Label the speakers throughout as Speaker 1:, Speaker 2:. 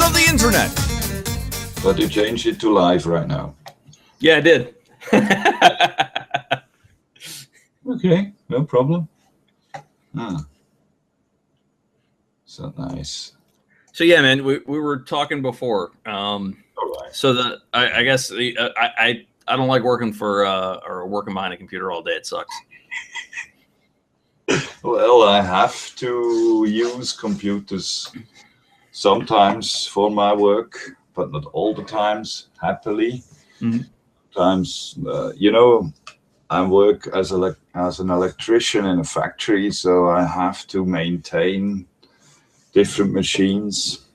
Speaker 1: of the internet.
Speaker 2: But you changed it to live right now.
Speaker 1: Yeah, I did.
Speaker 2: Okay, no problem. So nice.
Speaker 1: So yeah, man, we were talking before.
Speaker 2: All right.
Speaker 1: So I guess I don't like working for or working behind a computer all day. It sucks.
Speaker 2: Well, I have to use computers sometimes for my work, but not all the times, happily.
Speaker 1: Mm-hmm.
Speaker 2: Sometimes, I work as an electrician in a factory, so I have to maintain different machines,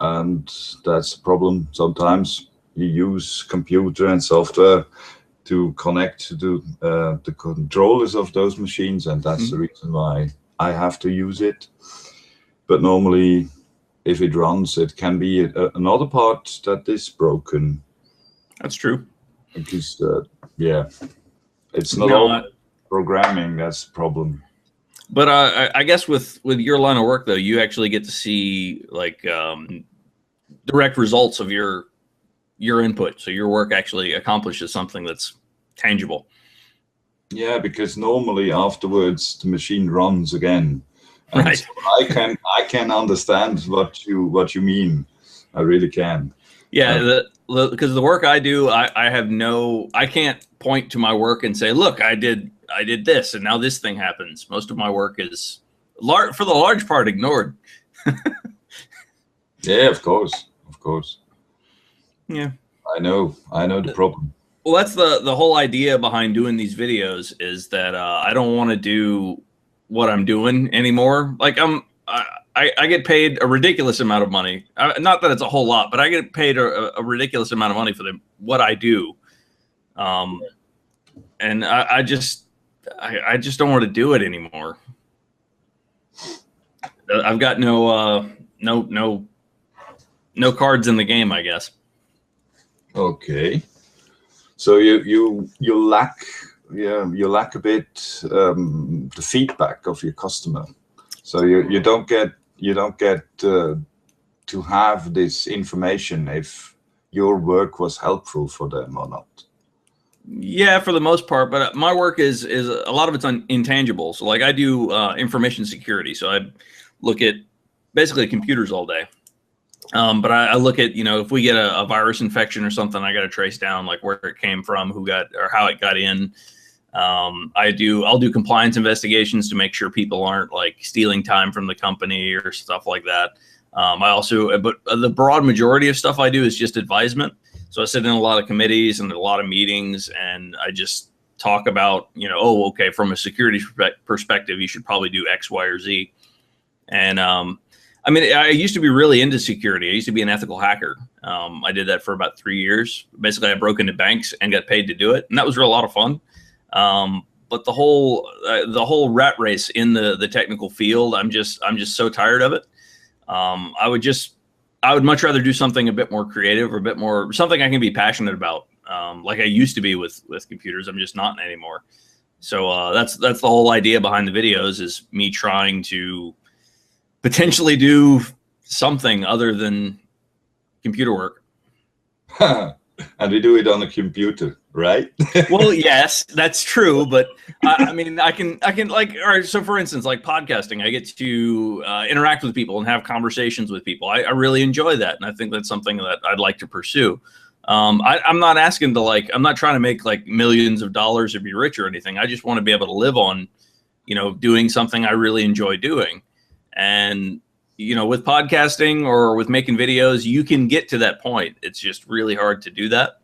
Speaker 2: and that's a problem. Sometimes you use computer and software to connect to the controllers of those machines, and that's the reason why I have to use it. But normally, if it runs, it can be another part that is broken.
Speaker 1: That's true.
Speaker 2: Because it's not all programming that's the problem.
Speaker 1: But I guess with your line of work, though, you actually get to see like direct results of your input. So your work actually accomplishes something that's tangible. Yeah,
Speaker 2: because normally afterwards the machine runs again. And
Speaker 1: right.
Speaker 2: So I can understand what you mean. I really can.
Speaker 1: Yeah, because the work I do, I can't point to my work and say, look, I did this and now this thing happens. Most of my work is for the large part ignored.
Speaker 2: Yeah, of course.
Speaker 1: Yeah,
Speaker 2: I know the problem.
Speaker 1: Well, that's the whole idea behind doing these videos is that I don't want to do what I'm doing anymore. Like I get paid a ridiculous amount of money. Not that it's a whole lot, but I get paid a ridiculous amount of money for what I do. And I just don't want to do it anymore. I've got no cards in the game, I guess.
Speaker 2: Okay. So you lack a bit the feedback of your customer. So you don't get to have this information if your work was helpful for them or not.
Speaker 1: Yeah, for the most part, but my work is a lot of it's intangible. So like I do information security. So I look at basically computers all day. But I look at, if we get a virus infection or something, I got to trace down like where it came from, who got or how it got in. I'll do compliance investigations to make sure people aren't like stealing time from the company or stuff like that. But the broad majority of stuff I do is just advisement. So I sit in a lot of committees and a lot of meetings, and I just talk about, okay, from a security perspective, you should probably do X, Y, or Z. And I used to be really into security. I used to be an ethical hacker. I did that for about 3 years. Basically, I broke into banks and got paid to do it, and that was a lot of fun. But the whole rat race in the technical field, I'm just so tired of it. I would much rather do something a bit more creative or a bit more something I can be passionate about. Like I used to be with computers. I'm just not anymore. So that's the whole idea behind the videos is me trying to potentially do something other than computer work.
Speaker 2: And we do it on a computer, right?
Speaker 1: Well, yes, that's true. But I can like, all right. So for instance, like podcasting, I get to interact with people and have conversations with people. I really enjoy that. And I think that's something that I'd like to pursue. I'm not asking to I'm not trying to make like millions of dollars or be rich or anything. I just want to be able to live on, doing something I really enjoy doing. And, with podcasting or with making videos, you can get to that point. It's just really hard to do that.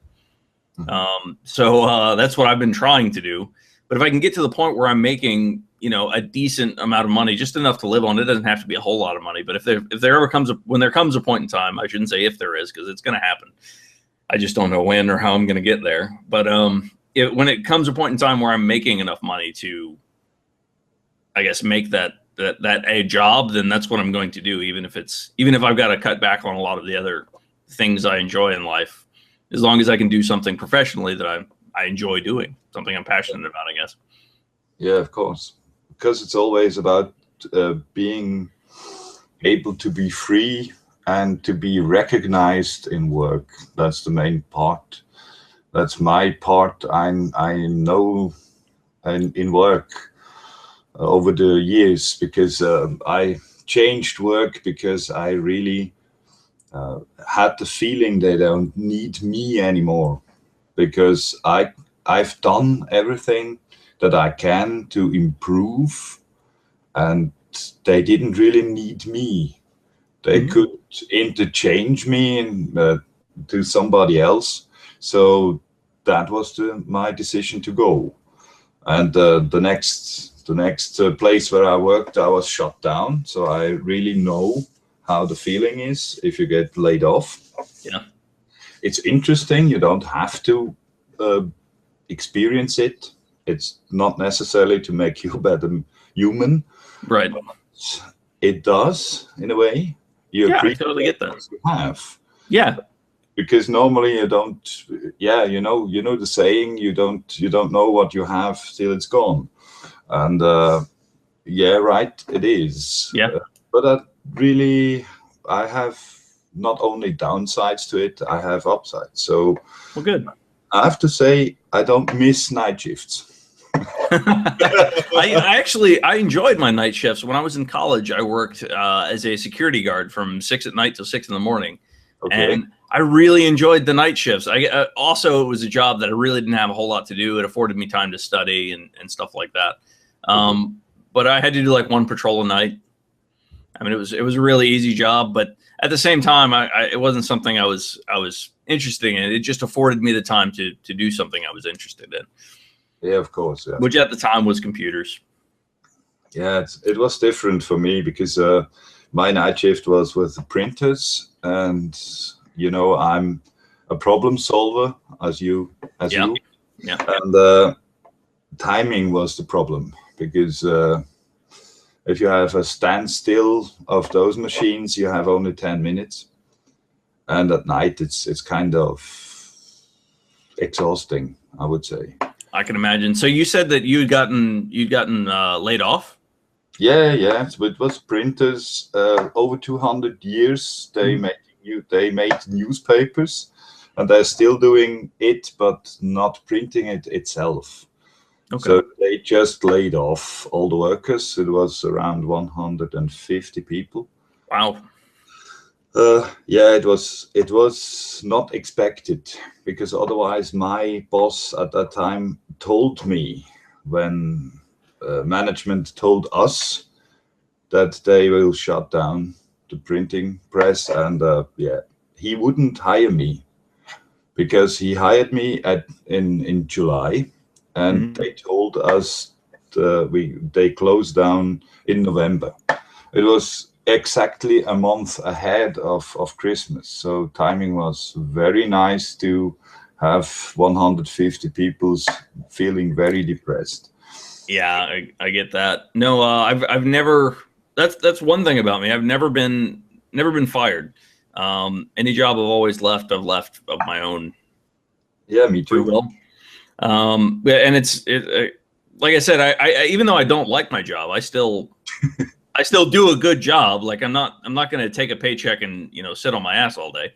Speaker 1: So that's what I've been trying to do. But if I can get to the point where I'm making, a decent amount of money, just enough to live on, it doesn't have to be a whole lot of money. But when there comes a point in time, I shouldn't say if there is, because it's going to happen. I just don't know when or how I'm going to get there. But when it comes a point in time where I'm making enough money to, I guess, make that a job, then that's what I'm going to do. Even if I've got to cut back on a lot of the other things I enjoy in life, as long as I can do something professionally that I enjoy doing, something I'm passionate about, I guess.
Speaker 2: Yeah, of course, because it's always about being able to be free and to be recognized in work. That's the main part. That's my part. I know in work over the years, because I changed work because I really had the feeling they don't need me anymore, because I've done everything that I can to improve, and they didn't really need me. They could interchange me to somebody else. So that was my decision to go. And the next place where I worked, I was shut down. So I really know how the feeling is if you get laid off.
Speaker 1: Yeah.
Speaker 2: It's interesting. You don't have to experience it. It's not necessarily to make you a better human.
Speaker 1: Right.
Speaker 2: It does, in a way. You
Speaker 1: Yeah, I
Speaker 2: appreciate
Speaker 1: totally get that.
Speaker 2: what you have.
Speaker 1: Yeah.
Speaker 2: Because normally you don't. Yeah, you know the saying. You don't know what you have till it's gone. And yeah, right, it is.
Speaker 1: Yeah.
Speaker 2: But I have not only downsides to it, I have upsides. So
Speaker 1: Well, good.
Speaker 2: I have to say I don't miss night shifts.
Speaker 1: I enjoyed my night shifts. When I was in college, I worked as a security guard from 6 at night till 6 in the morning.
Speaker 2: Okay.
Speaker 1: And I really enjoyed the night shifts. Also, it was a job that I really didn't have a whole lot to do. It afforded me time to study and stuff like that. But I had to do like one patrol a night. I mean, it was a really easy job, but at the same time, it wasn't something I was interested in. It just afforded me the time to do something I was interested in.
Speaker 2: Yeah, of course. Yeah.
Speaker 1: Which at the time was computers.
Speaker 2: Yeah, it was different for me because my night shift was with the printers, and I'm a problem solver as you.
Speaker 1: Yeah.
Speaker 2: And timing was the problem, because if you have a standstill of those machines, you have only 10 minutes, and at night it's kind of exhausting, I would say.
Speaker 1: I can imagine. So you said that you'd gotten laid off?
Speaker 2: Yeah. It was printers. Over 200 years they made newspapers, and they're still doing it, but not printing it itself.
Speaker 1: Okay.
Speaker 2: So they just laid off all the workers. It was around 150 people.
Speaker 1: Wow.
Speaker 2: Yeah, it was not expected, because otherwise my boss at that time told me, when management told us that they will shut down the printing press, and yeah, he wouldn't hire me, because he hired me in July, and they told us they closed down in November. It was exactly a month ahead of Christmas, so timing was very nice to have 150 people feeling very depressed.
Speaker 1: Yeah, I get that. No, I've never. That's one thing about me. I've never been fired. Any job I've always left, I've left of my own.
Speaker 2: Yeah, me too.
Speaker 1: Will. And it's like I said, I even though I don't like my job, I still do a good job. Like I'm not going to take a paycheck and sit on my ass all day.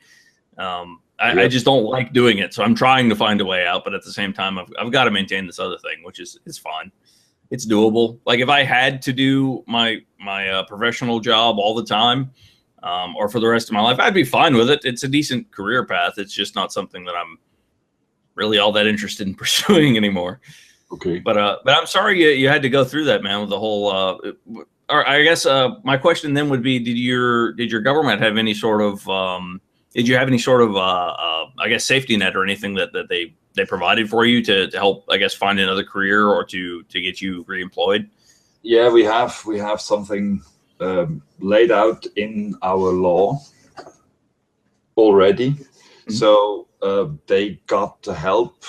Speaker 1: I just don't like doing it, so I'm trying to find a way out. But at the same time, I've got to maintain this other thing, which is fine. It's doable. Like if I had to do my professional job all the time, or for the rest of my life, I'd be fine with it. It's a decent career path. It's just not something that I'm really all that interested in pursuing anymore.
Speaker 2: Okay.
Speaker 1: But I'm sorry you had to go through that, man, with the whole. Or I guess my question then would be: Did your government have any sort of? Did you have any sort of I guess safety net or anything that they provided for you to help, I guess, find another career or to get you reemployed?
Speaker 2: Yeah, we have something laid out in our law already. Mm-hmm. So they got the help,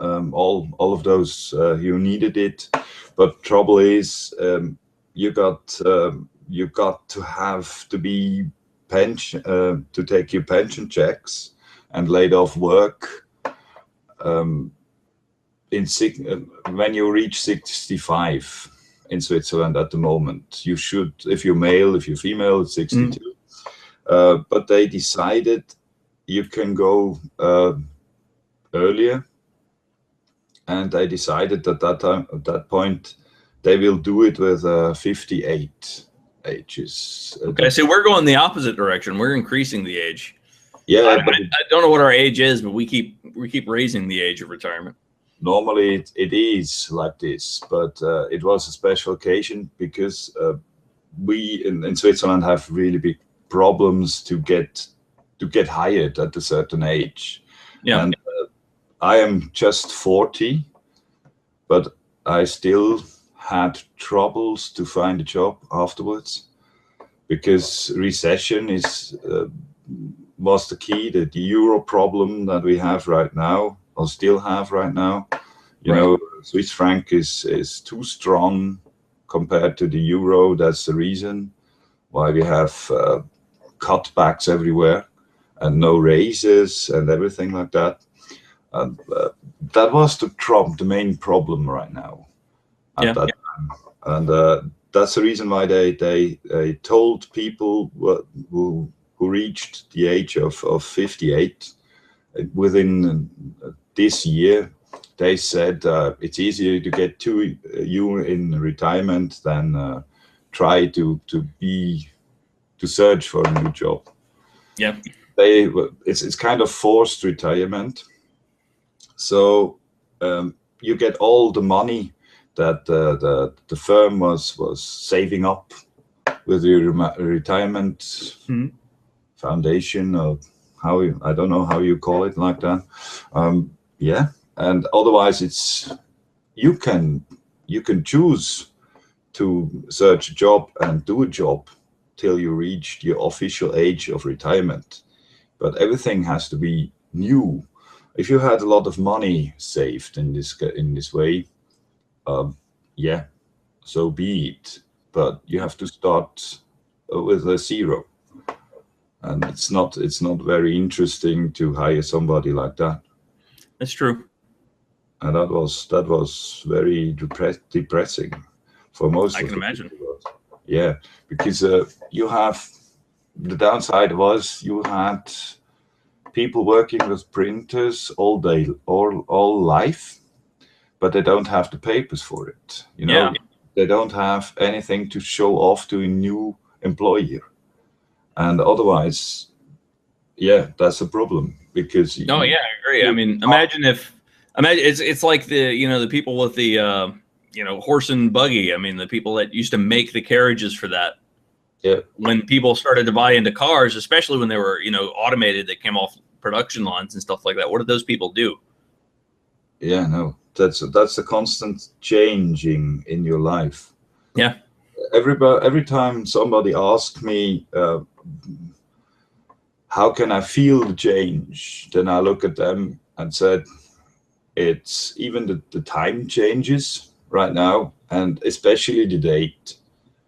Speaker 2: all of those who needed it. But trouble is, you got to have to be pension to take your pension checks and laid off work when you reach 65 in Switzerland at the moment. You should, if you're male, if you're female, it's 62. but they decided you can go earlier, and they decided at that point they will do it with 58 ages.
Speaker 1: Okay, so we're going the opposite direction. We're increasing the age.
Speaker 2: Yeah,
Speaker 1: I don't know what our age is, but we keep raising the age of retirement.
Speaker 2: Normally it is like this, but it was a special occasion because we in Switzerland have really big problems to get hired at a certain age.
Speaker 1: Yeah.
Speaker 2: And I am just 40, but I still had troubles to find a job afterwards because recession was the key. The euro problem that we have right now, or still have right now. You know, Swiss franc is too strong compared to the euro. That's the reason why we have cutbacks everywhere and no raises and everything like that. And that was the main problem right now at that time. And that's the reason why they told people who reached the age of 58 within this year. They said it's easier to get to you in retirement than try to search for a new job.
Speaker 1: Yeah,
Speaker 2: it's kind of forced retirement. So you get all the money that the firm was saving up with your retirement foundation, or I don't know how you call it, like that. Yeah, and otherwise you can choose to search a job and do a job till you reach your official age of retirement, but everything has to be new. If you had a lot of money saved in this way, yeah, so be it. But you have to start with a zero, and it's not very interesting to hire somebody like that.
Speaker 1: That's true.
Speaker 2: And that was very depressing for most.
Speaker 1: I can imagine.
Speaker 2: Yeah, because you have the downside was you had people working with printers all day, all life, but they don't have the papers for it. You know, they don't have anything to show off to a new employer, and otherwise, yeah, that's a problem because.
Speaker 1: No, yeah, I agree. I mean, imagine it's like the people with the horse and buggy. I mean, the people that used to make the carriages for that.
Speaker 2: Yeah.
Speaker 1: When people started to buy into cars, especially when they were automated, that came off production lines and stuff like that. What did those people do?
Speaker 2: Yeah, no, that's a constant changing in your life.
Speaker 1: Yeah.
Speaker 2: Every time somebody asks me, how can I feel the change? Then I look at them and said, it's even the time changes right now, and especially the date.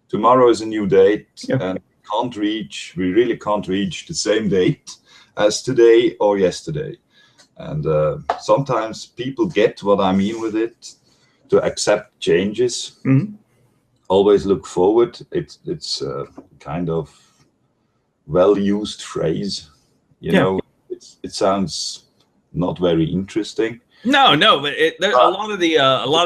Speaker 2: Tomorrow is a new date, and we really can't reach the same date as today or yesterday. And sometimes people get what I mean with it, to accept changes. Always look forward. It's kind of well-used phrase. You know, it sounds not very interesting.
Speaker 1: No, but a lot of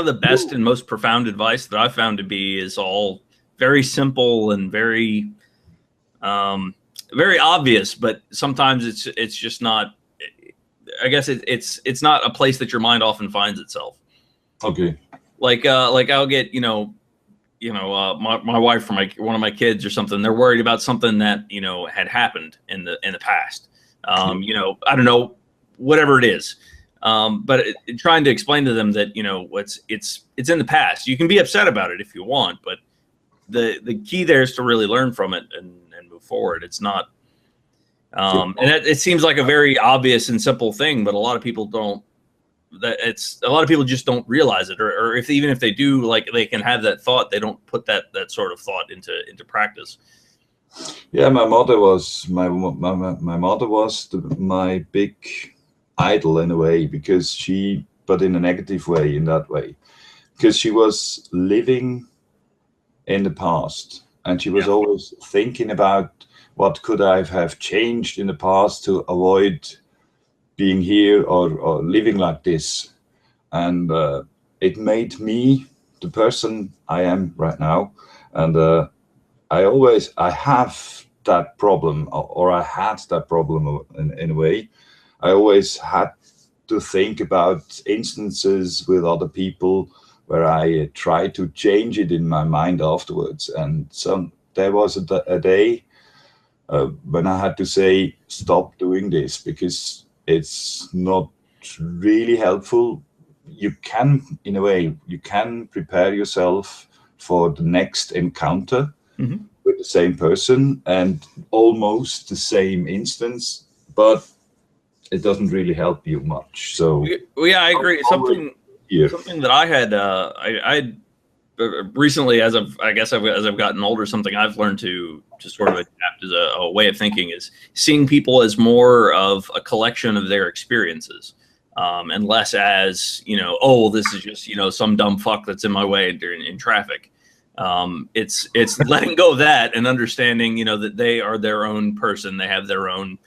Speaker 1: the best and most profound advice that I've found to be is all very simple and very very obvious, but sometimes it's just not. I guess it's not a place that your mind often finds itself.
Speaker 2: Okay.
Speaker 1: Like I'll get my wife or one of my kids or something. They're worried about something that had happened in the past. I don't know, whatever it is. But trying to explain to them that it's in the past. You can be upset about it if you want, but the key there is to really learn from it and move forward. It's not. And it seems like a very obvious and simple thing, but a lot of people don't. A lot of people just don't realize it, or even if they do, like they can have that thought, they don't put that sort of thought into practice.
Speaker 2: Yeah, my mother was my big idol in a way, but in a negative way, in that way, because she was living in the past and she was always thinking about what could I have changed in the past to avoid being here or living like this. And it made me the person I am right now. And I have that problem, or I had that problem in a way. I always had to think about instances with other people where I try to change it in my mind afterwards. And there was a day when I had to say, stop doing this because it's not really helpful. You can, in a way, you can prepare yourself for the next encounter with the same person and almost the same instance, but it doesn't really help you much. So
Speaker 1: yeah, I agree. Something that I had I recently, as I've gotten older, something I've learned to sort of adapt as a way of thinking is seeing people as more of a collection of their experiences, and less as, oh, this is just, some dumb fuck that's in my way in traffic. It's letting go of that and understanding, that they are their own person. They have their own,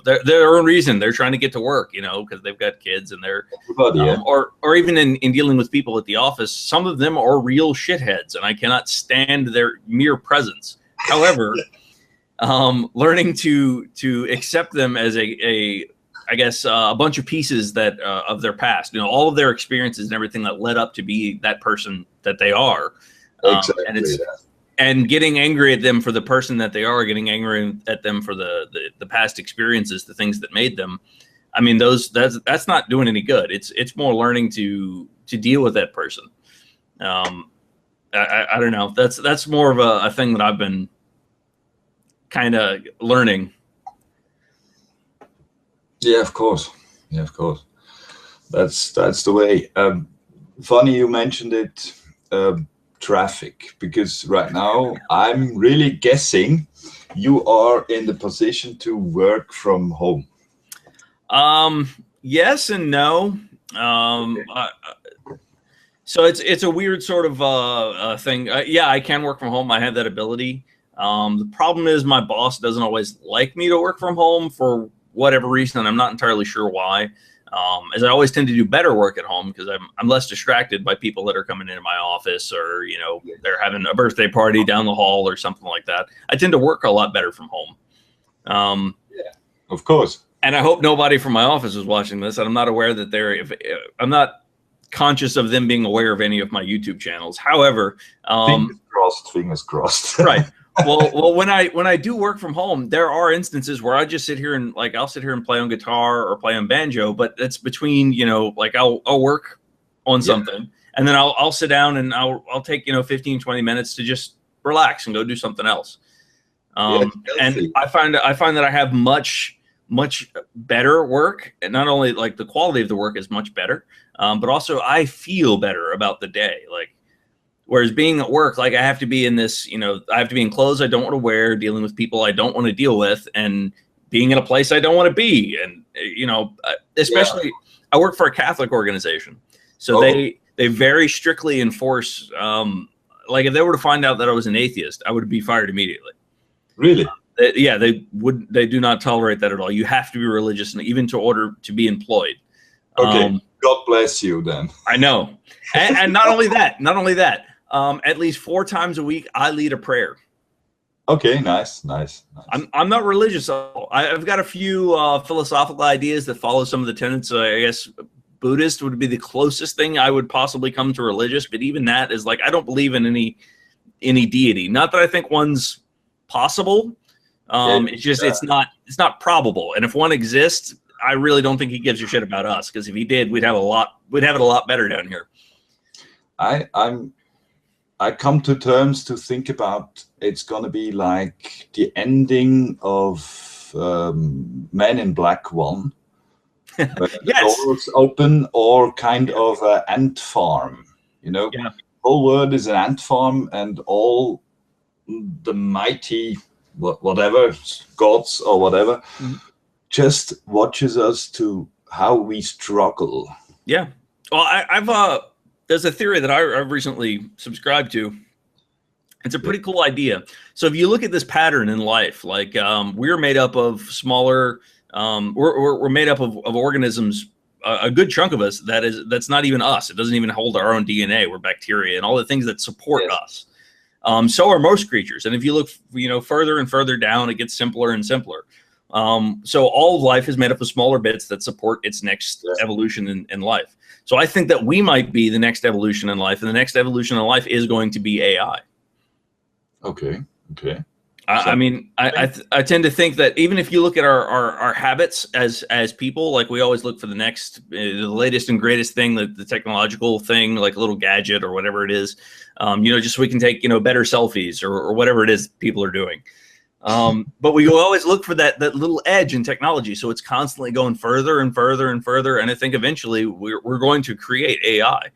Speaker 1: their own reason. They're trying to get to work, because they've got kids and they're, or even in dealing with people at the office, some of them are real shitheads and I cannot stand their mere presence. However, learning to accept them as a bunch of pieces that of their past, all of their experiences and everything that led up to be that person that they are.
Speaker 2: Exactly.
Speaker 1: And getting angry at them for the person that they are, getting angry at them for the past experiences, the things that made them. I mean, that's not doing any good. It's more learning to deal with that person. I don't know. That's more of a thing that I've been kind of learning.
Speaker 2: Yeah, of course. Yeah, of course. That's the way. Funny you mentioned it. Traffic, because right now I'm really guessing you are in the position to work from home.
Speaker 1: Yes and no. So it's a weird sort of thing. Yeah, I can work from home. I have that ability. The problem is my boss doesn't always like me to work from home for whatever reason, and I'm not entirely sure why. As I always tend to do better work at home because I'm less distracted by people that are coming into my office or, they're having a birthday party down the hall or something like that. I tend to work a lot better from home.
Speaker 2: Yeah, of course.
Speaker 1: And I hope nobody from my office is watching this. And I'm not aware that I'm not conscious of them being aware of any of my YouTube channels. However,
Speaker 2: fingers crossed.
Speaker 1: Right. Well, when I do work from home, there are instances where I just sit here and I'll sit here and play on guitar or play on banjo, but that's between, I'll work on something and then I'll sit down and I'll take, 15, 20 minutes to just relax and go do something else. And I find that I have much better work, and not only the quality of the work is much better, but also I feel better about the day. Whereas being at work, I have to be in this, I have to be in clothes I don't want to wear, dealing with people I don't want to deal with, and being in a place I don't want to be. And, especially I work for a Catholic organization. So they very strictly enforce, if they were to find out that I was an atheist, I would be fired immediately.
Speaker 2: Really?
Speaker 1: They do not tolerate that at all. You have to be religious, and even to order to be employed.
Speaker 2: Okay. God bless you then.
Speaker 1: I know. And not only that, at least 4 times a week, I lead a prayer.
Speaker 2: Okay, nice.
Speaker 1: I'm not religious at all. I've got a few philosophical ideas that follow some of the tenets. I guess Buddhist would be the closest thing I would possibly come to religious, but even that is I don't believe in any deity. Not that I think one's possible. It's just it's not probable. And if one exists, I really don't think he gives a shit about us, because if he did, we'd have it a lot better down here.
Speaker 2: I come to terms to think about it's going to be like the ending of Men in Black 1. Yes. The doors open, or kind of an ant farm. The whole world is an ant farm, and all the mighty, whatever, gods or whatever, just watches us to how we struggle.
Speaker 1: Yeah. Well, I've there's a theory that I've recently subscribed to, It's a pretty cool idea. So if you look at this pattern in life, like we're made up of smaller, we're made up of organisms. A good chunk of us that's not even us. It doesn't even hold our own DNA. We're bacteria and all the things that support us. So are most creatures. And if you look, further and further down, it gets simpler and simpler. So all of life is made up of smaller bits that support its next evolution in life. So I think that we might be the next evolution in life, and the next evolution in life is going to be AI.
Speaker 2: Okay.
Speaker 1: I mean, I tend to think that even if you look at our habits as people, like we always look for the next, the latest and greatest thing, the technological thing, like a little gadget or whatever it is, just so we can take, better selfies or whatever it is people are doing. But we always look for that little edge in technology. So it's constantly going further and further and further. And I think eventually we're going to create AI.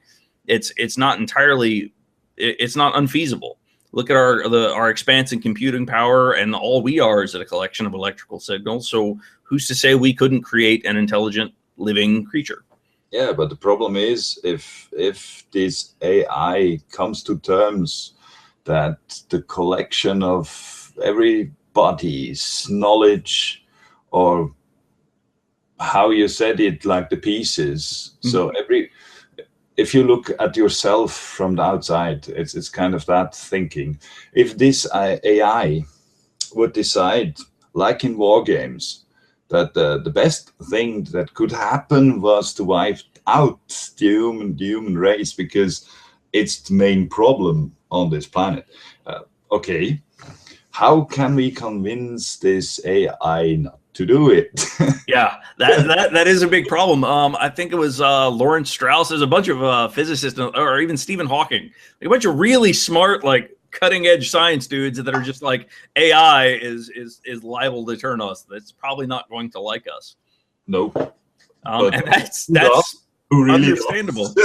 Speaker 1: It's not entirely, it's not unfeasible. Look at our expanse in computing power, and all we are is a collection of electrical signals. So who's to say we couldn't create an intelligent living creature?
Speaker 2: Yeah, but the problem is if this AI comes to terms that the collection of everybody's knowledge, or how you said it, like the pieces. Mm-hmm. So if you look at yourself from the outside, it's kind of that thinking. If this AI would decide, like in war games, that the best thing that could happen was to wipe out the human race because it's the main problem on this planet. Okay, how can we convince this AI not to do it?
Speaker 1: Yeah, that is a big problem. I think it was Lawrence Strauss. There's a bunch of physicists, or even Stephen Hawking, a bunch of really smart, like cutting edge science dudes that are just like, AI is liable to turn us. That's probably not going to like us.
Speaker 2: Nope.
Speaker 1: And that's really understandable.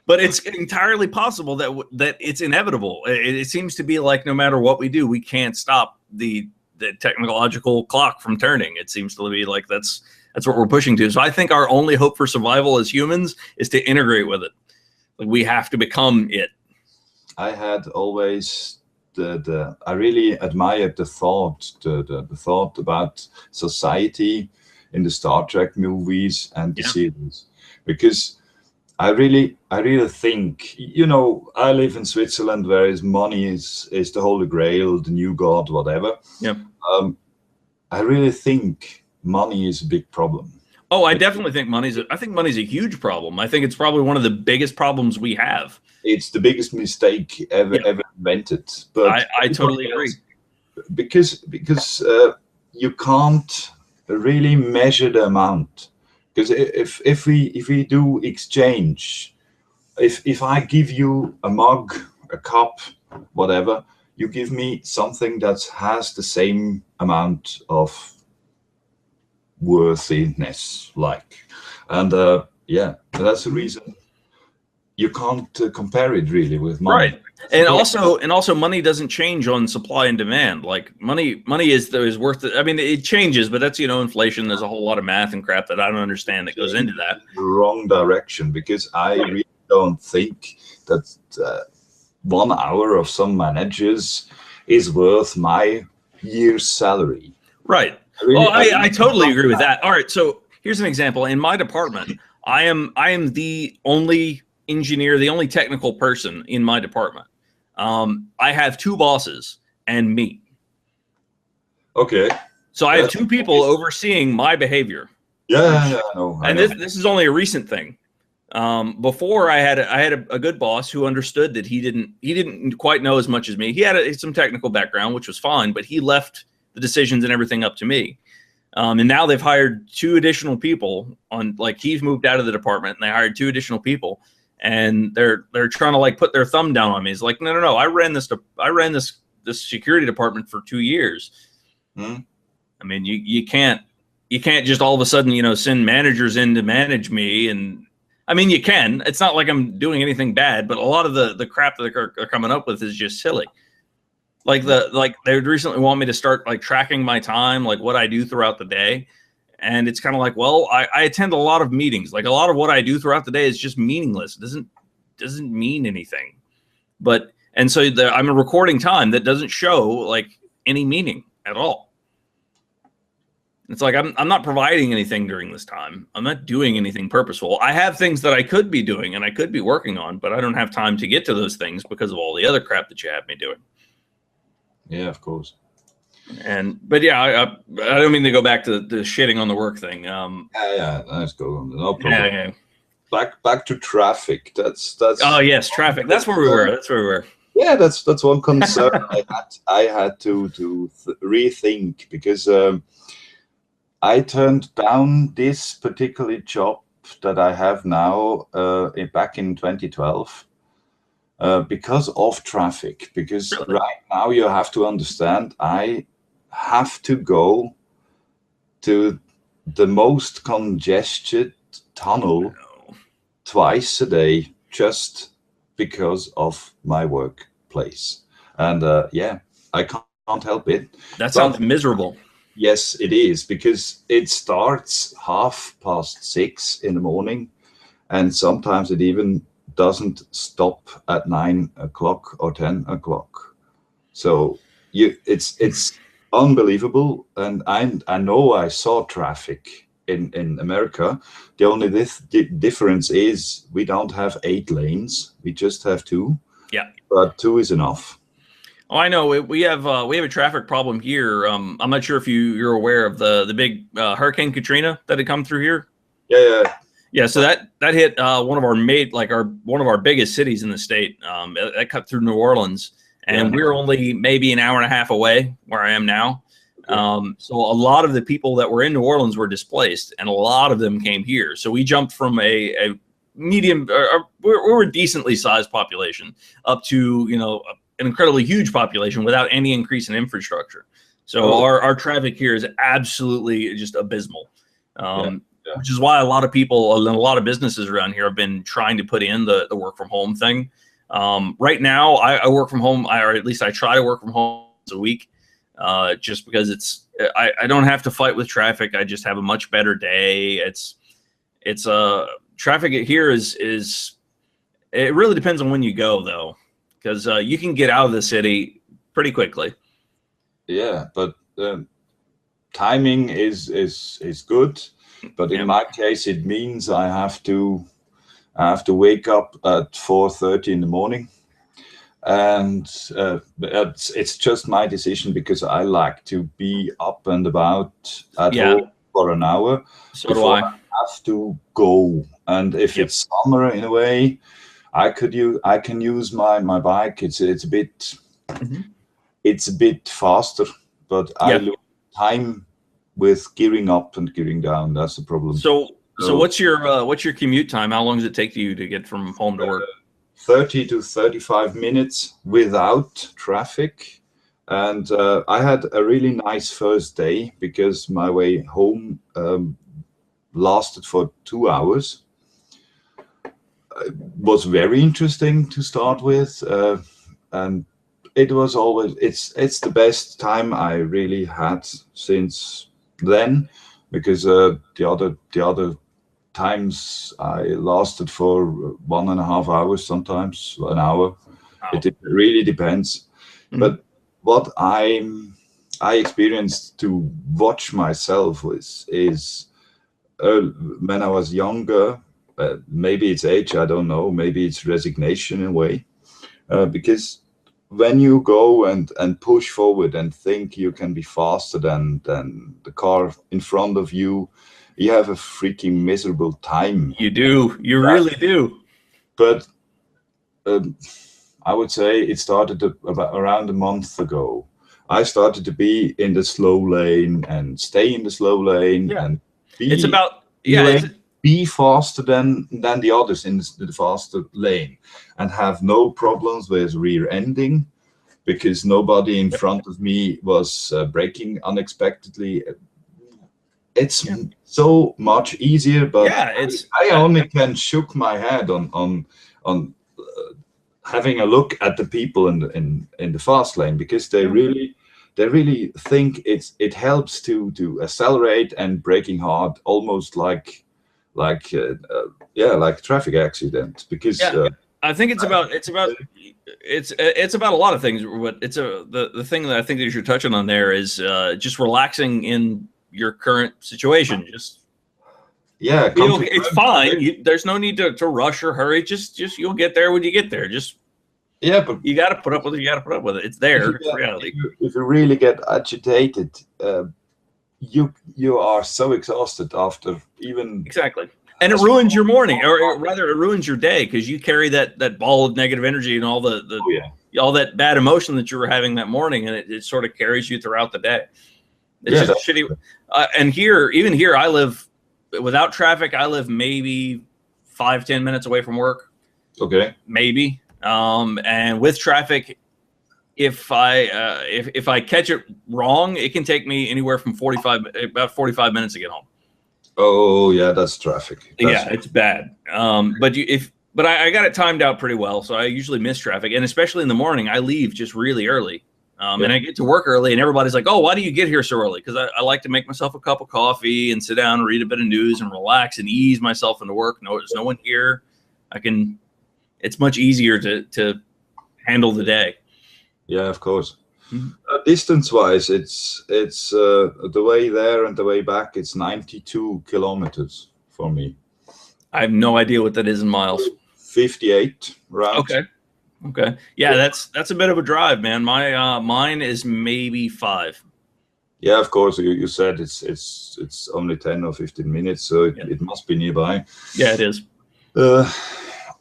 Speaker 1: But it's entirely possible that it's inevitable. It seems to be like no matter what we do, we can't stop the technological clock from turning. It seems to be like that's what we're pushing to. So I think our only hope for survival as humans is to integrate with it. Like we have to become it.
Speaker 2: I had always I really admired the thought about society in the Star Trek movies and the series, because I really think, I live in Switzerland, where money is the holy grail, the new god, whatever.
Speaker 1: Yep.
Speaker 2: I really think money is a big problem.
Speaker 1: Oh, I definitely think money's a huge problem. I think it's probably one of the biggest problems we have.
Speaker 2: It's the biggest mistake ever invented. But
Speaker 1: I totally agree.
Speaker 2: Because you can't really measure the amount. Because if we do exchange, if I give you a mug, a cup, whatever, you give me something that has the same amount of worthiness, and that's the reason you can't compare it really with money.
Speaker 1: Right. And also money doesn't change on supply and demand. Like money is worth it. I mean, it changes, but that's, inflation. There's a whole lot of math and crap that I don't understand that goes into that.
Speaker 2: The wrong direction, because I really don't think that 1 hour of some managers is worth my year's salary.
Speaker 1: Right. I totally agree with that. All right. So here's an example. In my department, I am the only engineer, the only technical person in my department. I have 2 bosses and me.
Speaker 2: Okay.
Speaker 1: So I have 2 people overseeing my behavior.
Speaker 2: Yeah, I know.
Speaker 1: And this is only a recent thing. Before I had a good boss who understood that he didn't quite know as much as me. He had some technical background, which was fine, but he left the decisions and everything up to me. And now they've hired 2 additional people he's moved out of the department, and they hired 2 additional people. And they're trying to put their thumb down on me. It's like, no. I ran this security department for 2 years. I mean, you can't just all of a sudden, send managers in to manage me. And I mean, you can. It's not like I'm doing anything bad, but a lot of the crap that they're coming up with is just silly. They would recently want me to start tracking my time, what I do throughout the day. And it's kind of like, well, I attend a lot of meetings. A lot of what I do throughout the day is just meaningless. It doesn't mean anything. And so I'm recording time that doesn't show like any meaning at all. It's like I'm not providing anything during this time. I'm not doing anything purposeful. I have things that I could be doing and I could be working on, but I don't have time to get to those things because of all the other crap that you have me doing.
Speaker 2: Yeah, of course.
Speaker 1: But yeah, I don't mean to go back to the shitting on the work thing.
Speaker 2: Yeah, let's go on. No problem.
Speaker 1: Yeah.
Speaker 2: Back to traffic. That's.
Speaker 1: Oh yes, traffic. That's where we were. That's where we were.
Speaker 2: Yeah, that's one concern I had to rethink, because I turned down this particular job that I have now back in 2012 because of traffic. Because
Speaker 1: Really?
Speaker 2: right now you have to understand, I have to go to the most congested tunnel twice a day just because of my workplace. And yeah, I can't help it.
Speaker 1: That sounds miserable.
Speaker 2: Yes, it is, because it starts 6:30 in the morning, and sometimes it even doesn't stop at 9 o'clock or 10 o'clock. So it's unbelievable. And I know I saw traffic in America. The only difference is we don't have 8 lanes. We just have 2.
Speaker 1: Yeah.
Speaker 2: But 2 is enough.
Speaker 1: Oh, I know. We have a traffic problem here. I'm not sure if you're aware of the big Hurricane Katrina that had come through here. Yeah. So that hit one of our biggest cities in the state. That cut through New Orleans, and we're only maybe an hour and a half away where I am now. So a lot of the people that were in New Orleans were displaced, and a lot of them came here. So we jumped from a medium, we're a decently sized population, up to an incredibly huge population without any increase in infrastructure. So our traffic here is absolutely just abysmal, which is why a lot of people and a lot of businesses around here have been trying to put in the work from home thing. Right now, I work from home, or at least I try to work from home once a week, just because I don't have to fight with traffic. I just have a much better day. Traffic here is it really depends on when you go, though. Because you can get out of the city pretty quickly. Yeah,
Speaker 2: but timing is good. But in my case, it means I have to wake up at 4:30 in the morning, and it's just my decision, because I like to be up and about at home for an hour before I have to go. And if it's summer, in a way, I can use my bike. It's a bit it's a bit faster, but I lose time with gearing up and gearing down. That's the problem.
Speaker 1: So what's your commute time? How long does it take you to get from home to work?
Speaker 2: 30 to 35 minutes without traffic. And I had a really nice first day, because my way home lasted for 2 hours. It was very interesting to start with, and it was always it's the best time I really had since then, because the other times I lasted for 1.5 hours, sometimes an hour. Wow. It really depends. But what I experienced to watch myself is when I was younger. Maybe it's age, I don't know. Maybe it's resignation in a way, because when you go and push forward and think you can be faster than the car in front of you, you have a freaking miserable time.
Speaker 1: You do. You really do.
Speaker 2: But I would say it started about around a month ago. I started to be in the slow lane and stay in the slow lane and be.
Speaker 1: It's about
Speaker 2: be faster than the others in the faster lane, and have no problems with rear ending, because nobody in front of me was braking unexpectedly. It's so much easier, but I only can shook my head on having a look at the people in the fast lane, because they really think it helps to accelerate and braking hard, almost like traffic accident, because
Speaker 1: I think it's about a lot of things, but the thing that I think that you're touching on there is just relaxing in your current situation. Just it's fine. There's no need to rush or hurry. Just you'll get there when you get there. Just
Speaker 2: but
Speaker 1: you got to put up with it. You got to put up with it. It's there. It's reality.
Speaker 2: If you really get agitated, you are so exhausted after even
Speaker 1: exactly. And it ruins your morning, or rather, it ruins your day because you carry that ball of negative energy and all all that bad emotion that you were having that morning, and it sort of carries you throughout the day. It's just shitty. And even here, I live without traffic. I live maybe 5-10 minutes away from work.
Speaker 2: Okay,
Speaker 1: maybe. And with traffic, if I catch it wrong, it can take me anywhere from about 45 minutes to get home.
Speaker 2: Oh yeah, that's traffic.
Speaker 1: It's bad. But I got it timed out pretty well, so I usually miss traffic, and especially in the morning, I leave just really early, and I get to work early, and everybody's like, "Oh, why do you get here so early?" Because I like to make myself a cup of coffee and sit down and read a bit of news and relax and ease myself into work. No, there's no one here. It's much easier to handle the day.
Speaker 2: Yeah, of course. Distance-wise, it's the way there and the way back. It's 92 kilometers for me.
Speaker 1: I have no idea what that is in miles.
Speaker 2: 58 rounds.
Speaker 1: Okay. Yeah, that's a bit of a drive, man. Mine is maybe 5.
Speaker 2: Yeah, of course. You said it's only 10 or 15 minutes, so it must be nearby.
Speaker 1: Yeah, it is.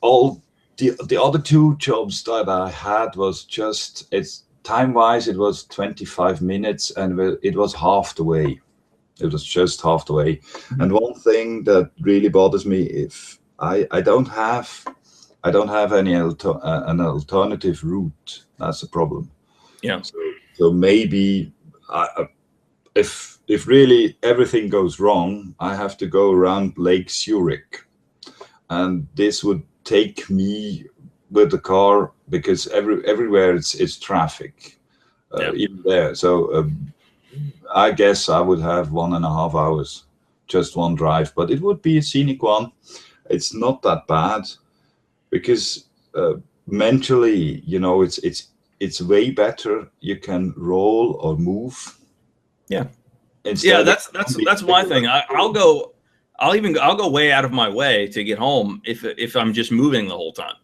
Speaker 2: All the other 2 jobs that I had was just time-wise, it was 25 minutes, and it was half the way. It was just half the way. And one thing that really bothers me, if I don't have any an alternative route, that's a problem.
Speaker 1: Yeah.
Speaker 2: So maybe if really everything goes wrong, I have to go around Lake Zurich, and this would take me with the car, because everywhere it's traffic, even there. So I guess I would have 1.5 hours, just one drive, but it would be a scenic one. It's not that bad, because mentally, it's way better. You can roll or move.
Speaker 1: Yeah. That's my thing. I'll go way out of my way to get home if I'm just moving the whole time.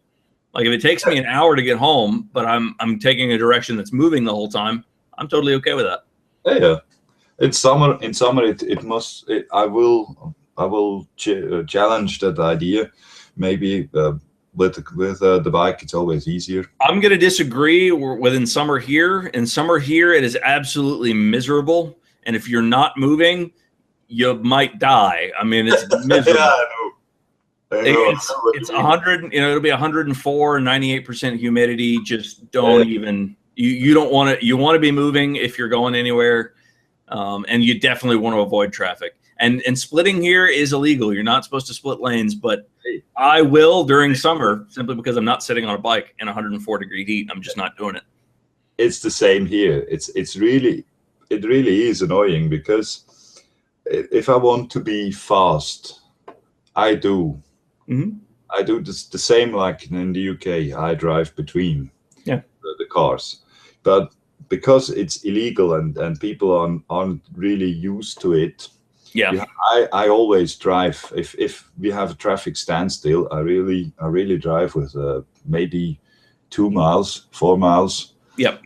Speaker 1: Like if it takes me an hour to get home, but I'm taking a direction that's moving the whole time, I'm totally okay with that.
Speaker 2: Yeah. In summer, I will challenge that idea. Maybe with the bike, it's always easier.
Speaker 1: I'm going to disagree with in summer here. In summer here, it is absolutely miserable. And if you're not moving, you might die. I mean, it's miserable.
Speaker 2: Yeah, I know.
Speaker 1: It's 100, it'll be 104 and 98% humidity. Just don't even, you don't want to, you want to be moving if you're going anywhere. And you definitely want to avoid traffic. And splitting here is illegal. You're not supposed to split lanes, but I will during summer, simply because I'm not sitting on a bike in 104-degree heat. I'm just not doing it.
Speaker 2: It's the same here. It really is annoying, because if I want to be fast, I do. Mm-hmm. I do the same like in the UK. I drive between the cars, but because it's illegal and people aren't really used to it. Yeah, I always drive. If we have a traffic standstill, I really drive with maybe 2 miles, 4 miles.
Speaker 1: Yep.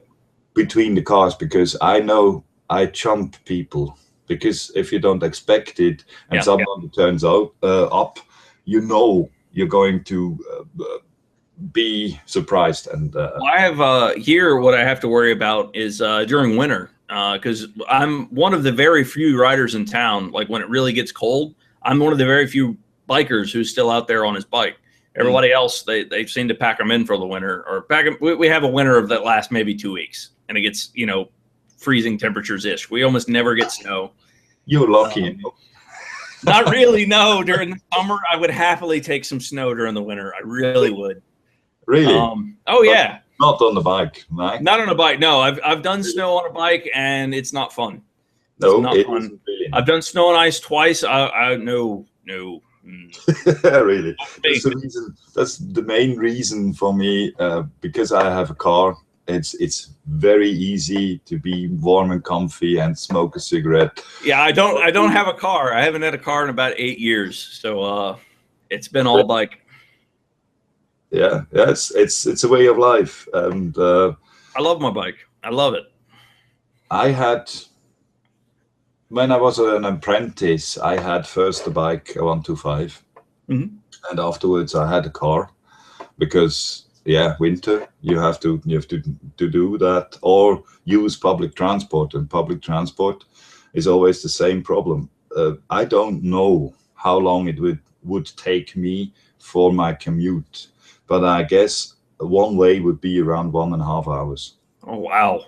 Speaker 2: Between the cars, because I know I jump people. Because if you don't expect it and someone turns up, you're going to be surprised. And
Speaker 1: I have here, what I have to worry about is during winter, because I'm one of the very few riders in town. Like when it really gets cold, I'm one of the very few bikers who's still out there on his bike. Everybody else, they seem to pack them in for the winter, or we have a winter of that lasts maybe 2 weeks, and it gets freezing temperatures ish. We almost never get snow.
Speaker 2: You're lucky.
Speaker 1: Not really. No, during the summer, I would happily take some snow. During the winter, I really would.
Speaker 2: Really?
Speaker 1: Yeah.
Speaker 2: Not on the bike, right?
Speaker 1: Not on a bike. No, I've done snow on a bike, and it's not fun.
Speaker 2: No,
Speaker 1: it's not fun. Really. I've done snow and ice twice. No.
Speaker 2: Really, that's the reason. That's the main reason for me, because I have a car. It's very easy to be warm and comfy and smoke a cigarette.
Speaker 1: Yeah, I don't have a car. I haven't had a car in about 8 years, so it's been all bike.
Speaker 2: Yeah, it's a way of life, and
Speaker 1: I love my bike. I love it.
Speaker 2: I had, when I was an apprentice, I had first a bike, a 125,
Speaker 1: Mm-hmm.
Speaker 2: and afterwards I had a car, because winter you have to do that, or use public transport, and public transport is always the same problem. I don't know how long it would take me for my commute, but I guess one way would be around 1.5 hours.
Speaker 1: Oh wow,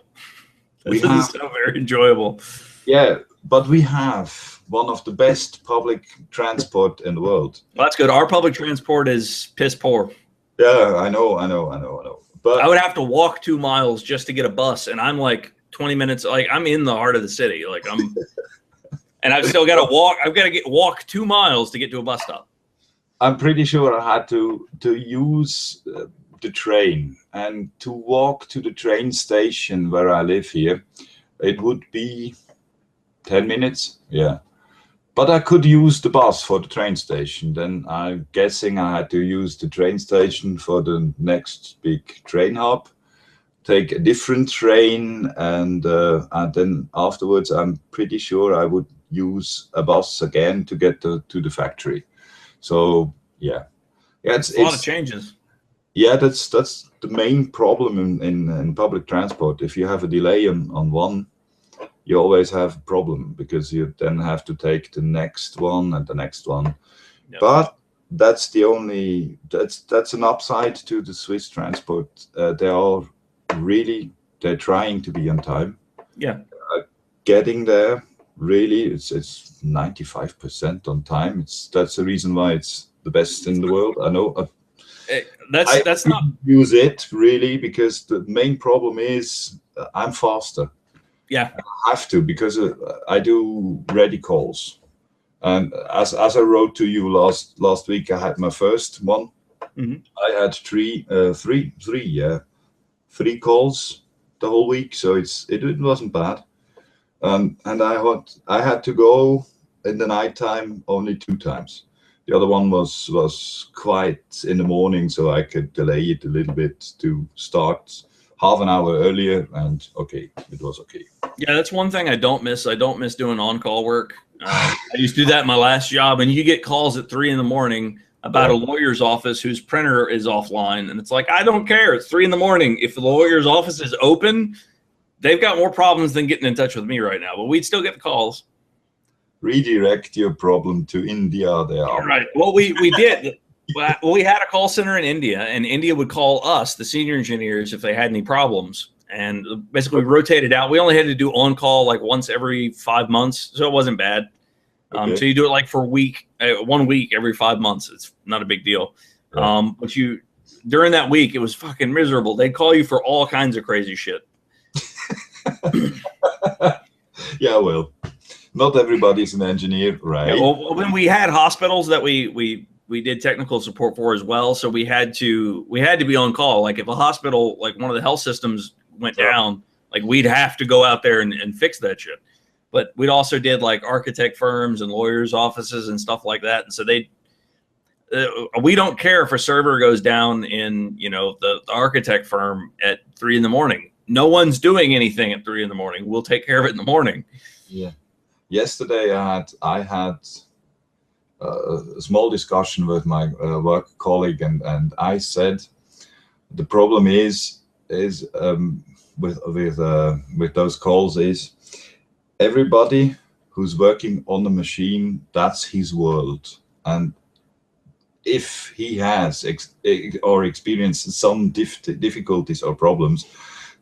Speaker 1: that doesn't sound very enjoyable.
Speaker 2: Yeah, but we have one of the best public transport in the world.
Speaker 1: Well, that's good. Our public transport is piss poor.
Speaker 2: Yeah, I know. But
Speaker 1: I would have to walk 2 miles just to get a bus, and I'm like 20 minutes. Like I'm in the heart of the city. Like and I've still got to walk. I've got to walk 2 miles to get to a bus stop.
Speaker 2: I'm pretty sure I had to use the train, and to walk to the train station where I live here, it would be 10 minutes. Yeah. But I could use the bus for the train station. Then I'm guessing I had to use the train station for the next big train hub, take a different train, and then afterwards I'm pretty sure I would use a bus again to get to the factory. So it's
Speaker 1: a lot of changes.
Speaker 2: Yeah, that's the main problem in public transport. If you have a delay on one, you always have a problem, because you then have to take the next one and the next one. Yep. But that's an upside to the Swiss transport. They're trying to be on time.
Speaker 1: Yeah.
Speaker 2: Getting there, really, it's 95% on time. That's the reason why it's the best in the world. I know.
Speaker 1: That's not
Speaker 2: use it really, because the main problem is I'm faster.
Speaker 1: Yeah,
Speaker 2: I have to, because I do ready calls, and as I wrote to you last week, I had my first one.
Speaker 1: Mm-hmm.
Speaker 2: I had three calls the whole week, so it wasn't bad. And I had to go in the nighttime only 2 times. The other one was quite in the morning, so I could delay it a little bit to start half an hour earlier, and it was okay.
Speaker 1: Yeah, that's one thing I don't miss. I don't miss doing on-call work. I used to do that in my last job, and you get calls at 3 a.m. about a lawyer's office whose printer is offline, and it's like, I don't care. It's 3 a.m. If the lawyer's office is open, they've got more problems than getting in touch with me right now, but we'd still get the calls.
Speaker 2: Redirect your problem to India.
Speaker 1: Right. Well, we did. Well, we had a call center in India, and India would call us, the senior engineers, if they had any problems. And basically, we rotated out. We only had to do on-call like once every 5 months, so it wasn't bad. So you do it like for 1 week every 5 months. It's not a big deal. Right. But during that week, it was fucking miserable. They'd call you for all kinds of crazy shit.
Speaker 2: Yeah, well, not everybody's an engineer, right?
Speaker 1: Yeah, well, when we had hospitals that we did technical support for as well, so we had to be on call. Like if a hospital, like one of the health systems went down, like we'd have to go out there and fix that shit. But we'd also did like architect firms and lawyers' offices and stuff like that. And so we don't care if a server goes down in the architect firm at 3 a.m. No one's doing anything at 3 a.m. We'll take care of it in the morning.
Speaker 2: Yeah. Yesterday I had a small discussion with my work colleague, and I said the problem is with those calls is everybody who's working on the machine, that's his world, and if he has experienced some difficulties or problems,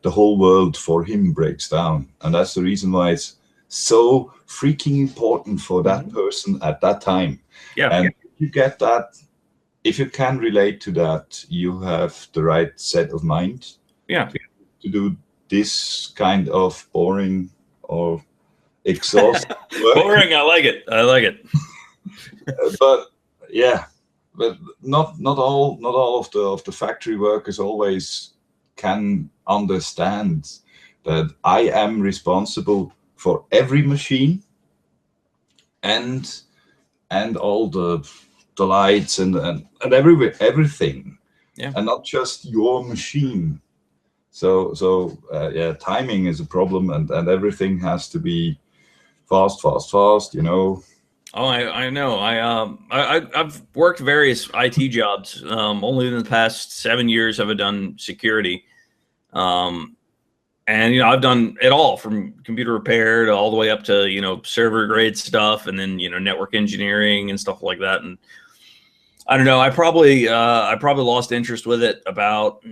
Speaker 2: the whole world for him breaks down, and that's the reason why it's so freaking important for that person at that time.
Speaker 1: Yeah.
Speaker 2: And you get that, if you can relate to that, you have the right set of mind.
Speaker 1: Yeah.
Speaker 2: To do this kind of boring or exhausting work.
Speaker 1: Boring, I like it.
Speaker 2: But yeah, but not all of the factory workers always can understand that I am responsible for every machine and all the lights and everything,
Speaker 1: Yeah.
Speaker 2: and not just your machine. So yeah, timing is a problem, and everything has to be fast, fast, fast. You know.
Speaker 1: Oh, I know. I've worked various IT jobs. Only in the past 7 years have I done security. Um, and I've done it all from computer repair to all the way up to server grade stuff, and then network engineering and stuff like that. And I don't know. I probably lost interest with it about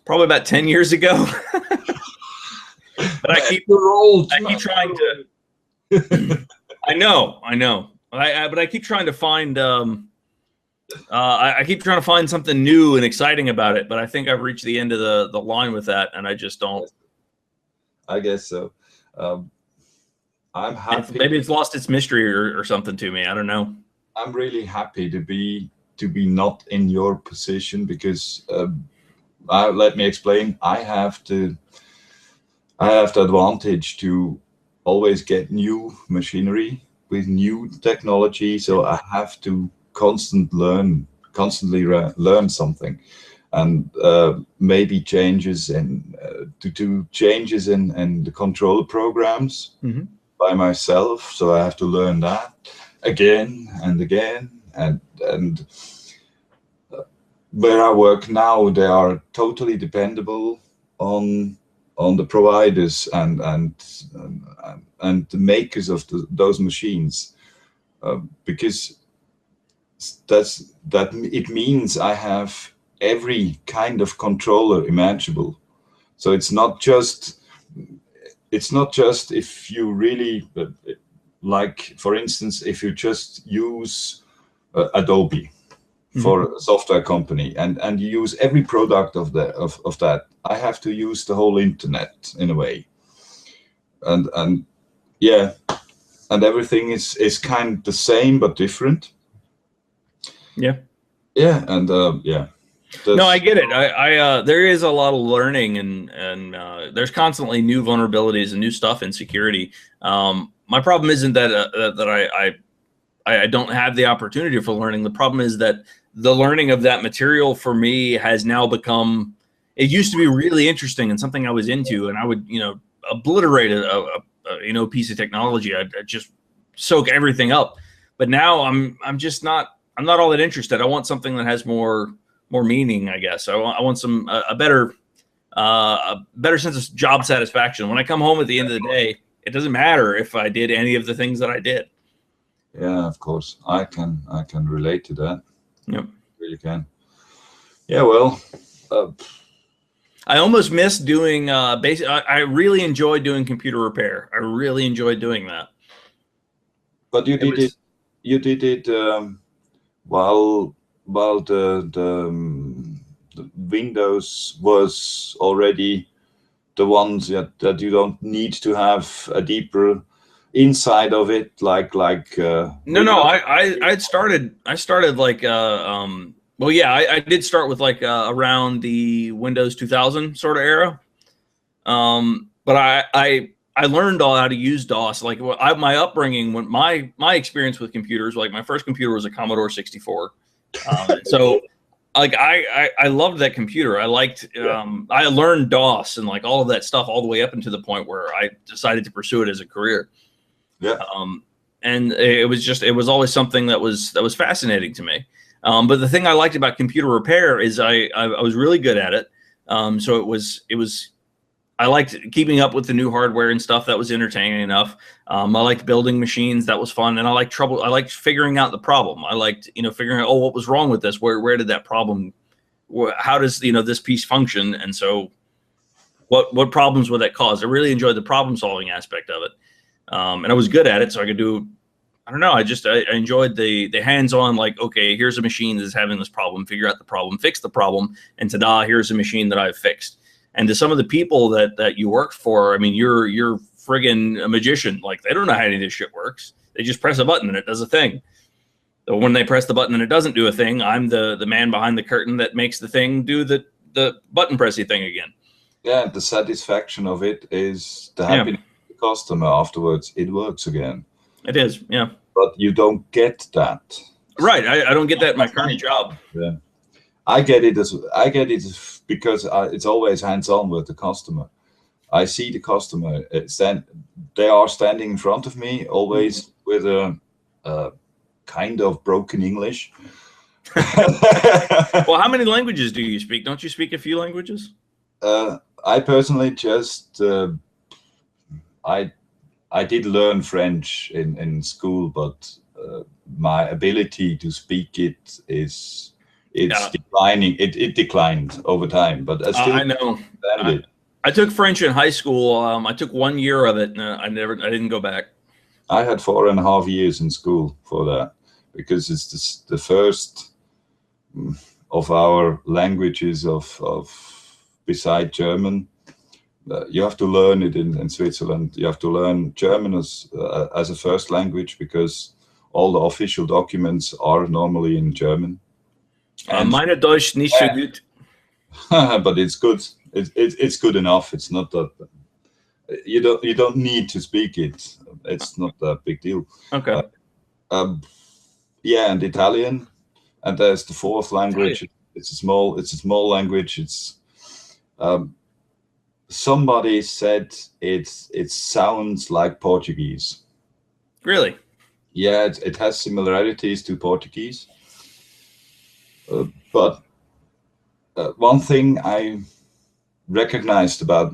Speaker 1: probably about 10 years ago. But
Speaker 2: You're old.
Speaker 1: I keep trying to. I know. But I keep trying to find. I keep trying to find something new and exciting about it. But I think I've reached the end of the line with that, and I just don't.
Speaker 2: I guess so. I'm happy.
Speaker 1: Maybe it's lost its mystery or something to me. I don't know.
Speaker 2: I'm really happy to be not in your position, because let me explain. I have the advantage to always get new machinery with new technology, so I have to constantly learn something, and maybe changes to do changes in the control programs by myself. So I have to learn that again and again, and where I work now, they are totally dependable on the providers and the makers of those machines, because it means I have every kind of controller imaginable. So it's not just if you really like, for instance, if you just use Adobe for a software company, and you use every product of that, I have to use the whole internet in a way, and yeah, and everything is kind of the same but different.
Speaker 1: Yeah.
Speaker 2: And yeah.
Speaker 1: No, I get it. There is a lot of learning, and there's constantly new vulnerabilities and new stuff in security. My problem isn't that I don't have the opportunity for learning. The problem is that the learning of that material for me has now become. It used to be really interesting and something I was into, and I would obliterate a piece of technology. I'd just soak everything up. But now I'm just not. I'm not all that interested. I want something that has more meaning, I guess. I want some a better sense of job satisfaction. When I come home at the end of the day, it doesn't matter if I did any of the things that I did.
Speaker 2: Yeah, of course. I can relate to that.
Speaker 1: Yep.
Speaker 2: Really can. Yeah, well,
Speaker 1: I almost miss doing basic. I really enjoyed doing computer repair. I really enjoyed doing that.
Speaker 2: But you did it while the Windows was already the ones that you don't need to have a deeper inside of it, like
Speaker 1: no, I started like well, yeah, I did start with like around the Windows 2000 sort of era, but I learned all how to use DOS. Like my upbringing, when my experience with computers, like my first computer was a Commodore 64. So like I loved that computer. I liked I learned DOS and like all of that stuff all the way up into the point where I decided to pursue it as a career.
Speaker 2: Yeah.
Speaker 1: And it was always something that was fascinating to me. But the thing I liked about computer repair is I was really good at it. So it was I liked keeping up with the new hardware and stuff. That was entertaining enough. I liked building machines. That was fun. And I liked figuring out the problem. I liked, figuring out, what was wrong with this? Where did that problem, how does, this piece function? And so what problems would that cause? I really enjoyed the problem solving aspect of it. And I was good at it. So I could do, I don't know. I enjoyed the hands-on, like, okay, here's a machine that's having this problem, figure out the problem, fix the problem. And ta-da, here's a machine that I've fixed. And to some of the people that you work for, I mean, you're friggin' a magician. Like, they don't know how any of this shit works. They just press a button and it does a thing. So when they press the button and it doesn't do a thing, I'm the man behind the curtain that makes the thing do the button pressy thing again.
Speaker 2: Yeah, the satisfaction of it is the happiness of the customer afterwards. It works again.
Speaker 1: It is, yeah.
Speaker 2: But you don't get that.
Speaker 1: Right, I don't get that in my current job.
Speaker 2: Yeah, I get it because it's always hands-on with the customer. I see the customer. They are standing in front of me, always with a kind of broken English.
Speaker 1: Well, how many languages do you speak? Don't you speak a few languages?
Speaker 2: I personally just I did learn French in school, but my ability to speak it's declining. It declined over time, but I still
Speaker 1: I know. I took French in high school. I took 1 year of it, and I didn't go back.
Speaker 2: I had 4.5 years in school for that, because it's the first of our languages of beside German. You have to learn it in Switzerland. You have to learn German as a first language, because all the official documents are normally in German.
Speaker 1: Meine Deutsch nicht so gut.
Speaker 2: But it's good. It's good enough. It's not that you don't need to speak it. It's not a big deal.
Speaker 1: Okay.
Speaker 2: Yeah, and Italian, and there's the fourth language. It's a small language. It's somebody said it sounds like Portuguese.
Speaker 1: Really?
Speaker 2: Yeah, it has similarities to Portuguese. But one thing I recognized about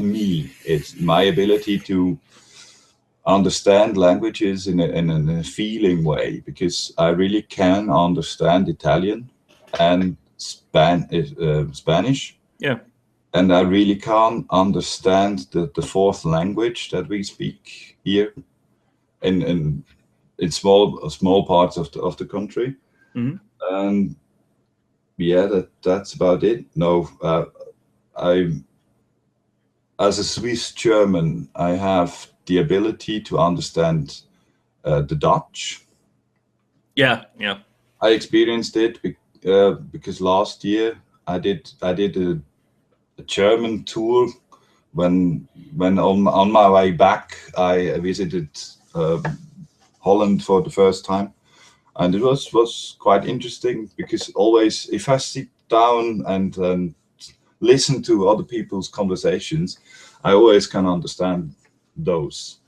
Speaker 2: me is my ability to understand languages in a feeling way, because I really can understand Italian and Spanish.
Speaker 1: Yeah.
Speaker 2: And I really can't understand the fourth language that we speak here in small parts of the country.
Speaker 1: Mm-hmm.
Speaker 2: And yeah, that's about it. No, as a Swiss German, I have the ability to understand the Dutch.
Speaker 1: Yeah, yeah.
Speaker 2: I experienced it because last year I did a German tour. When on my way back, I visited Holland for the first time, and it was quite interesting, because always if I sit down and listen to other people's conversations, I always can understand those.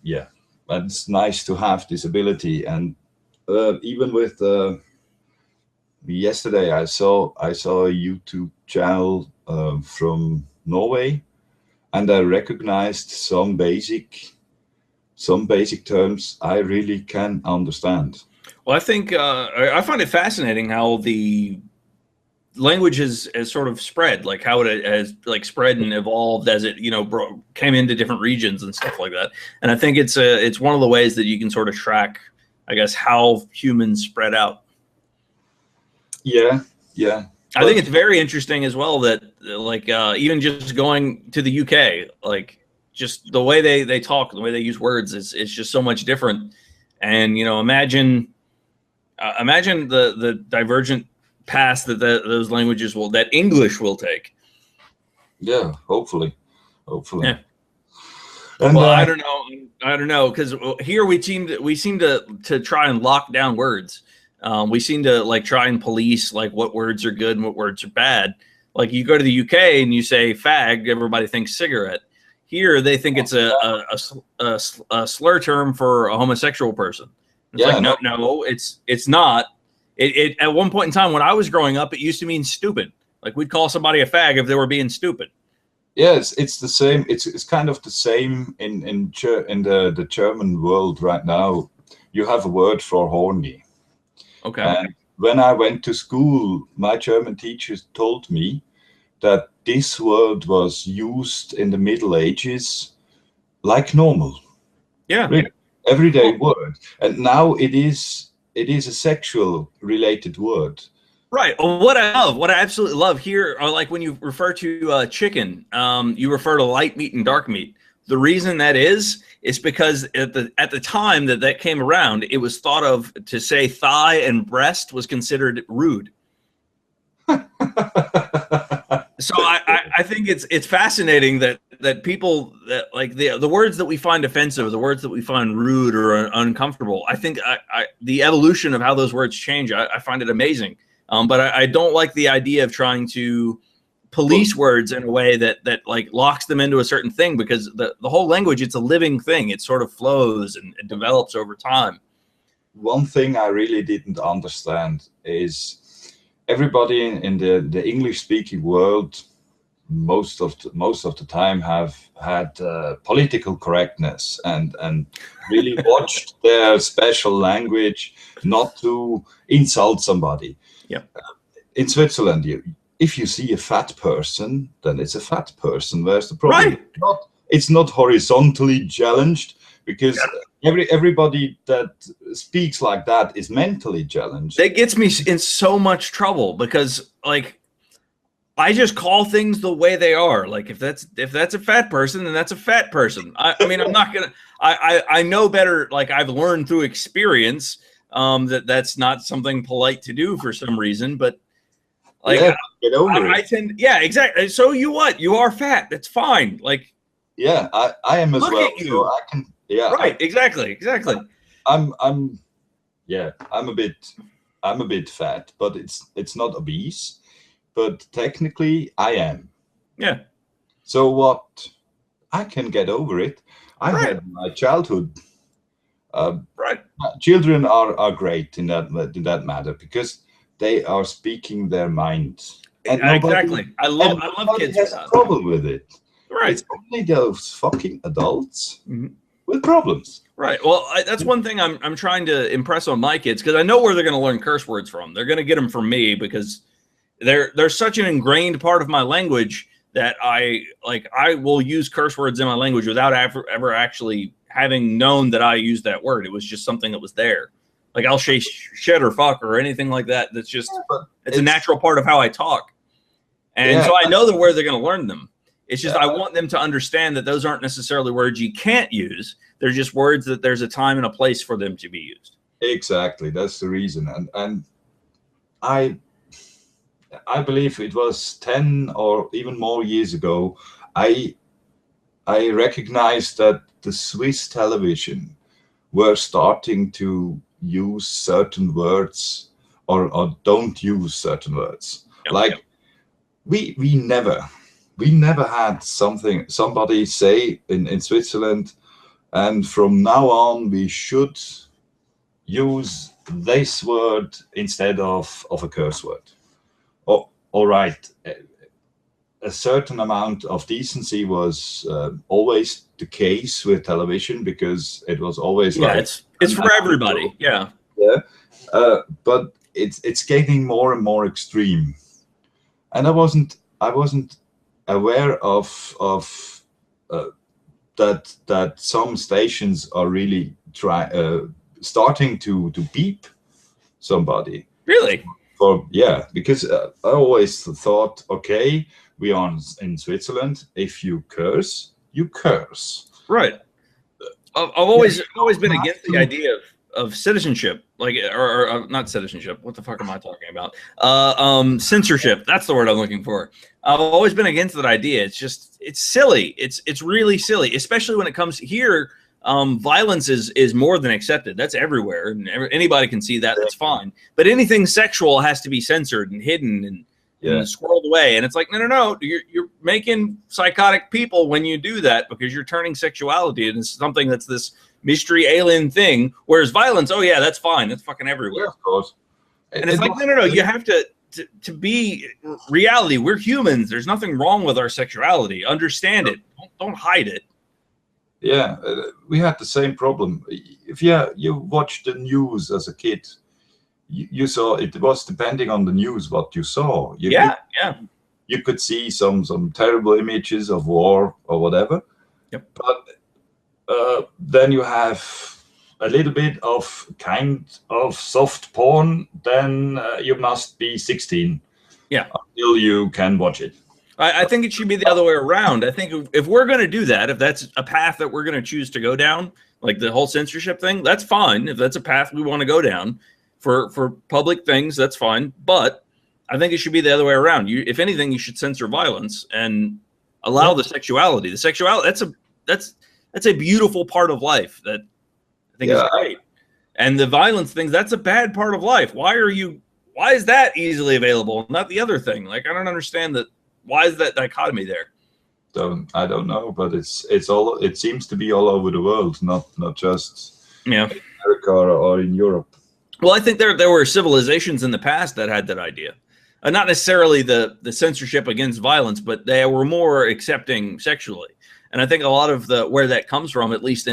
Speaker 2: Yeah, and it's nice to have this ability. And even with yesterday, I saw a YouTube channel from Norway, and I recognized some basic terms I really can understand.
Speaker 1: Well, I think I find it fascinating how the language has sort of spread, like how it has like spread and evolved as it came into different regions and stuff like that. And I think it's one of the ways that you can sort of track, I guess, how humans spread out.
Speaker 2: Yeah.
Speaker 1: I think it's very interesting as well that like even just going to the UK, like just the way they talk, the way they use words is just so much different. And imagine the divergent path that those languages that English will take.
Speaker 2: Yeah, hopefully.
Speaker 1: Yeah.
Speaker 2: And,
Speaker 1: well, I don't know, because here we seem to try and lock down words. We seem to like try and police like what words are good and what words are bad. Like you go to the UK and you say fag, everybody thinks cigarette. Here they think it's a slur term for a homosexual person. It's like no, it's not. It at one point in time when I was growing up, it used to mean stupid. Like we'd call somebody a fag if they were being stupid.
Speaker 2: Yes, it's the same. It's kind of the same in the German world right now. You have a word for horny.
Speaker 1: Okay.
Speaker 2: And when I went to school, my German teachers told me that this word was used in the Middle Ages like normal.
Speaker 1: Yeah.
Speaker 2: Really, everyday word. And now it is a sexual related word.
Speaker 1: Right. What I absolutely love here are like when you refer to chicken, you refer to light meat and dark meat. the reason that is because at the time that came around, it was thought of to say thigh and breast was considered rude. So I think it's fascinating that people that like the words that we find offensive, the words that we find rude or uncomfortable. I think the evolution of how those words change, I find it amazing. But I don't like the idea of trying to police words in a way that like locks them into a certain thing, because the whole language, it's a living thing. It sort of flows and it develops over time.
Speaker 2: One thing I really didn't understand is everybody in the English-speaking world most of the time have had political correctness and really watched their special language not to insult somebody.
Speaker 1: Yeah.
Speaker 2: In Switzerland, if you see a fat person, then it's a fat person. Where's the problem?
Speaker 1: Right.
Speaker 2: It's not horizontally challenged, because everybody that speaks like that is mentally challenged.
Speaker 1: That gets me in so much trouble, because like I just call things the way they are. Like if that's a fat person, then that's a fat person. I mean, I'm not gonna. I know better. Like I've learned through experience that's not something polite to do for some reason. But like
Speaker 2: get over it.
Speaker 1: I tend, exactly. So you are fat. That's fine. Like
Speaker 2: I am as
Speaker 1: look
Speaker 2: well.
Speaker 1: At you.
Speaker 2: So I can. Yeah.
Speaker 1: Right. Exactly.
Speaker 2: I'm a bit fat, but it's not obese. But technically, I am.
Speaker 1: Yeah.
Speaker 2: So what? I can get over it. I had my childhood.
Speaker 1: Right.
Speaker 2: Children are great in that matter, because they are speaking their mind. And
Speaker 1: exactly. I love kids.
Speaker 2: Has a problem with it.
Speaker 1: Right.
Speaker 2: It's only those fucking adults with problems.
Speaker 1: Right. Well, that's one thing I'm trying to impress on my kids, because I know where they're going to learn curse words from. They're going to get them from me, because they're such an ingrained part of my language that I will use curse words in my language without ever actually having known that I used that word. It was just something that was there. Like I'll say shit or fuck or anything like that. That's just it's a natural part of how I talk. And so I know where they're going to learn them. It's just I want them to understand that those aren't necessarily words you can't use. They're just words that there's a time and a place for them to be used.
Speaker 2: Exactly. That's the reason. And I believe it was 10 or even more years ago, I recognized that the Swiss television were starting to use certain words or don't use certain words. Like we never had somebody say in Switzerland, and from now on we should use this word instead of a curse word. Oh, all right. A certain amount of decency was always the case with television, because it was always
Speaker 1: it's for everybody.
Speaker 2: But it's getting more and more extreme, and I wasn't aware of that some stations are really starting to beep somebody.
Speaker 1: Really?
Speaker 2: Because I always thought, okay, we are in Switzerland. If you curse, you curse.
Speaker 1: Right. I've always been against the idea of citizenship, like or not citizenship. What the fuck am I talking about? Censorship. That's the word I'm looking for. I've always been against that idea. It's silly. It's really silly, especially when it comes here. Violence is more than accepted. That's everywhere, and anybody can see that. That's fine. But anything sexual has to be censored and hidden and squirreled away. And it's like, no. You're making psychotic people when you do that, because you're turning sexuality into something that's this mystery alien thing. Whereas violence, that's fine. That's fucking everywhere.
Speaker 2: Yeah, of course.
Speaker 1: And it's like, no. You have to be reality. We're humans. There's nothing wrong with our sexuality. Understand it. Don't hide it.
Speaker 2: Yeah, we had the same problem. If you watched the news as a kid, you saw it was depending on the news what you saw. You could see some terrible images of war or whatever.
Speaker 1: Yep.
Speaker 2: But then you have a little bit of kind of soft porn. Then you must be 16.
Speaker 1: Yeah.
Speaker 2: Until you can watch it.
Speaker 1: I think it should be the other way around. I think if we're going to do that, if that's a path that we're going to choose to go down, like the whole censorship thing, that's fine. If that's a path we want to go down for public things, that's fine. But I think it should be the other way around. If anything, you should censor violence and allow the sexuality. The sexuality, that's a beautiful part of life that I think is great. And the violence things, that's a bad part of life. Why is that easily available, not the other thing? Like, I don't understand that. Why is that dichotomy there?
Speaker 2: I don't know, but it seems to be all over the world, not just in America or in Europe.
Speaker 1: Well, I think there were civilizations in the past that had that idea. Not necessarily the censorship against violence, but they were more accepting sexually. And I think a lot of where that comes from, at least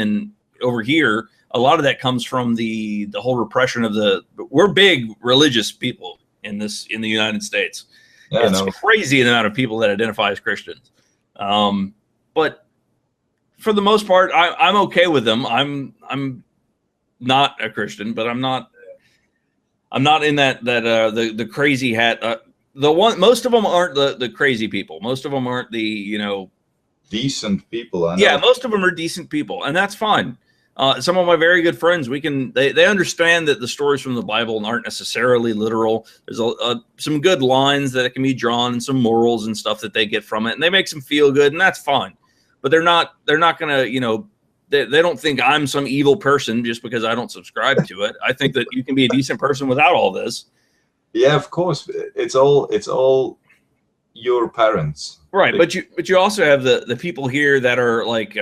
Speaker 1: over here, a lot of that comes from the whole repression of we're big religious people in the United States. Yeah, it's crazy the amount of people that identify as Christians. But for the most part, I'm okay with them. I'm not a Christian, but I'm not in the crazy hat. Most of them aren't the crazy people. Most of them aren't the
Speaker 2: decent people. I know.
Speaker 1: Yeah, most of them are decent people, and that's fine. Some of my very good friends, they understand that the stories from the Bible aren't necessarily literal. There's some good lines that can be drawn and some morals and stuff that they get from it, and they make them feel good, and that's fine. But they're not gonna, they don't think I'm some evil person just because I don't subscribe to it. I think that you can be a decent person without all this.
Speaker 2: Yeah, of course. It's all your parents.
Speaker 1: Right, but you also have the people here that are like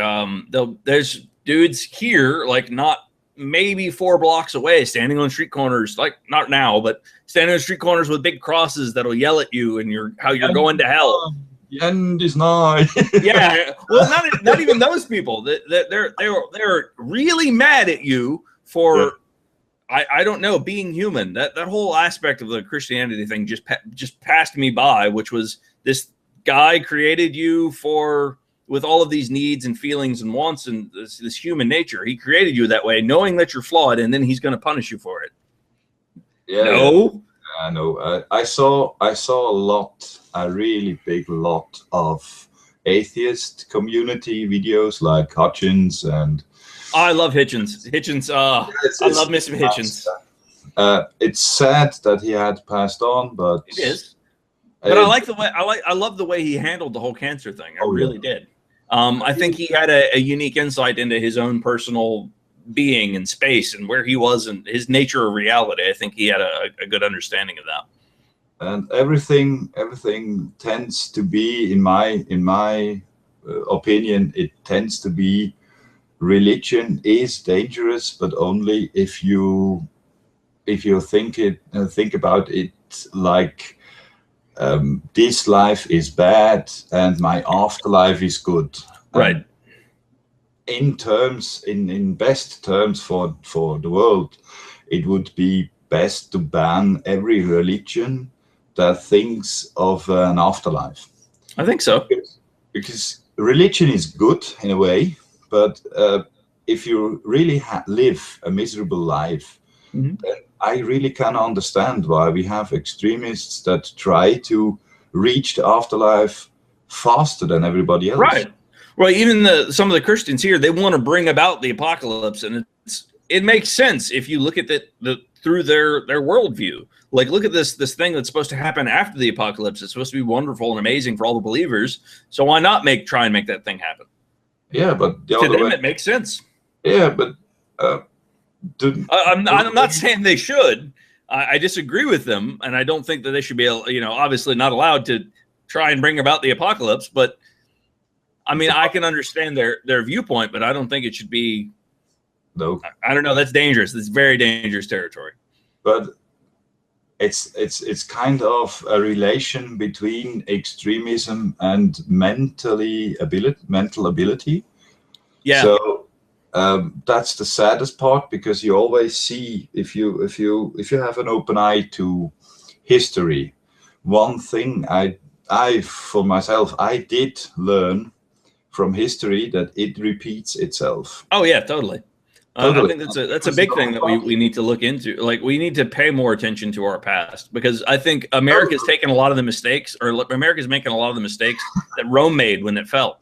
Speaker 1: there's dudes here, like not maybe 4 blocks away, standing on street corners, like not now, but standing on street corners with big crosses that'll yell at you and how you're going to hell.
Speaker 2: The end is nigh.
Speaker 1: Yeah, well, not even those people. They're really mad at you for I don't know, being human. That whole aspect of the Christianity thing just passed me by, which was this guy created you with all of these needs and feelings and wants and this human nature. He created you that way, knowing that you're flawed, and then he's going to punish you for it.
Speaker 2: Yeah,
Speaker 1: no,
Speaker 2: I know. I saw a really big lot of atheist community videos like Hitchens and.
Speaker 1: I love Hitchens. I love Mr. Hitchens.
Speaker 2: It's sad that he had passed on, but
Speaker 1: it is. But I love the way he handled the whole cancer thing. I really did. I think he had a unique insight into his own personal being and space and where he was and his nature of reality. I think he had a good understanding of that.
Speaker 2: And everything tends to be, in my opinion, it tends to be religion is dangerous, but only if you think about it like this life is bad and my afterlife is good.
Speaker 1: Right.
Speaker 2: In best terms for the world, it would be best to ban every religion that thinks of an afterlife.
Speaker 1: I think so.
Speaker 2: Because religion is good in a way, but if you really live a miserable life, then I really can understand why we have extremists that try to reach the afterlife faster than everybody else.
Speaker 1: Right. Well, even some of the Christians here, they want to bring about the apocalypse, and it makes sense if you look at it through their worldview. Like, look at this thing that's supposed to happen after the apocalypse. It's supposed to be wonderful and amazing for all the believers. So why not try and make that thing happen?
Speaker 2: Yeah, but
Speaker 1: to them it makes sense.
Speaker 2: Yeah, but
Speaker 1: I'm not saying they should. I disagree with them, and I don't think that they should be, obviously not allowed to try and bring about the apocalypse. But I mean, I can understand their viewpoint, but I don't think it should be.
Speaker 2: No,
Speaker 1: I don't know. That's dangerous. It's very dangerous territory.
Speaker 2: But it's kind of a relation between extremism and mental ability.
Speaker 1: Yeah.
Speaker 2: So that's the saddest part, because you always see, if you have an open eye to history, one thing I for myself, I did learn from history that it repeats itself.
Speaker 1: Oh yeah, totally. I
Speaker 2: Totally.
Speaker 1: think that's a big thing that we need to look into. Like, we need to pay more attention to our past, because I think America's taken a lot of the mistakes, or America's making a lot of the mistakes that Rome made when it fell.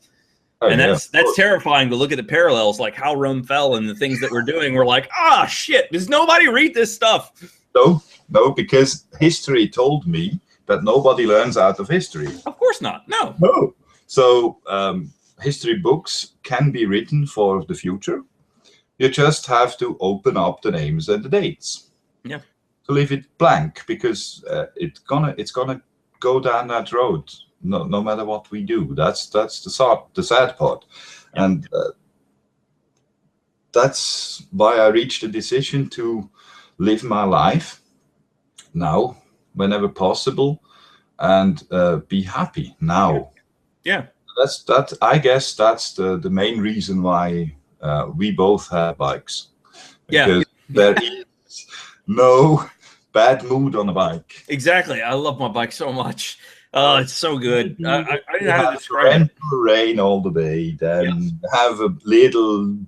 Speaker 1: And that's terrifying to look at the parallels, like how Rome fell and the things that we're doing. We're like, ah, shit, does nobody read this stuff?
Speaker 2: No, because history told me that nobody learns out of history.
Speaker 1: Of course not. No.
Speaker 2: No. So history books can be written for the future. You just have to open up the names and the dates.
Speaker 1: Yeah.
Speaker 2: To leave it blank, because it's gonna go down that road. No matter what we do. That's the sad part. Yeah. And that's why I reached the decision to live my life now, whenever possible, and be happy now.
Speaker 1: Yeah.
Speaker 2: I guess that's the main reason why we both have bikes. Because there is no bad mood on a bike.
Speaker 1: Exactly. I love my bike so much. Oh, it's so good. I didn't know how to describe it.
Speaker 2: Rain all the day, then have a little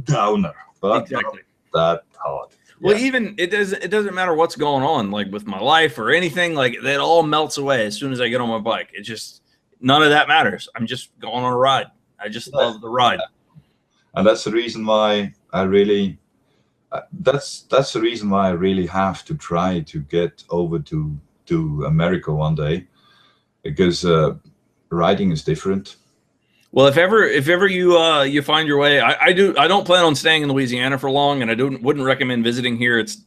Speaker 2: downer, but
Speaker 1: exactly.
Speaker 2: Not that hard.
Speaker 1: Well, even it doesn't matter what's going on, like with my life or anything, like that all melts away as soon as I get on my bike. It just, none of that matters. I'm just going on a ride. I just love the ride.
Speaker 2: And that's the reason why I really, that's the reason why I really have to try to get over to America one day, because riding is different.
Speaker 1: Well, if ever you find your way, I don't plan on staying in Louisiana for long, and I wouldn't recommend visiting here. It's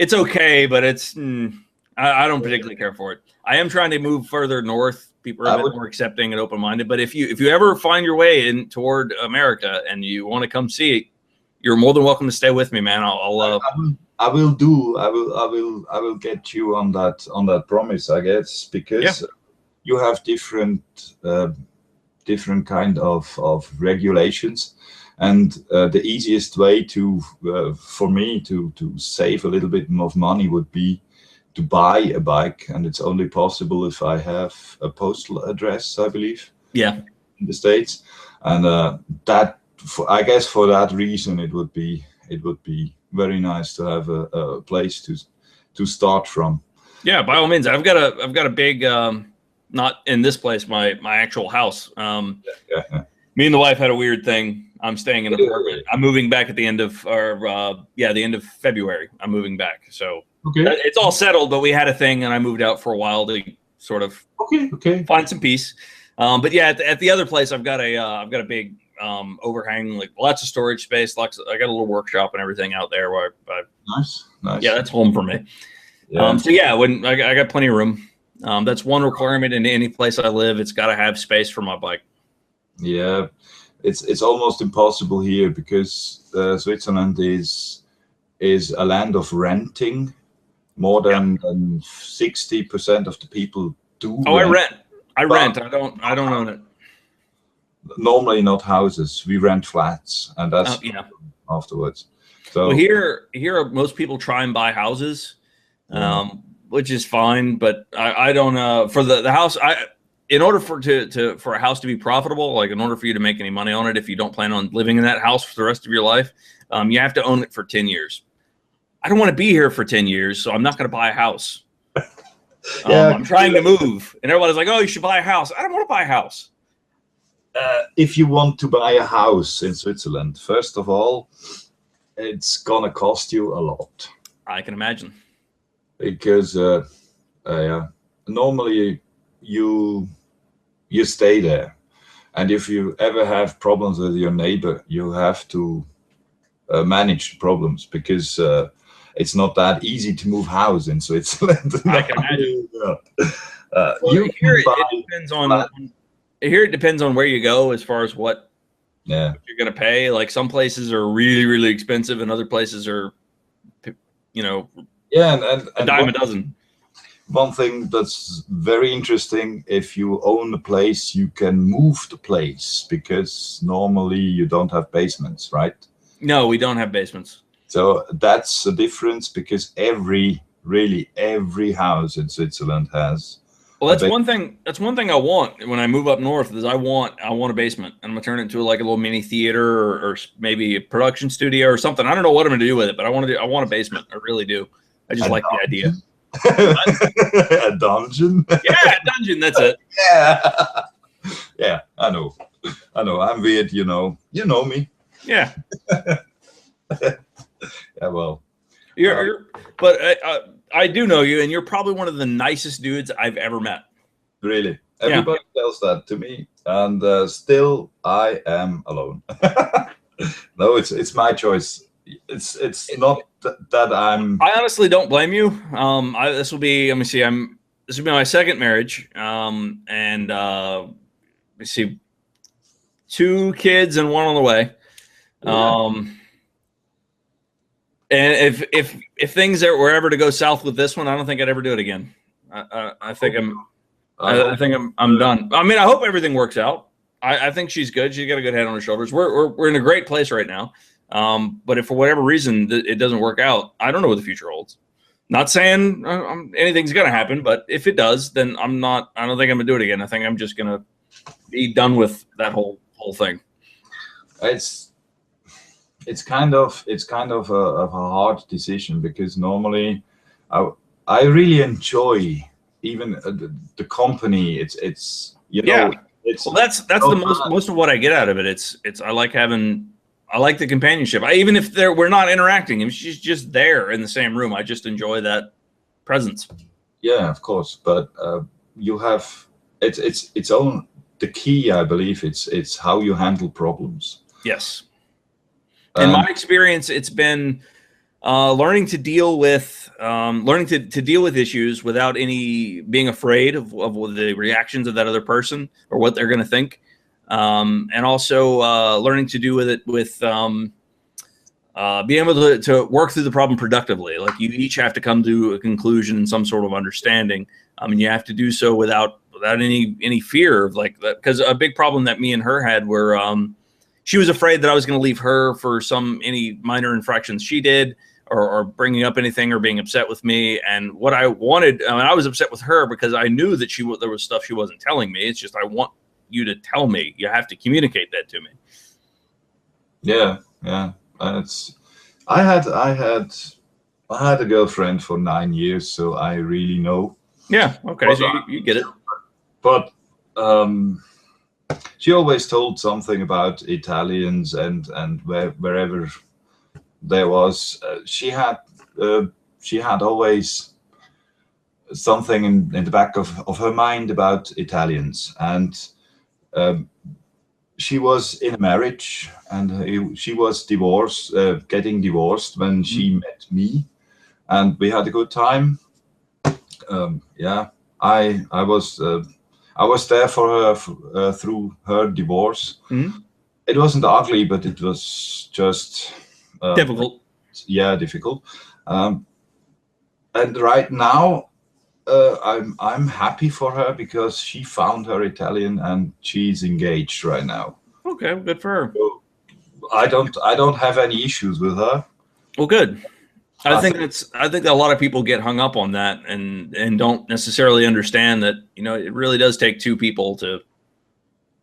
Speaker 1: okay, but it's I don't particularly care for it. I am trying to move further north. People are a bit more accepting and open-minded. But if you ever find your way in toward America and you want to come see it, you're more than welcome to stay with me, man.
Speaker 2: I will get you on that promise, I guess, because you have different kind of regulations, and the easiest way for me to save a little bit of money would be to buy a bike, and it's only possible if I have a postal address, I believe.
Speaker 1: Yeah,
Speaker 2: in the States, and I guess for that reason it would be very nice to have a place to start from.
Speaker 1: Yeah, by all means. I've got a big not in this place, my actual house. Me and the wife had a weird thing. I'm staying in an apartment. I'm moving back at the end of the end of February. I'm moving back. So it's all settled, but we had a thing and I moved out for a while to sort of find some peace. But yeah, at the other place I've got a big overhang, like lots of storage space. I got a little workshop and everything out there where
Speaker 2: nice.
Speaker 1: Yeah, that's home for me. Yeah. So yeah, when I got plenty of room. That's one requirement in any place I live. It's got to have space for my bike. Yeah,
Speaker 2: it's almost impossible here because Switzerland is a land of renting. More than 60% of the people do.
Speaker 1: Oh, rent. I rent. I don't own it.
Speaker 2: Normally not houses. We rent flats, and that's afterwards. So
Speaker 1: well, here most people try and buy houses, which is fine. But I don't for the house. In order for a house to be profitable, like in order for you to make any money on it, if you don't plan on living in that house for the rest of your life, you have to own it for 10 years. I don't want to be here for 10 years, so I'm not going to buy a house. I'm trying to move, and everybody's like, "Oh, you should buy a house." I don't want to buy a house.
Speaker 2: If you want to buy a house in Switzerland, first of all, it's gonna cost you a lot.
Speaker 1: I can imagine.
Speaker 2: Because normally you stay there, and if you ever have problems with your neighbor, you have to manage problems, because it's not that easy to move house in Switzerland.
Speaker 1: I can imagine. Here it depends on where you go as far as what you're going to pay. Like some places are really, really expensive, and other places are, a dime a dozen.
Speaker 2: One thing that's very interesting, if you own a place, you can move the place, because normally you don't have basements, right?
Speaker 1: No, we don't have basements.
Speaker 2: So that's a difference, because every house in Switzerland has
Speaker 1: Well, that's one thing. That's one thing I want when I move up north. Is I want a basement. I'm gonna turn it into like a little mini theater or maybe a production studio or something. I don't know what I'm gonna do with it, but I want a basement. I really do. I just like the idea.
Speaker 2: A dungeon.
Speaker 1: Yeah, a dungeon. That's it.
Speaker 2: Yeah. Yeah, I know. I'm weird, you know. You know me.
Speaker 1: Yeah.
Speaker 2: Yeah, well.
Speaker 1: But I do know you, and you're probably one of the nicest dudes I've ever met.
Speaker 2: Really, everybody tells that to me, and still I am alone. No, it's my choice. It's not that I'm.
Speaker 1: I honestly don't blame you. This will be. Let me see. This will be my second marriage. And let me see, 2 kids and 1 on the way.
Speaker 2: Yeah.
Speaker 1: And if things were ever to go south with this one, I don't think I'd ever do it again. I think I'm done. I mean, I hope everything works out. I think she's good. She's got a good head on her shoulders. We're in a great place right now. But if for whatever reason it doesn't work out, I don't know what the future holds. Not saying anything's gonna happen, but if it does, then I don't think I'm gonna do it again. I think I'm just gonna be done with that whole thing.
Speaker 2: It's kind of a hard decision, because normally I really enjoy even the company. It's you know, it's
Speaker 1: well, that's the most of what I get out of it. It's I like the companionship. Even if we're not interacting, if she's just there in the same room, I just enjoy that presence.
Speaker 2: Yeah, of course, but you have its own. The key, I believe, it's how you handle problems.
Speaker 1: Yes. In my experience, it's been learning to deal with issues without being afraid of the reactions of that other person or what they're going to think, and also learning to do with it with being able to work through the problem productively. Like, you each have to come to a conclusion and some sort of understanding, and you have to do so without any fear of like that. Because a big problem that me and her had were she was afraid that I was going to leave her for any minor infractions she did, or bringing up anything, or being upset with me. And what I wanted, I was upset with her because I knew that there was stuff she wasn't telling me. It's just, I want you to tell me. You have to communicate that to me.
Speaker 2: Yeah. I had a girlfriend for 9 years, so I really know.
Speaker 1: Yeah. Okay. So you get it.
Speaker 2: But she always told something about Italians, and wherever there was, she had always something in the back of her mind about Italians. And she was in a marriage, and she was getting divorced when she met me, and we had a good time. I was there for her through her divorce. It wasn't ugly, but it was just
Speaker 1: difficult.
Speaker 2: Yeah, difficult. And right now, I'm happy for her, because she found her Italian and she's engaged right now.
Speaker 1: Okay, good for her.
Speaker 2: So I don't have any issues with her.
Speaker 1: Well, good. I think a lot of people get hung up on that and don't necessarily understand that, it really does take 2 people to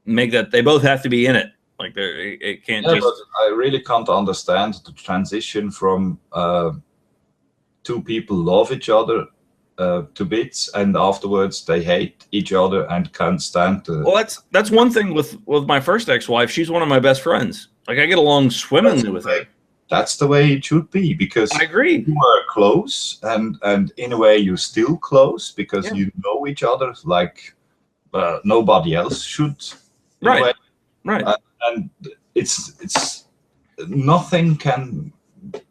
Speaker 1: make that. They both have to be in it. Like, it can't just.
Speaker 2: But I really can't understand the transition from 2 people love each other to bits, and afterwards they hate each other and can't stand.
Speaker 1: Well, that's one thing with my first ex-wife. She's one of my best friends. Like, I get along swimmingly with her.
Speaker 2: That's the way it should be, because
Speaker 1: I agree.
Speaker 2: You are close, and in a way you're still close, because you know each other like nobody else should.
Speaker 1: Right.
Speaker 2: And it's nothing can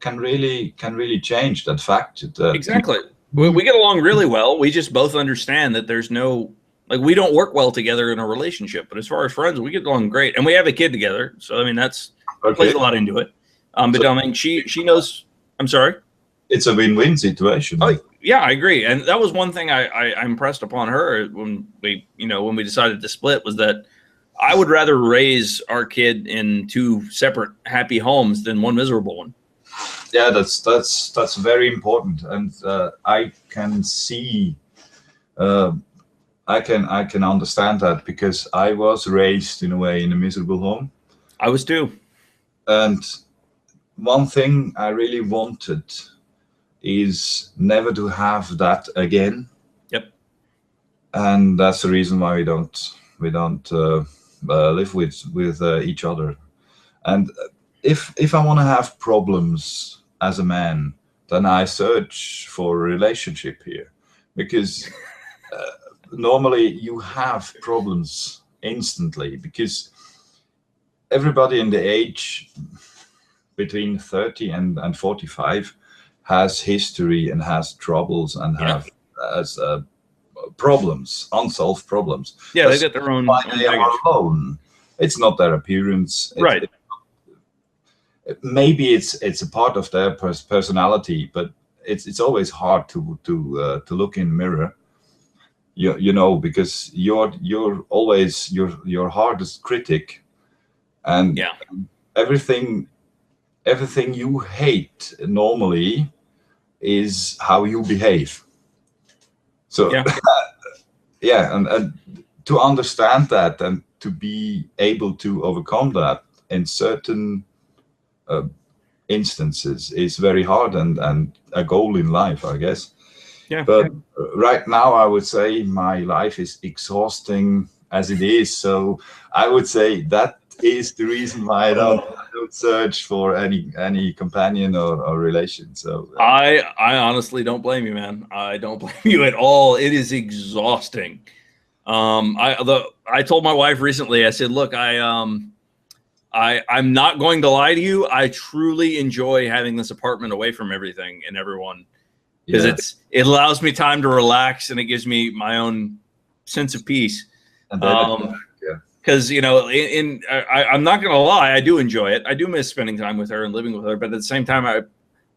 Speaker 2: really change that fact.
Speaker 1: Exactly. We get along really well. We just both understand that there's no, like, we don't work well together in a relationship, but as far as friends, we get along great, and we have a kid together. So I mean, plays a lot into it. But I mean, she knows. I'm sorry.
Speaker 2: It's a win-win situation.
Speaker 1: Oh yeah, I agree. And that was one thing I impressed upon her when we decided to split, was that I would rather raise our kid in 2 separate happy homes than one miserable one.
Speaker 2: Yeah, that's very important, and I can see I can understand that, because I was raised in a way in a miserable home.
Speaker 1: I was too.
Speaker 2: And one thing I really wanted is never to have that again.
Speaker 1: Yep.
Speaker 2: And that's the reason why we don't live with each other. And if I want to have problems as a man, then I search for a relationship here, because normally you have problems instantly, because everybody in the age between 30 and 45 has history and has troubles and has problems, unsolved problems.
Speaker 1: Yeah, they got their own
Speaker 2: they are alone. It's not their appearance,
Speaker 1: right?
Speaker 2: Maybe it's a part of their personality, but it's always hard to look in the mirror. You know, because you're always your hardest critic, and everything you hate normally is how you behave. So and to understand that and to be able to overcome that in certain instances is very hard, and a goal in life, I guess. But right now I would say my life is exhausting as it is, so I would say that is the reason why I don't search for any companion or relation. So
Speaker 1: I honestly don't blame you, man. I don't blame you at all. It is exhausting. I told my wife recently, I said, look, I'm not going to lie to you. I truly enjoy having this apartment away from everything and everyone, because it allows me time to relax, and it gives me my own sense of peace. Because you know, I'm not gonna lie, I do enjoy it. I do miss spending time with her and living with her, but at the same time, I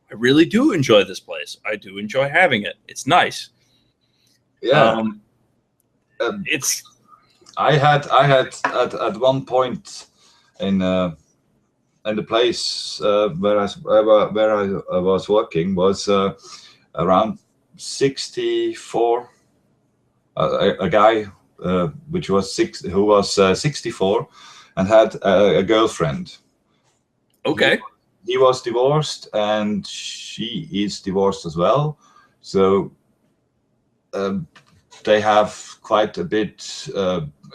Speaker 1: really do enjoy this place. I do enjoy having it. It's nice. It's.
Speaker 2: I had at one point in the place where I was working was around 64. A guy who was 64 and had a girlfriend.
Speaker 1: Okay.
Speaker 2: He was divorced, and she is divorced as well. So they have quite a bit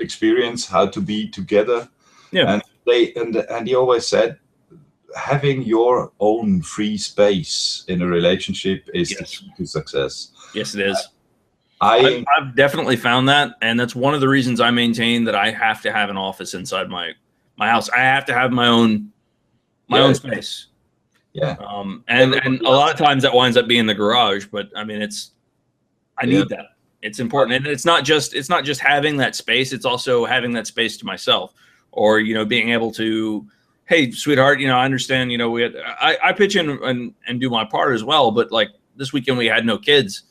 Speaker 2: experience how to be together. Yeah. And he always said, having your own free space in a relationship is the key to success.
Speaker 1: Yes, it is. I've definitely found that, and that's one of the reasons I maintain that I have to have an office inside my house. I have to have my own space.
Speaker 2: Yeah.
Speaker 1: And a lot of times that winds up being the garage, but I mean, I need that. It's important, and it's not just having that space. It's also having that space to myself, or being able to, hey, sweetheart, I understand. I pitch in and do my part as well, but like this weekend we had no kids.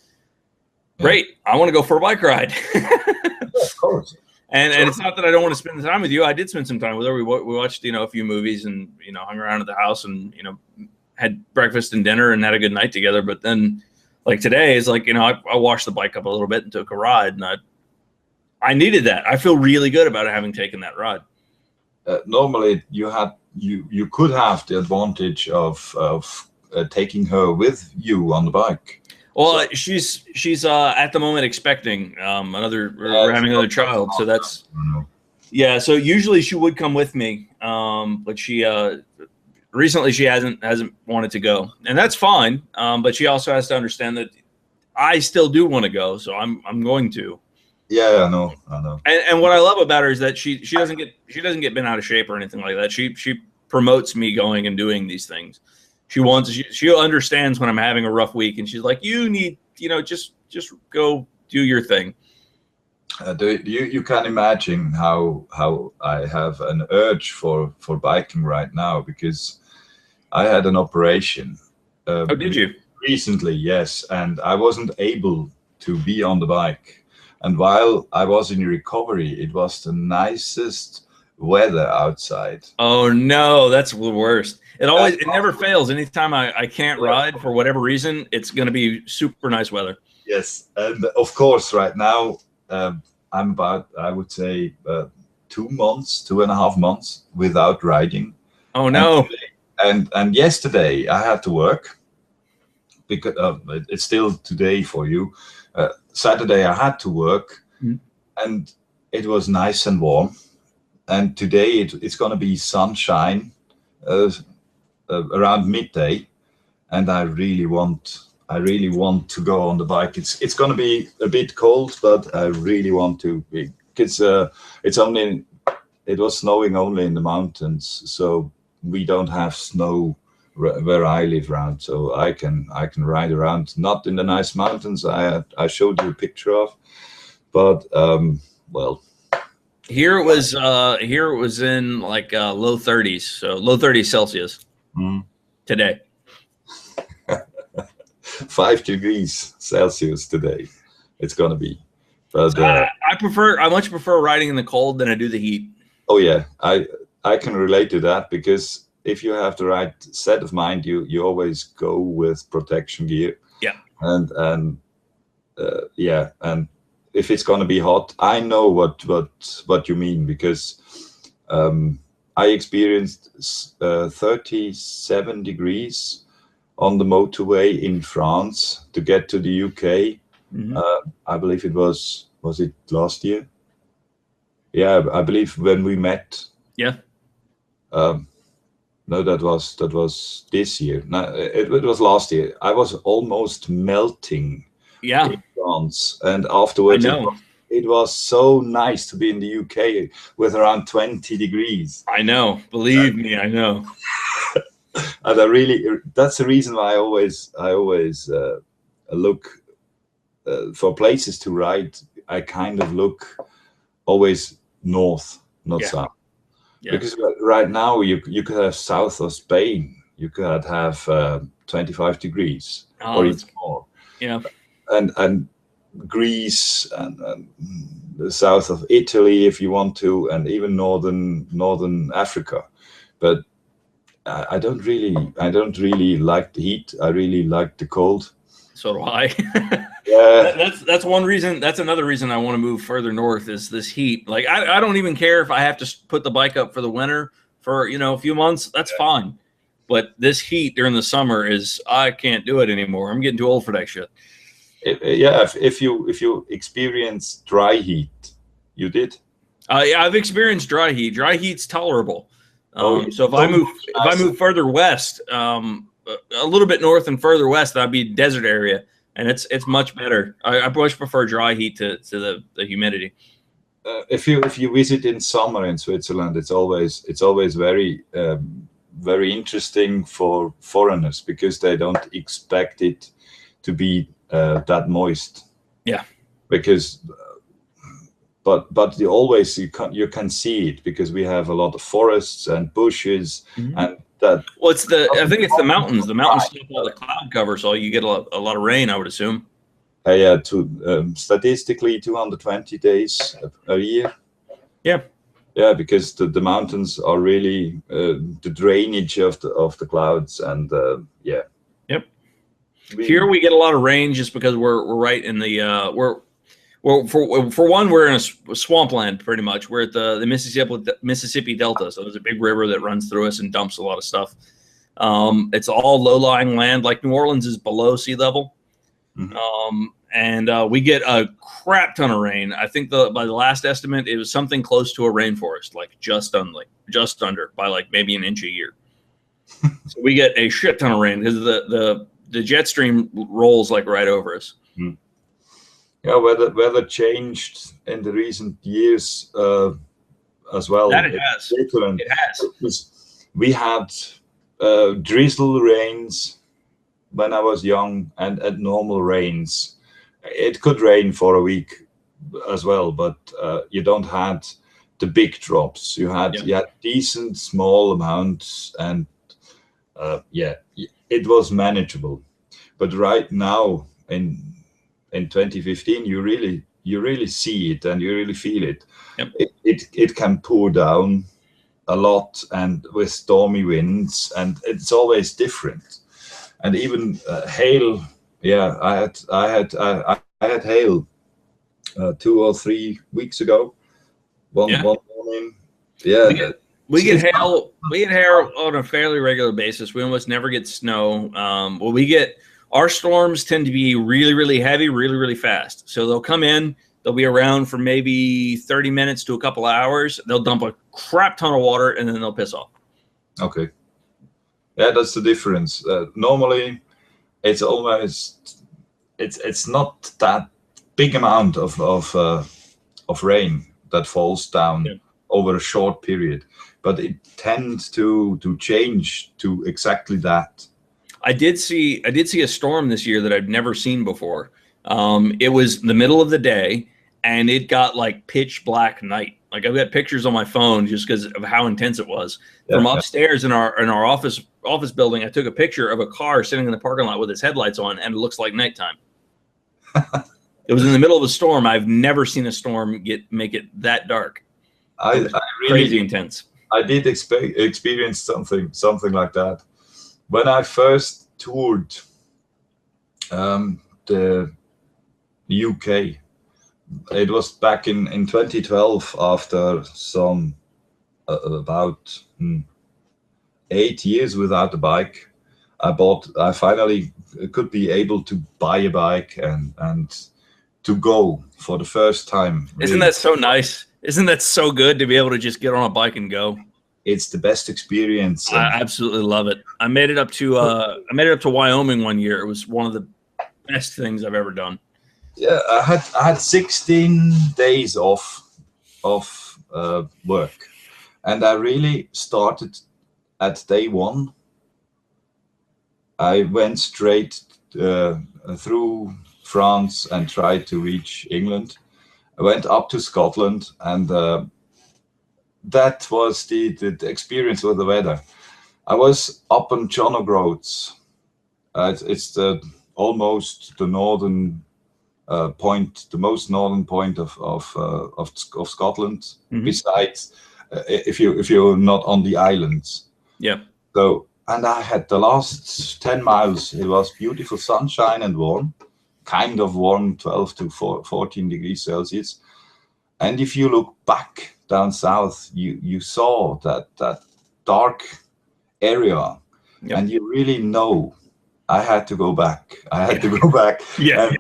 Speaker 1: Great. I want to go for a bike ride.
Speaker 2: Of course.
Speaker 1: And it's not that I don't want to spend the time with you. I did spend some time with her. We watched, a few movies and, hung around at the house and, had breakfast and dinner and had a good night together. But then like today is like, I washed the bike up a little bit and took a ride, and I needed that. I feel really good about having taken that ride.
Speaker 2: Normally you could have the advantage of taking her with you on the bike.
Speaker 1: Well, she's at the moment expecting we're having another child, so that's so usually she would come with me, but she recently she hasn't wanted to go, and that's fine. But she also has to understand that I still do want to go, so I'm going to.
Speaker 2: Yeah, I know.
Speaker 1: And what I love about her is that she doesn't get bent out of shape or anything like that. She promotes me going and doing these things. She understands when I'm having a rough week, and she's like, you need, just go do your thing.
Speaker 2: You can imagine how I have an urge for biking right now, because I had an operation.
Speaker 1: Oh, did you?
Speaker 2: Recently, yes, and I wasn't able to be on the bike. And while I was in recovery, it was the nicest weather outside.
Speaker 1: Oh no, that's the worst. It never fails. Anytime I can't ride for whatever reason, it's going to be super nice weather.
Speaker 2: Yes, and of course, right now I'm about, I would say, 2.5 months without riding.
Speaker 1: Oh no.
Speaker 2: And yesterday I had to work because it's still today for you. Saturday I had to work, and it was nice and warm. And today it's going to be sunshine around midday, and I really want to go on the bike. It's going to be a bit cold, but I really want to, because it was snowing only in the mountains, so we don't have snow where I live around, so I can ride around, not in the nice mountains I showed you a picture of, but well,
Speaker 1: here it was in like low 30s, so low 30s Celsius today.
Speaker 2: 5 degrees Celsius today it's gonna be, but
Speaker 1: I much prefer riding in the cold than I do the heat.
Speaker 2: Oh yeah, I can relate to that, because if you have the right set of mind, you always go with protection gear.
Speaker 1: Yeah.
Speaker 2: And yeah, and if it's gonna be hot, I know what you mean, because I experienced 37 degrees on the motorway in France to get to the UK. I believe it was it last year? Yeah, I believe when we met.
Speaker 1: Yeah.
Speaker 2: No, that was this year. No, it was last year. I was almost melting.
Speaker 1: Yeah.
Speaker 2: In France, and afterwards
Speaker 1: I know.
Speaker 2: it was so nice to be in the UK with around 20 degrees.
Speaker 1: I know. Believe me, I know.
Speaker 2: And that's the reason why I always look for places to ride. I kind of look always north, not south. Yeah. Because right now you could have south of Spain, you could have 25 degrees or even more.
Speaker 1: Yeah.
Speaker 2: And Greece and the south of Italy if you want to, and even northern Africa. But I don't really like the heat. I really like the cold.
Speaker 1: So do I.
Speaker 2: Yeah.
Speaker 1: That's one reason. That's another reason I want to move further north, is this heat. Like I don't even care if I have to put the bike up for the winter for a few months. That's fine. But this heat during the summer I can't do it anymore. I'm getting too old for that shit.
Speaker 2: Yeah, if you experience dry heat, you did.
Speaker 1: Yeah, I've experienced dry heat. Dry heat's tolerable. So if I move further west, a little bit north and further west, that'd be desert area, and it's much better. I much prefer dry heat to the humidity.
Speaker 2: If you visit in summer in Switzerland, it's always very very interesting for foreigners, because they don't expect it to be that moist.
Speaker 1: Yeah.
Speaker 2: Because but you can see it, because we have a lot of forests and bushes, and that.
Speaker 1: Well, I think it's the mountains. The mountains keep all the cloud cover, so you get a lot of rain, I would assume.
Speaker 2: Yeah, statistically 220 days a year.
Speaker 1: Yeah.
Speaker 2: Yeah, because the mountains are really the drainage of the clouds, and yeah.
Speaker 1: Yep. Here we get a lot of rain just because we're right in the for one, we're in a swampland pretty much. We're at the Mississippi Delta, so there's a big river that runs through us and dumps a lot of stuff. It's all low-lying land. Like New Orleans is below sea level. And we get a crap ton of rain. I think by the last estimate, it was something close to a rainforest, like just under by like maybe an inch a year. So we get a shit ton of rain because the jet stream rolls like right over us.
Speaker 2: Yeah, weather changed in the recent years as well.
Speaker 1: That it has. It has.
Speaker 2: We had drizzle rains when I was young, and at normal rains. It could rain for a week as well, but you don't had the big drops. You had decent small amounts, and yeah, it was manageable. But right now in 2015, you really see it and you really feel it.
Speaker 1: Yep.
Speaker 2: It can pour down a lot, and with stormy winds, and it's always different. And even hail. Yeah, I had hail 2 or 3 weeks ago. One morning. Yeah,
Speaker 1: we get hail. We get hail on a fairly regular basis. We almost never get snow. Well, we get our storms tend to be really, really heavy, really, really fast. So they'll come in. They'll be around for maybe 30 minutes to a couple of hours. They'll dump a crap ton of water and then they'll piss off.
Speaker 2: Okay. Yeah, that's the difference. Normally, it's almost it's not that big amount of rain that falls down over a short period, but it tends to change to exactly that.
Speaker 1: I did see a storm this year that I'd never seen before. It was the middle of the day, and it got like pitch black night. Like I've got pictures on my phone just because of how intense it was. From upstairs in our office building, I took a picture of a car sitting in the parking lot with its headlights on, and it looks like nighttime. It was in the middle of a storm. I've never seen a storm make it that dark.
Speaker 2: I really,
Speaker 1: crazy intense.
Speaker 2: I did experience something like that when I first toured the UK. It was back in 2012, after some about 8 years without a bike. I finally could be able to buy a bike and to go for the first time. Really.
Speaker 1: Isn't that so nice? Isn't that so good to be able to just get on a bike and go?
Speaker 2: It's the best experience.
Speaker 1: I absolutely love it. I made it up to Wyoming one year. It was one of the best things I've ever done.
Speaker 2: Yeah, I had 16 days off work, and I really started at day one. I went straight through France and tried to reach England. I went up to Scotland, and that was the experience with the weather. I was up on John O'Groats. It's almost the northern point, the most northern point of Scotland. Mm-hmm. Besides, if you're not on the islands.
Speaker 1: Yeah.
Speaker 2: So, and I had the last 10 miles. It was beautiful sunshine and warm, kind of warm, 12 to 14 degrees Celsius. And if you look back down south, you saw that dark area, and you really know I had to go back.
Speaker 1: Yeah.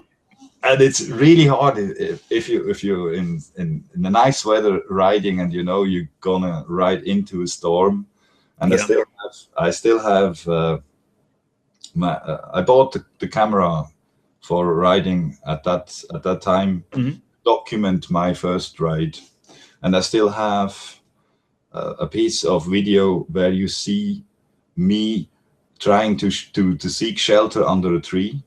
Speaker 2: And it's really hard if you're in the nice weather riding, and you know you're gonna ride into a storm. And I still have I bought the camera for riding at that time, mm-hmm. document my first ride, and I still have a piece of video where you see me trying to seek shelter under a tree.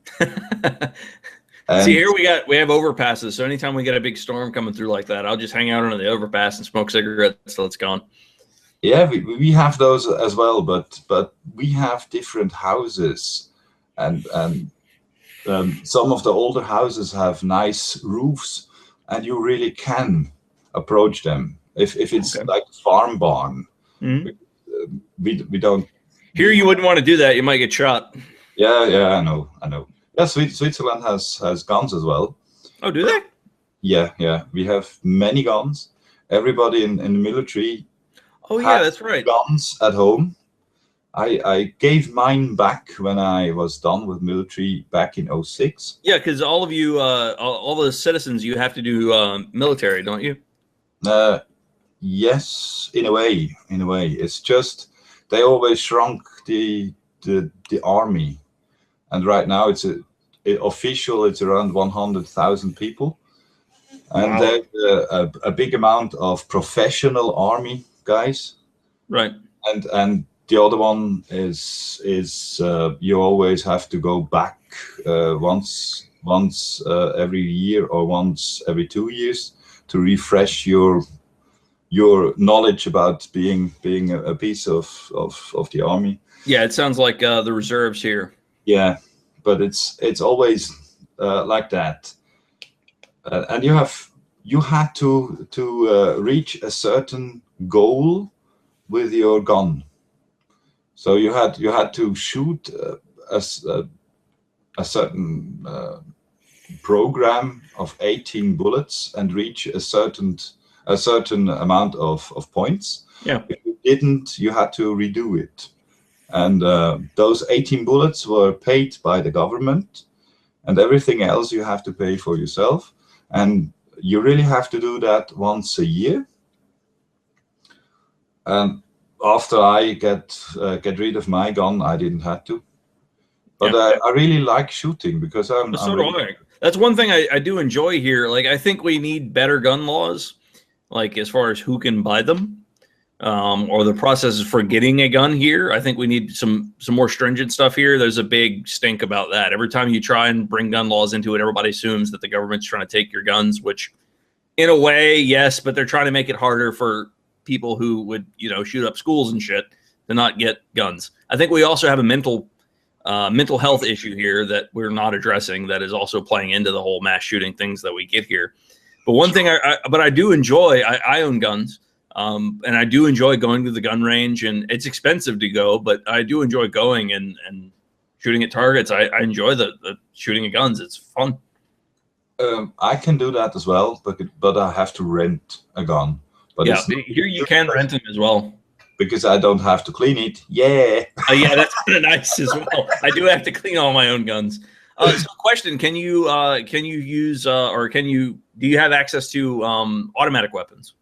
Speaker 1: See, here we have overpasses, so anytime we get a big storm coming through like that, I'll just hang out under the overpass and smoke cigarettes till it's gone.
Speaker 2: Yeah, we have those as well, but we have different houses, and some of the older houses have nice roofs, and you really can approach them if it's like a farm barn. Mm-hmm. We don't.
Speaker 1: Here you wouldn't want to do that. You might get shot.
Speaker 2: Yeah, I know. Yeah, Switzerland has guns as well.
Speaker 1: Oh, do they?
Speaker 2: Yeah. We have many guns. Everybody in the military.
Speaker 1: Oh yeah, that's right.
Speaker 2: Guns at home. I gave mine back when I was done with military back in 2006.
Speaker 1: Yeah, because all of you, all the citizens, you have to do military, don't you?
Speaker 2: Yes, in a way. It's just they always shrunk the army, and right now it's around 100,000 people, and wow. There's a big amount of professional army guys,
Speaker 1: right?
Speaker 2: And the other one is you always have to go back once every year or once every 2 years to refresh your knowledge about being a piece of the army.
Speaker 1: Yeah, it sounds like the reserves here.
Speaker 2: Yeah, but it's always like that, and you had to reach a certain goal with your gun. So you had to shoot a certain program of 18 bullets and reach a certain amount of points.
Speaker 1: Yeah.
Speaker 2: If you didn't, you had to redo it. And those 18 bullets were paid by the government, and everything else you have to pay for yourself. And you really have to do that once a year. And after I get rid of my gun, I didn't have to. But
Speaker 1: Yeah.
Speaker 2: I really like shooting because I'm
Speaker 1: really, that's one thing I do enjoy here. Like, I think we need better gun laws, like as far as who can buy them, or the processes for getting a gun here. I think we need some more stringent stuff here. There's a big stink about that. Every time you try and bring gun laws into it, everybody assumes that the government's trying to take your guns, which in a way, yes, but they're trying to make it harder for people who would, shoot up schools and shit to not get guns. I think we also have a mental health issue here that we're not addressing that is also playing into the whole mass shooting things that we get here. But one thing I do enjoy, I own guns, and I do enjoy going to the gun range, and it's expensive to go, but I do enjoy going and shooting at targets. I enjoy the shooting at guns. It's fun.
Speaker 2: I can do that as well, but I have to rent a gun. But
Speaker 1: yeah, here you can rent them as well.
Speaker 2: Because I don't have to clean it. Yeah.
Speaker 1: Yeah, that's kind of nice as well. I do have to clean all my own guns. So question, can you use or do you have access to automatic weapons?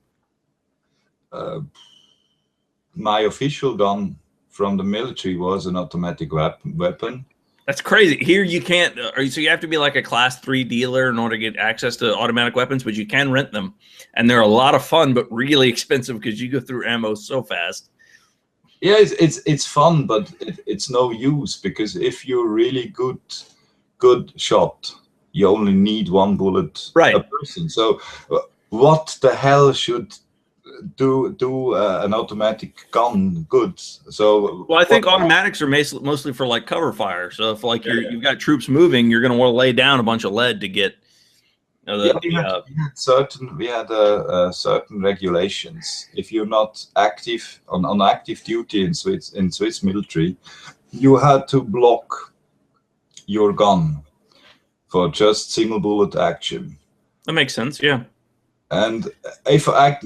Speaker 2: My official gun from the military was an automatic weapon.
Speaker 1: That's crazy. Here you can't, so you have to be like a class 3 dealer in order to get access to automatic weapons, but you can rent them. And they're a lot of fun, but really expensive because you go through ammo so fast.
Speaker 2: Yeah, it's fun, but it's no use, because if you're really good shot, you only need one bullet a person. So what the hell should do an automatic gun good? So
Speaker 1: well, I think automatics are mostly for like cover fire. So if like you've got troops moving, you're going to want to lay down a bunch of lead to get. We had certain regulations. If you're not active on active duty in Swiss military, you had to block your gun for just single bullet action. That makes sense. Yeah.
Speaker 2: And if I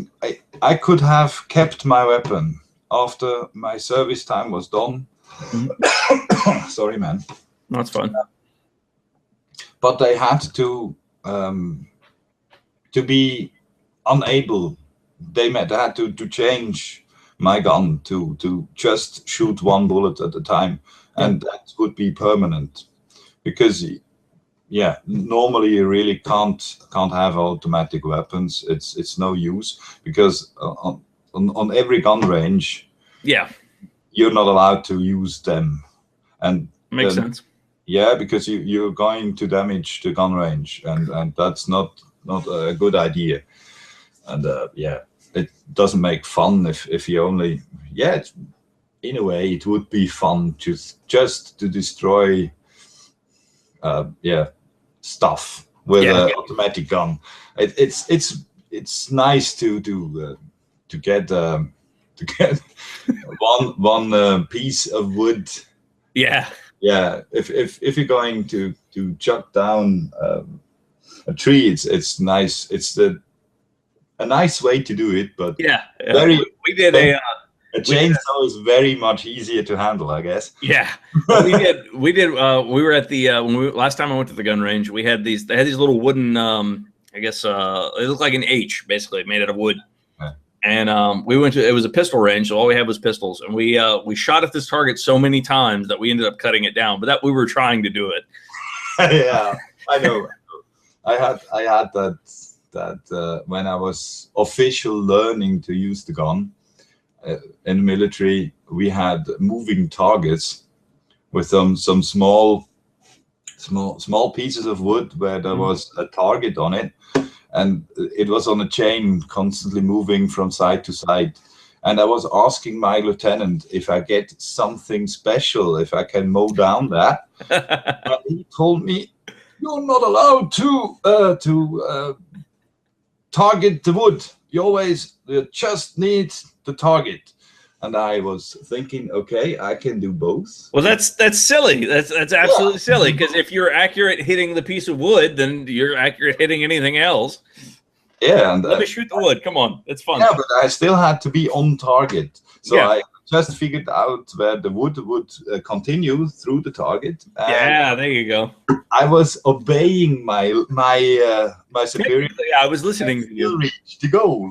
Speaker 2: could have kept my weapon after my service time was done. Mm-hmm. Sorry, man.
Speaker 1: That's fine.
Speaker 2: But they had to be unable. They had to change my gun to just shoot one bullet at a time, and that would be permanent, because normally you really can't have automatic weapons. It's no use, because on every gun range, you're not allowed to use them, and
Speaker 1: makes sense.
Speaker 2: Yeah, because you're going to damage the gun range, and that's not a good idea. And it doesn't make fun if you only in a way it would be fun just to destroy stuff with an automatic gun. It's nice to get one piece of wood. Yeah, if you're going to chuck down a tree, it's nice. It's a nice way to do it, but we did a chainsaw is very much easier to handle, I guess.
Speaker 1: Yeah, we were at the last time I went to the gun range. They had these little wooden I guess it looked like an H, basically made out of wood. And it was a pistol range, so all we had was pistols, and we shot at this target so many times that we ended up cutting it down. But that we were trying to do it.
Speaker 2: Yeah, I know. I had that when I was official learning to use the gun in the military. We had moving targets with some small pieces of wood where there was a target on it. And it was on a chain, constantly moving from side to side. And I was asking my lieutenant if I get something special, if I can mow down that. And he told me, "You're not allowed to target the wood. You just need the target." And I was thinking, okay, I can do both.
Speaker 1: Well, that's silly. That's absolutely silly, because if you're accurate hitting the piece of wood, then you're accurate hitting anything else.
Speaker 2: Yeah, and
Speaker 1: let me shoot the wood. Come on, it's fun.
Speaker 2: Yeah, but I still had to be on target. So
Speaker 1: yeah.
Speaker 2: I just figured out where the wood would continue through the target.
Speaker 1: Yeah, there you go.
Speaker 2: I was obeying my superior.
Speaker 1: Yeah, I was listening to you.
Speaker 2: Reach the goal.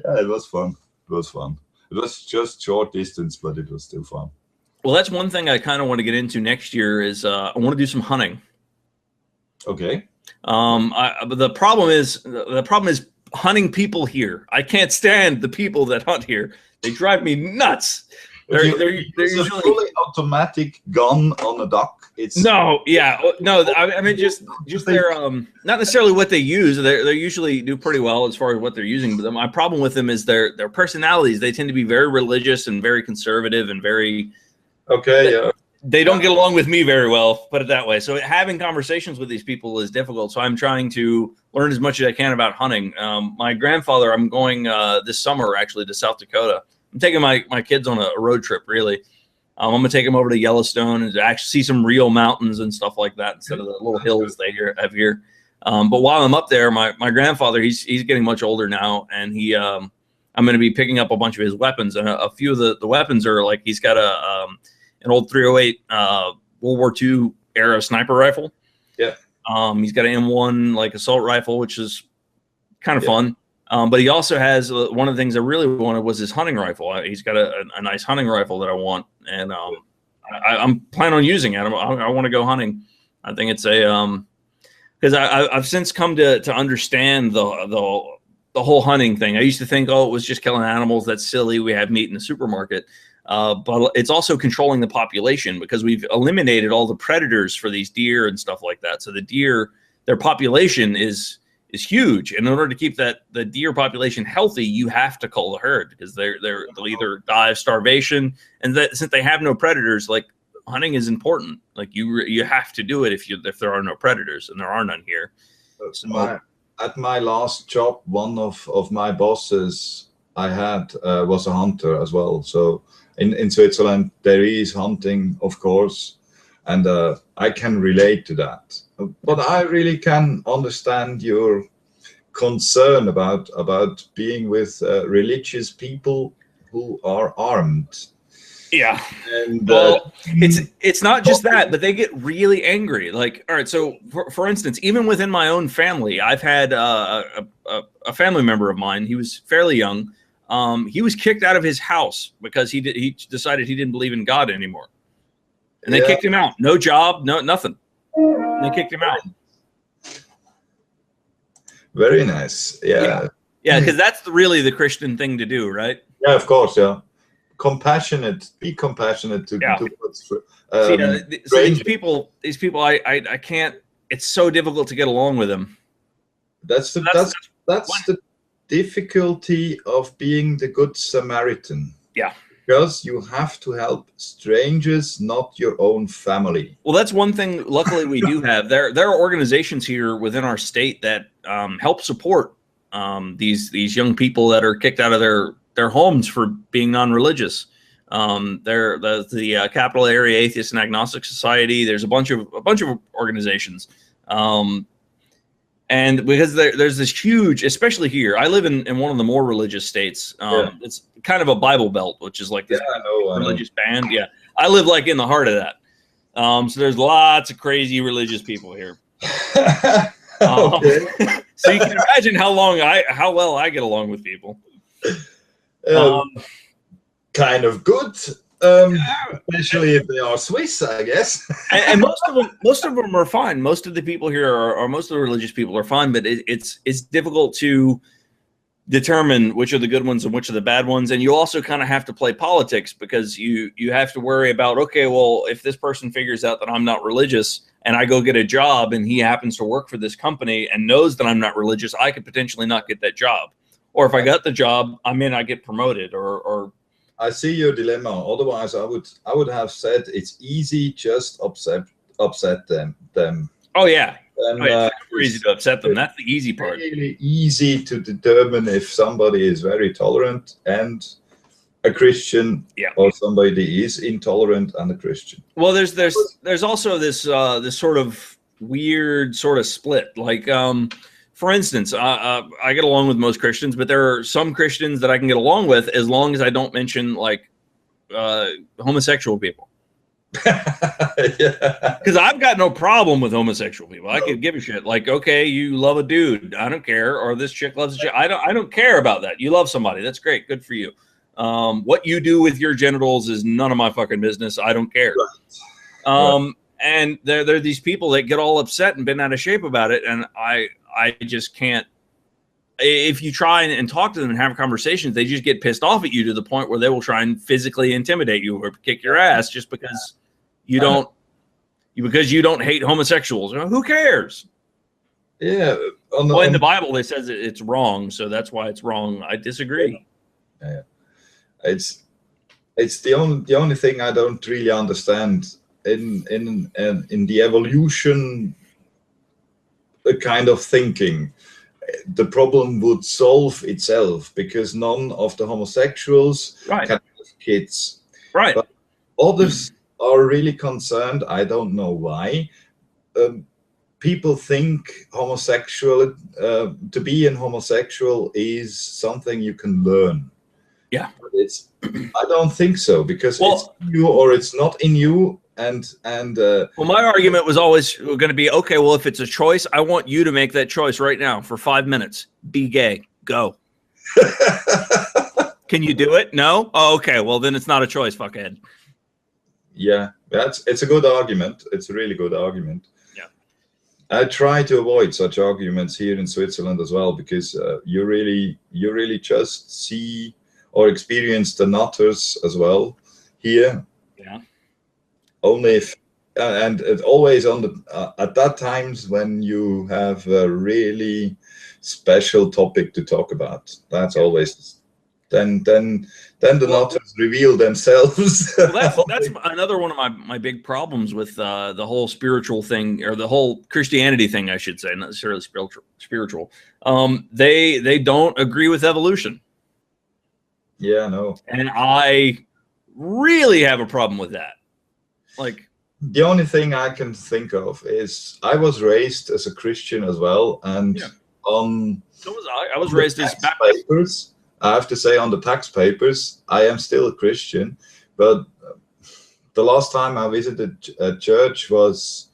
Speaker 2: Yeah, it was fun. It was fun. It was just short distance, but it was still fun.
Speaker 1: Well, that's one thing I kind of want to get into next year is I want to do some hunting.
Speaker 2: Okay.
Speaker 1: But the problem is hunting people here. I can't stand the people that hunt here. They drive me nuts. They're usually
Speaker 2: a fully automatic gun on a duck. It's
Speaker 1: no. I mean just their not necessarily what they use. They usually do pretty well as far as what they're using. But my problem with them is their personalities. They tend to be very religious and very conservative and very They don't get along with me very well, put it that way. So having conversations with these people is difficult. So I'm trying to learn as much as I can about hunting. My grandfather, I'm going this summer actually to South Dakota. I'm taking my kids on a road trip, really. I'm going to take them over to Yellowstone and actually see some real mountains and stuff like that instead of the little hills they have here. But while I'm up there, my grandfather, he's getting much older now, and I'm going to be picking up a bunch of his weapons. And a few of the weapons are like he's got an old 308 World War II era sniper rifle.
Speaker 2: Yeah.
Speaker 1: He's got an M1 like assault rifle, which is kind of fun. But he also has one of the things I really wanted was his hunting rifle. He's got a nice hunting rifle that I want, and I'm planning on using it. I want to go hunting. I think it's a because I've since come to understand the whole hunting thing. I used to think, oh, it was just killing animals. That's silly. We have meat in the supermarket. But it's also controlling the population because we've eliminated all the predators for these deer and stuff like that. So the deer, their population is huge. And in order to keep the deer population healthy, you have to cull the herd because they'll either die of starvation. And that since they have no predators, like hunting is important. Like you have to do it if there are no predators, and there are none here. So,
Speaker 2: at my last job, one of my bosses I had was a hunter as well. So in Switzerland, there is hunting, of course, and I can relate to that. But I really can understand your concern about being with religious people who are armed.
Speaker 1: Yeah.
Speaker 2: And
Speaker 1: well, it's not just that, but they get really angry. Like, all right, so for instance, even within my own family, I've had a family member of mine. He was fairly young. He was kicked out of his house because he decided he didn't believe in God anymore, and they kicked him out. No job, no nothing. And they kicked him out.
Speaker 2: Very nice. Yeah,
Speaker 1: because that's really the Christian thing to do, right?
Speaker 2: Yeah, of course. Yeah, compassionate. Be compassionate to
Speaker 1: so these people, I can't. It's so difficult to get along with them.
Speaker 2: That's the difficulty of being the good Samaritan.
Speaker 1: Yeah.
Speaker 2: Because you have to help strangers, not your own family.
Speaker 1: Well, that's one thing. Luckily, we do have. There are organizations here within our state that help support these young people that are kicked out of their homes for being non-religious. They're the Capital Area Atheist and Agnostic Society. There's a bunch of organizations. And because there's this huge, especially here, I live in one of the more religious states. It's kind of a Bible belt, which is like this religious band. Yeah, I live like in the heart of that. So there's lots of crazy religious people here. So you can imagine how well I get along with people.
Speaker 2: Kind of good. Especially if they are Swiss, I guess.
Speaker 1: and most of them are fine. Most of the people here are most of the religious people are fine, but it's difficult to determine which are the good ones and which are the bad ones. And you also kind of have to play politics because you have to worry about, okay, well, if this person figures out that I'm not religious and I go get a job and he happens to work for this company and knows that I'm not religious, I could potentially not get that job. Or if I got the job, I may not get promoted or
Speaker 2: I see your dilemma. Otherwise, I would have said it's easy, just upset them.
Speaker 1: Oh yeah,
Speaker 2: then
Speaker 1: It's super easy to upset them. That's the easy part.
Speaker 2: Really easy to determine if somebody is very tolerant and a Christian, or somebody is intolerant and a Christian.
Speaker 1: Well, there's also this this sort of weird sort of split. Like, for instance, I get along with most Christians, but there are some Christians that I can get along with as long as I don't mention like homosexual people. Because I've got no problem with homosexual people. I could give a shit. Like, okay, you love a dude, I don't care, or this chick loves a chick. I don't care about that. You love somebody, that's great, good for you. What you do with your genitals is none of my fucking business. I don't care. Right. And there are these people that get all upset and bent out of shape about it, and I just can't. If you try and talk to them and have conversations, they just get pissed off at you to the point where they will try and physically intimidate you or kick your ass just because you don't hate homosexuals. Who cares?
Speaker 2: Yeah.
Speaker 1: Well, in the Bible, it says it's wrong, so that's why it's wrong. I disagree.
Speaker 2: Yeah. It's the only thing I don't really understand in the evolution kind of thinking. The problem would solve itself because none of the homosexuals can have kids. Right. But others are really concerned. I don't know why. People think to be a homosexual is something you can learn. Yeah. But I don't think so, because it's in you or it's not in you. Well, my argument was always going to be, okay, well, if it's a choice, I want you to make that choice right now for 5 minutes. Be gay. Go. Can you do it? No? Oh, okay. Well, then it's not a choice, fuckhead. Yeah, it's a good argument. It's a really good argument. Yeah. I try to avoid such arguments here in Switzerland as well, because you really just see or experience the nutters as well here. Yeah. Only if, and it's always on the at that times when you have a really special topic to talk about. That's always then the nutters reveal themselves. Well, that's another one of my big problems with the whole spiritual thing, or the whole Christianity thing, I should say, not necessarily spiritual. They don't agree with evolution. Yeah, no. And I really have a problem with that. Like, the only thing I can think of is I was raised as a Christian as well, and so was I. I was raised as Baptist. I have to say, on the tax papers, I am still a Christian, but the last time I visited a church was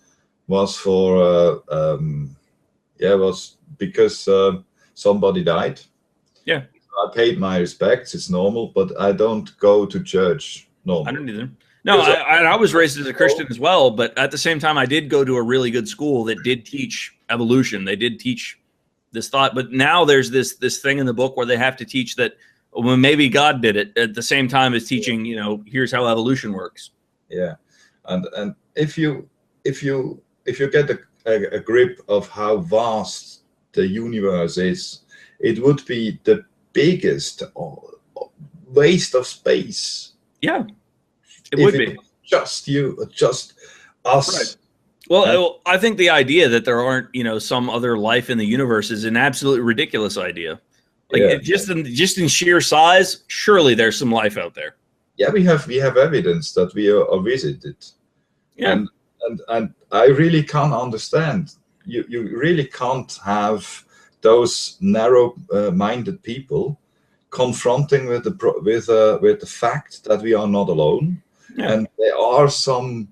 Speaker 2: because somebody died. Yeah, I paid my respects. It's normal, but I don't go to church normally. I don't either. No, I was raised as a Christian as well, but at the same time, I did go to a really good school that did teach evolution. They did teach this thought, but now there's this thing in the book where they have to teach that, well, maybe God did it at the same time as teaching, here's how evolution works. Yeah, and if you get a grip of how vast the universe is, it would be the biggest waste of space. Yeah. It would be just us. Right. Well, I think the idea that there aren't, some other life in the universe is an absolutely ridiculous idea. Like, just in sheer size, surely there's some life out there. Yeah, we have evidence that we are visited. Yeah, and I really can't understand. You really can't have those narrow-minded people confronting with the fact that we are not alone. Yeah. And there are some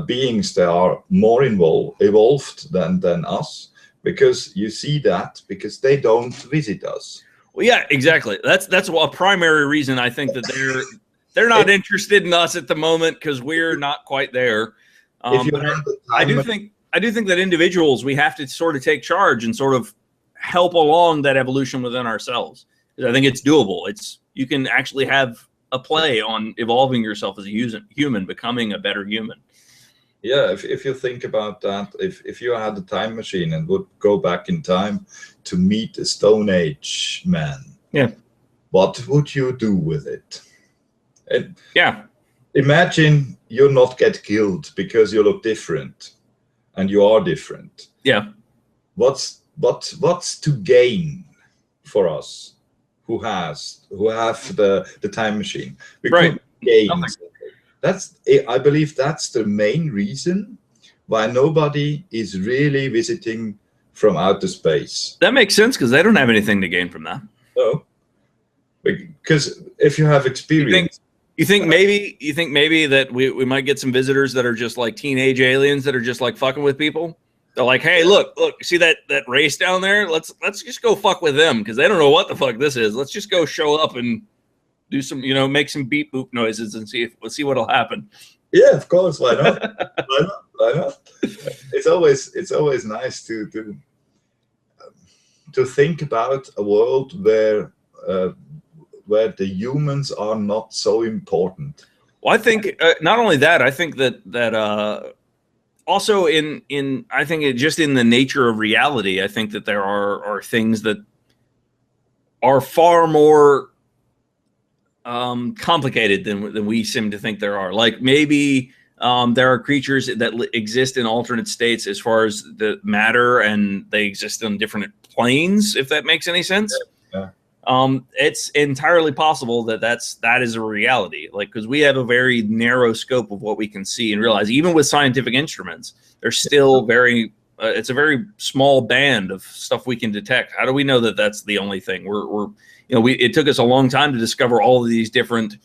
Speaker 2: beings that are more evolved than us, because you see that because they don't visit us. Well, yeah, exactly. That's a primary reason I think that they're not interested in us at the moment, because we're not quite there. I do think that individuals, we have to sort of take charge and sort of help along that evolution within ourselves. Because I think it's doable. You can actually have a play on evolving yourself as a human, becoming a better human. Yeah, if you think about that, if you had a time machine and would go back in time to meet a Stone Age man, yeah, what would you do with it? And yeah, imagine you not get killed because you look different, and you are different.
Speaker 1: Yeah.
Speaker 2: What's to gain for us who have the time machine? We
Speaker 1: Right.
Speaker 2: could gain
Speaker 1: Nothing.
Speaker 2: something. I believe that's the main reason why nobody is really visiting from outer space.
Speaker 1: That makes sense because they don't have anything to gain from that.
Speaker 2: No, because if you have experience,
Speaker 1: you think maybe that we might get some visitors that are just like teenage aliens that are just like fucking with people. They're like, hey, look, see that race down there? Let's just go fuck with them because they don't know what the fuck this is. Let's just go show up and do some, make some beep boop noises and see what'll happen.
Speaker 2: Yeah, of course. Why not? Why not? It's always nice to think about a world where the humans are not so important.
Speaker 1: Well, I think not only that, I think that also in I think just in the nature of reality, I think that there are things that are far more complicated than we seem to think there are. Like maybe there are creatures that exist in alternate states as far as the matter, and they exist on different planes, if that makes any sense.
Speaker 2: Yeah.
Speaker 1: It's entirely possible that is a reality, like, because we have a very narrow scope of what we can see and realize. Even with scientific instruments, there's still it's a very small band of stuff we can detect. How do we know that that's the only thing? It took us a long time to discover all of these different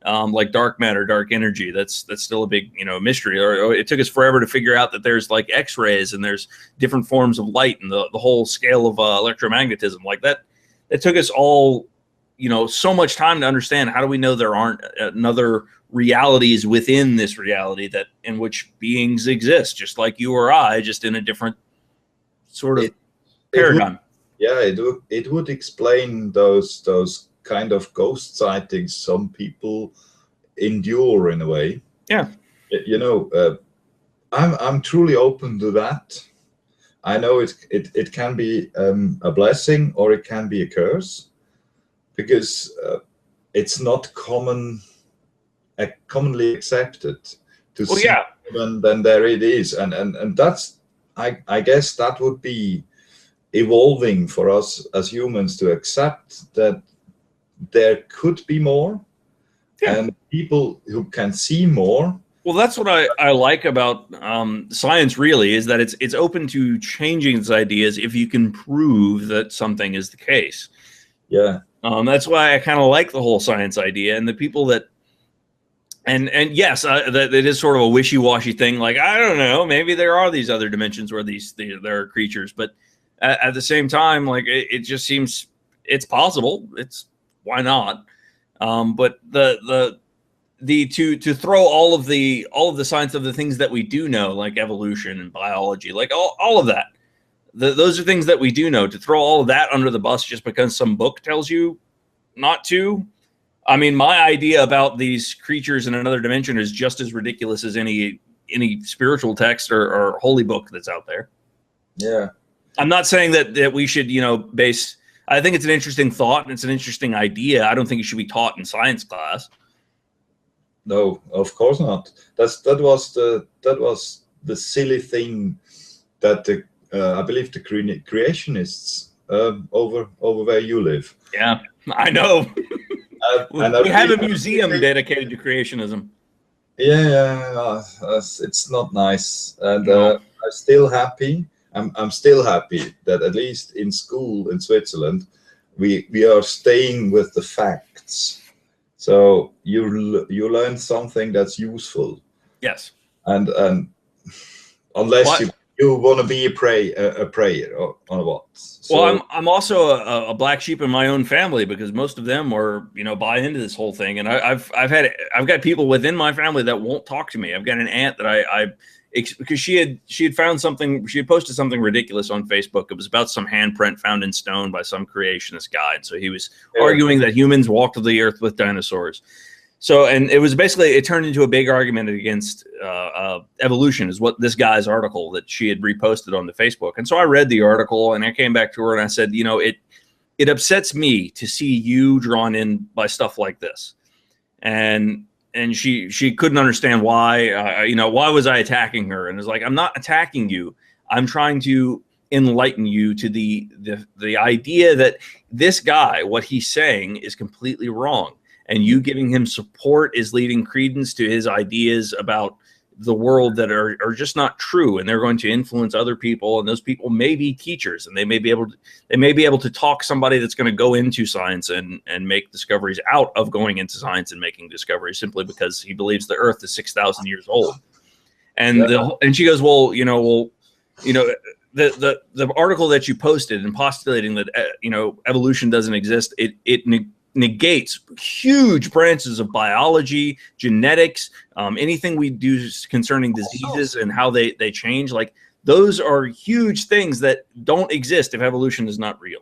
Speaker 1: like dark matter, dark energy. That's still a big mystery. Or it took us forever to figure out that there's like X-rays and there's different forms of light and the whole scale of electromagnetism. Like that. It took us all, so much time to understand. How do we know there aren't another realities within this reality that in which beings exist, just like you or I, just in a different sort of paradigm?
Speaker 2: It would explain those kind of ghost sightings some people endure in a way.
Speaker 1: Yeah.
Speaker 2: I'm truly open to that. I know it can be a blessing or it can be a curse, because it's not commonly accepted to see.
Speaker 1: Yeah.
Speaker 2: Then there it is, and that's I guess that would be evolving for us as humans to accept that there could be more, and people who can see more.
Speaker 1: Well, that's what I like about science, really, is that it's open to changing its ideas if you can prove that something is the case.
Speaker 2: Yeah.
Speaker 1: That's why I kind of like the whole science idea, and the people that, and yes, that it is sort of a wishy-washy thing. Like, I don't know, maybe there are these other dimensions where there are creatures, but at the same time, like it just seems it's possible. Why not? But to throw all of the science of the things that we do know, like evolution and biology, like all of that, those are things that we do know. To throw all of that under the bus just because some book tells you not to. I mean, my idea about these creatures in another dimension is just as ridiculous as any spiritual text or holy book that's out there.
Speaker 2: Yeah.
Speaker 1: I'm not saying that we should, base. I think it's an interesting thought and it's an interesting idea. I don't think it should be taught in science class.
Speaker 2: No, of course not. That was the silly thing that I believe the creationists over where you live.
Speaker 1: Yeah, I know. We have a museum dedicated to creationism.
Speaker 2: Yeah, it's not nice, and I'm still happy. I'm still happy that at least in school in Switzerland, we are staying with the facts. So you learn something that's useful.
Speaker 1: Yes.
Speaker 2: And unless you want to be a prayer or what. So,
Speaker 1: well, I'm also a black sheep in my own family, because most of them are buy into this whole thing, and I've got people within my family that won't talk to me. I've got an aunt that because she had found something, she had posted something ridiculous on Facebook. It was about some handprint found in stone by some creationist guy. And so he was arguing that humans walked the earth with dinosaurs. So, and it was basically, it turned into a big argument against evolution, is what this guy's article that she had reposted on the Facebook. And so I read the article and I came back to her and I said, it upsets me to see you drawn in by stuff like this. And she couldn't understand why, why was I attacking her? And it's like, I'm not attacking you. I'm trying to enlighten you to the idea that this guy, what he's saying is completely wrong. And you giving him support is leading credence to his ideas about the world that are just not true, and they're going to influence other people, and those people may be teachers, and they may be able to talk somebody that's going to go into science and make discoveries out of going into science and making discoveries simply because he believes the earth is 6,000 years old. And and she goes, well, the article that you posted and postulating that evolution doesn't exist, it negates huge branches of biology, genetics, anything we do concerning diseases and how they change. Like, those are huge things that don't exist if evolution is not real.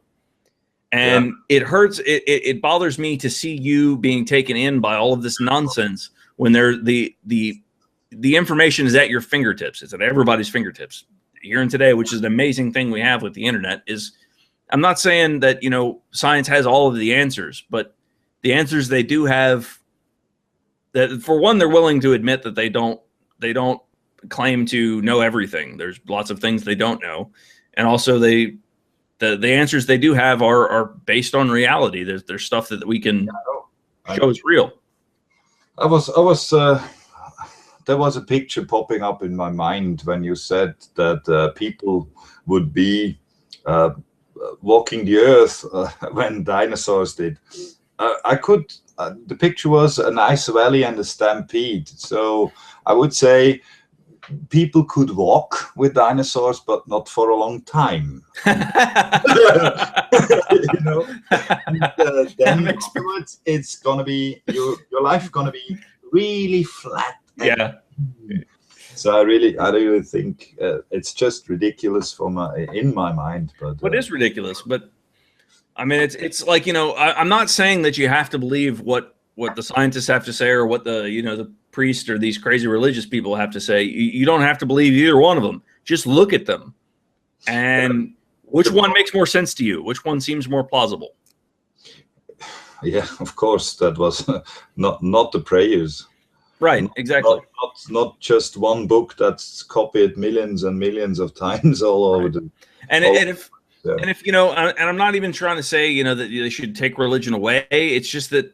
Speaker 1: And it hurts. It bothers me to see you being taken in by all of this nonsense when the information is at your fingertips. It's at everybody's fingertips here and today, which is an amazing thing we have with the internet. I'm not saying that, science has all of the answers, but the answers they do have, that for one, they're willing to admit that they don't claim to know everything. There's lots of things they don't know. And also the answers they do have are based on reality. There's stuff that we can show is real.
Speaker 2: There was a picture popping up in my mind when you said that people would be walking the earth when dinosaurs did. The picture was a nice valley and a stampede. So I would say people could walk with dinosaurs, but not for a long time. Then afterwards, it's gonna be your life gonna be really flat.
Speaker 1: Yeah.
Speaker 2: So I really think it's just ridiculous in my mind. But
Speaker 1: it is ridiculous. But I mean, it's like, I'm not saying that you have to believe what the scientists have to say or what the priest or these crazy religious people have to say. You don't have to believe either one of them. Just look at them, and which one makes more sense to you? Which one seems more plausible?
Speaker 2: Yeah, of course, that was not the prayers.
Speaker 1: Right, exactly.
Speaker 2: Not just one book that's copied millions and millions of times all over the.
Speaker 1: And if I'm not even trying to say that they should take religion away. It's just that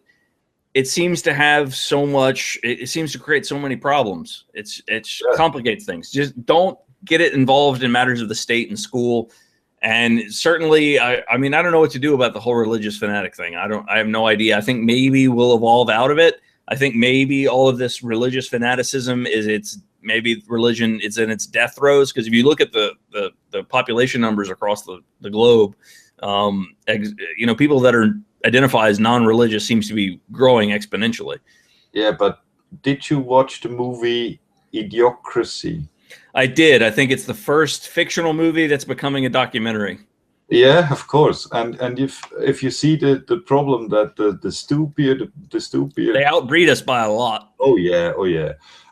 Speaker 1: it seems to have so much. It seems to create so many problems. It complicates things. Just don't get it involved in matters of the state and school. And certainly, I mean, I don't know what to do about the whole religious fanatic thing. I have no idea. I think maybe we'll evolve out of it. I think maybe all of this religious fanaticism maybe religion is in its death throes, because if you look at the population numbers across the globe, people that identify as non-religious seems to be growing exponentially.
Speaker 2: Yeah, but did you watch the movie Idiocracy?
Speaker 1: I did. I think it's the first fictional movie that's becoming a documentary.
Speaker 2: Yeah, of course. And if you see the problem that the stupid
Speaker 1: they outbreed us by a lot.
Speaker 2: Oh yeah.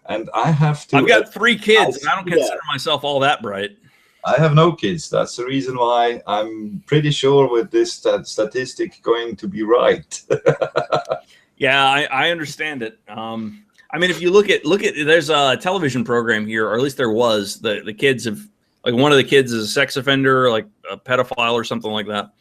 Speaker 2: And I've
Speaker 1: got 3 kids, and I don't consider myself all that bright.
Speaker 2: I have no kids. That's the reason why I'm pretty sure with this statistic going to be right.
Speaker 1: Yeah, I understand it. I mean, if you look at there's a television program here, or at least there was. The kids have, like, one of the kids is a sex offender, like a pedophile or something like that.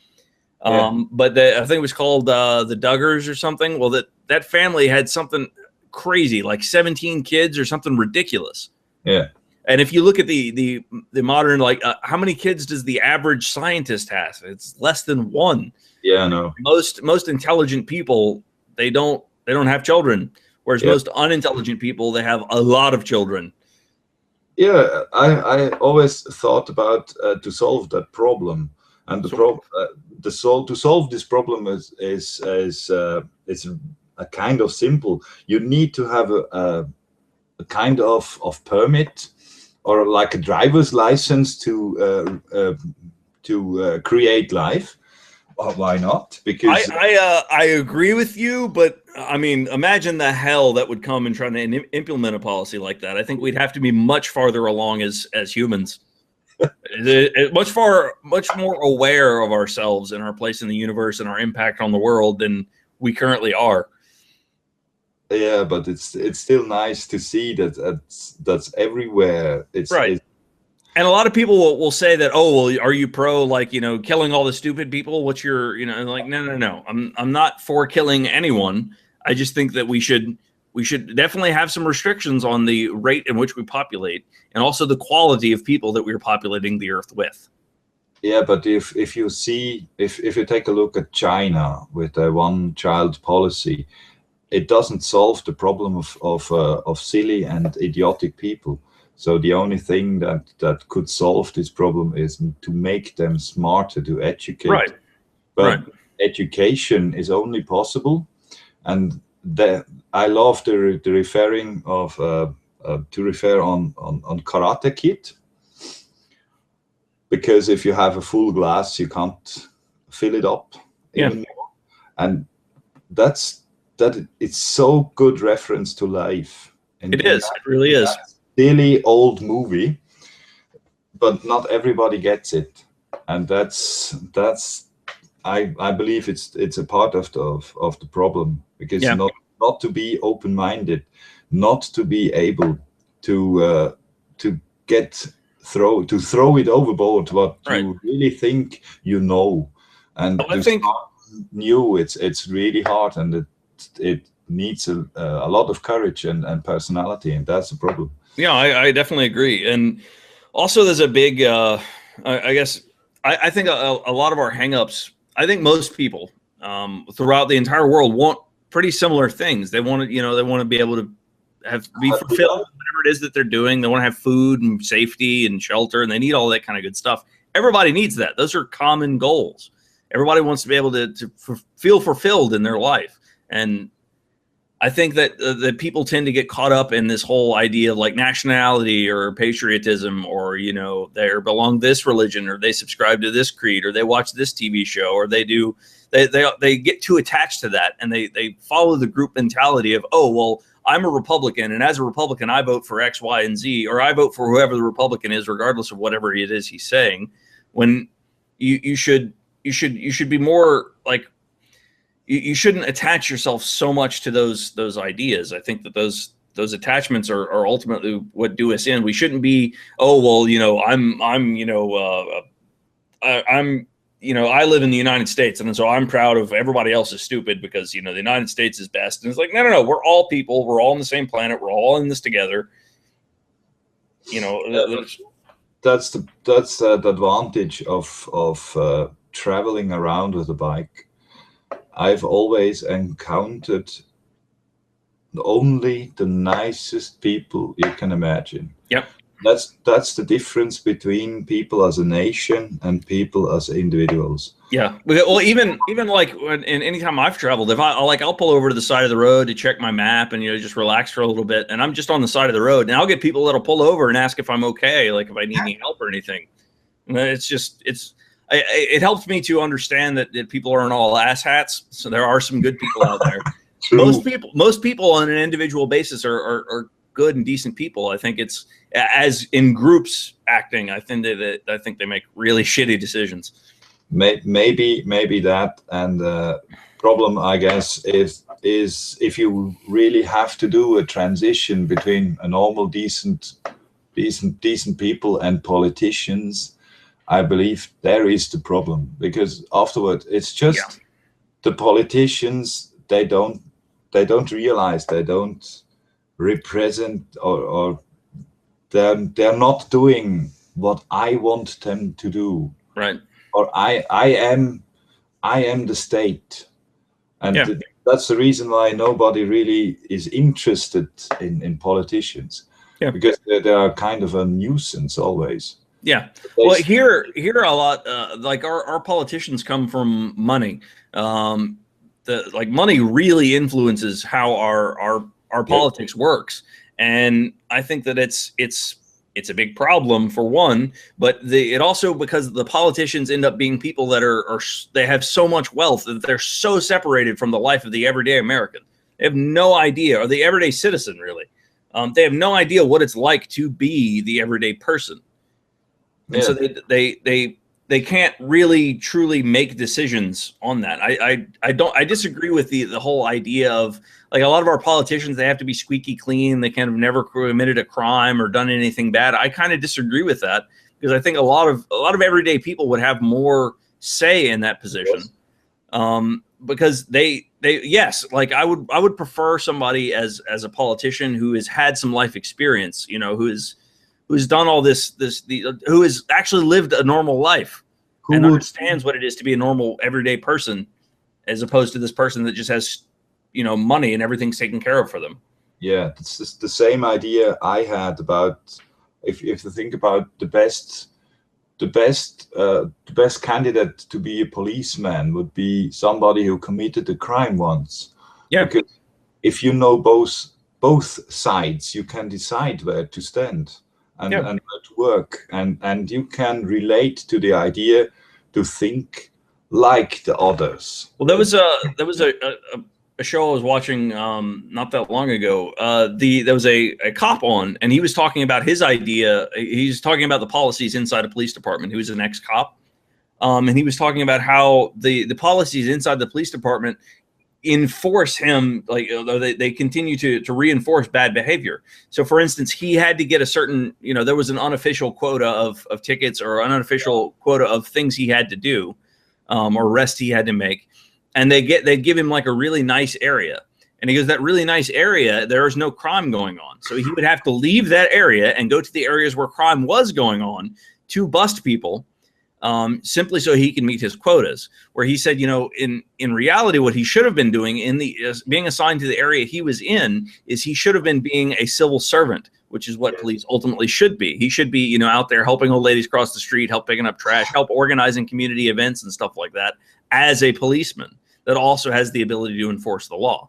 Speaker 1: But I think it was called the Duggars or something. Well, that family had something crazy, like 17 kids or something ridiculous.
Speaker 2: Yeah.
Speaker 1: And if you look at the modern, like, how many kids does the average scientist have? It's less than 1.
Speaker 2: Yeah, I know.
Speaker 1: Most intelligent people, they don't have children, whereas most unintelligent people, they have a lot of children.
Speaker 2: Yeah, I always thought about to solve that problem, and to solve this problem is a kind of simple. You need to have a kind of permit, or like a driver's license to create life. Well, why not? Because
Speaker 1: I agree with you, but I mean, imagine the hell that would come in trying to implement a policy like that. I think we'd have to be much farther along as humans, much more aware of ourselves and our place in the universe and our impact on the world than we currently are.
Speaker 2: Yeah, but it's still nice to see that that's everywhere. It's
Speaker 1: right. And a lot of people will say that, oh, well, are you pro, like, you know, killing all the stupid people? What's your, you know, like, no. I'm not for killing anyone. I just think that we should definitely have some restrictions on the rate in which we populate, and also the quality of people that we're populating the earth with.
Speaker 2: Yeah, but if you see, if you take a look at China with their one-child policy, it doesn't solve the problem of silly and idiotic people. So the only thing that could solve this problem is to make them smarter, to educate.
Speaker 1: Right.
Speaker 2: But education is only possible, and I love the referring of to refer on Karate Kid, because if you have a full glass, you can't fill it up anymore, and that it's so good reference to life. And
Speaker 1: it is. It really is.
Speaker 2: Really old movie, but not everybody gets it, and that's I believe it's a part of the problem, because not to be open-minded, not to be able to throw it overboard what you really think you know, and
Speaker 1: I think
Speaker 2: new, it's really hard, and it needs a lot of courage and personality, and that's the problem.
Speaker 1: Yeah, I definitely agree. And also there's a big, I guess, I think a lot of our hangups, I think most people throughout the entire world want pretty similar things. They want to, you know, they want to be able to be fulfilled, whatever it is that they're doing. They want to have food and safety and shelter, and they need all that kind of good stuff. Everybody needs that. Those are common goals. Everybody wants to be able to feel fulfilled in their life. And I think that people tend to get caught up in this whole idea of like nationality or patriotism, or, you know, they belong to this religion, or they subscribe to this creed, or they watch this TV show, or they get too attached to that, and they follow the group mentality of, oh, well, I'm a Republican, and as a Republican, I vote for X, Y, and Z, or I vote for whoever the Republican is, regardless of whatever it is he's saying. When you should be more like, you shouldn't attach yourself so much to those ideas. I think that those attachments are ultimately what do us in. We shouldn't be, oh, well, you know, I live in the United States, and so I'm proud of everybody else is stupid because, you know, the United States is best. And it's like, no, we're all people. We're all on the same planet. We're all in this together. You know,
Speaker 2: that's the advantage of traveling around with a bike. I've always encountered only the nicest people you can imagine.
Speaker 1: Yep.
Speaker 2: That's the difference between people as a nation and people as individuals.
Speaker 1: Yeah. Well, even like anytime I've traveled, if I'll pull over to the side of the road to check my map and, you know, just relax for a little bit, and I'm just on the side of the road, and I'll get people that'll pull over and ask if I'm okay, like if I need any help or anything. And it helps me to understand that people aren't all asshats. So there are some good people out there. Most people on an individual basis are good and decent people. I think it's, as in groups acting, I think they make really shitty decisions.
Speaker 2: Maybe that, and the problem, I guess, is if you really have to do a transition between a normal decent people and politicians, I believe there is the problem, because afterward it's just the politicians, they don't realize, they don't represent, or they're not doing what I want them to do.
Speaker 1: Right.
Speaker 2: Or I am the state, and that's the reason why nobody really is interested in politicians. Yeah, because they are kind of a nuisance always.
Speaker 1: Yeah. Well, here a lot, like our politicians come from money. Money really influences how our politics works. And I think that it's a big problem, for one, but it also, because the politicians end up being people that they have so much wealth that they're so separated from the life of the everyday American. They have no idea, or the everyday citizen, really. They have no idea what it's like to be the everyday person. And so they can't really truly make decisions on that. I disagree with the whole idea of, like, a lot of our politicians, they have to be squeaky clean. They kind of never committed a crime or done anything bad. I kind of disagree with that. because I think a lot of everyday people would have more say in that position. Because yes, like I would prefer somebody as a politician who has had some life experience, you know, who's done all this who has actually lived a normal life and understands what it is to be a normal everyday person, as opposed to this person that just has, you know, money and everything's taken care of for them.
Speaker 2: Yeah, it's the same idea I had about if you think about the best candidate to be a policeman would be somebody who committed a crime once.
Speaker 1: Yeah.
Speaker 2: Because if you know both sides, you can decide where to stand and where to work, and you can relate to the idea to think like the others.
Speaker 1: Well, there was a show I was watching not that long ago. There was a cop on, and he was talking about his idea. He's talking about the policies inside a police department. He was an ex-cop, and he was talking about how the policies inside the police department enforce him, like they continue to reinforce bad behavior. So, for instance, he had to get a certain, you know, there was an unofficial quota of tickets or an unofficial quota of things he had to do, or arrests he had to make. And they'd give him like a really nice area. And he goes, that really nice area, there is no crime going on. So he would have to leave that area and go to the areas where crime was going on to bust people, simply so he can meet his quotas. Where he said, you know, in reality, what he should have been doing being assigned to the area he was in is he should have been being a civil servant, which is what police ultimately should be. He should be, you know, out there helping old ladies cross the street, help picking up trash, help organizing community events and stuff like that as a policeman that also has the ability to enforce the law.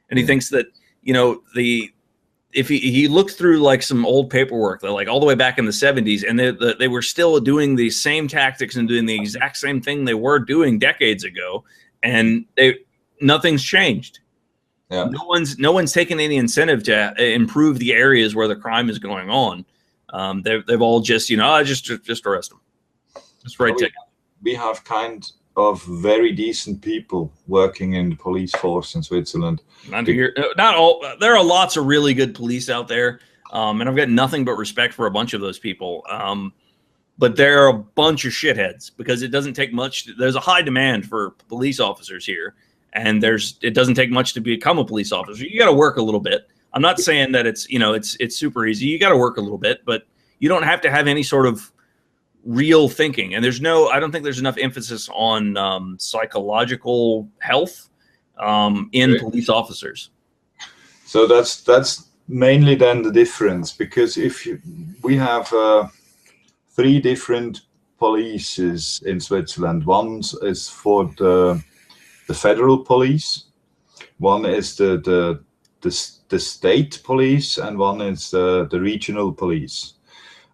Speaker 1: And he thinks that, you know, if he looked through like some old paperwork, like all the way back in the 70s, and they were still doing the same tactics and doing the exact same thing they were doing decades ago, and nothing's changed.
Speaker 2: Yeah.
Speaker 1: No one's taken any incentive to improve the areas where the crime is going on. They've all just, you know, just arrest them. Just write ticket.
Speaker 2: We have kind of very decent people working in the police force in Switzerland.
Speaker 1: Not all. There are lots of really good police out there, and I've got nothing but respect for a bunch of those people. But there are a bunch of shitheads because it doesn't take much. There's a high demand for police officers here, and it doesn't take much to become a police officer. You got to work a little bit. I'm not saying that it's, you know, it's super easy. You got to work a little bit, but you don't have to have any sort of real thinking. And I don't think there's enough emphasis on psychological health in police officers.
Speaker 2: So that's mainly then the difference, because we have 3 different polices in Switzerland. One is for the federal police, one is the state police, and one is the regional police.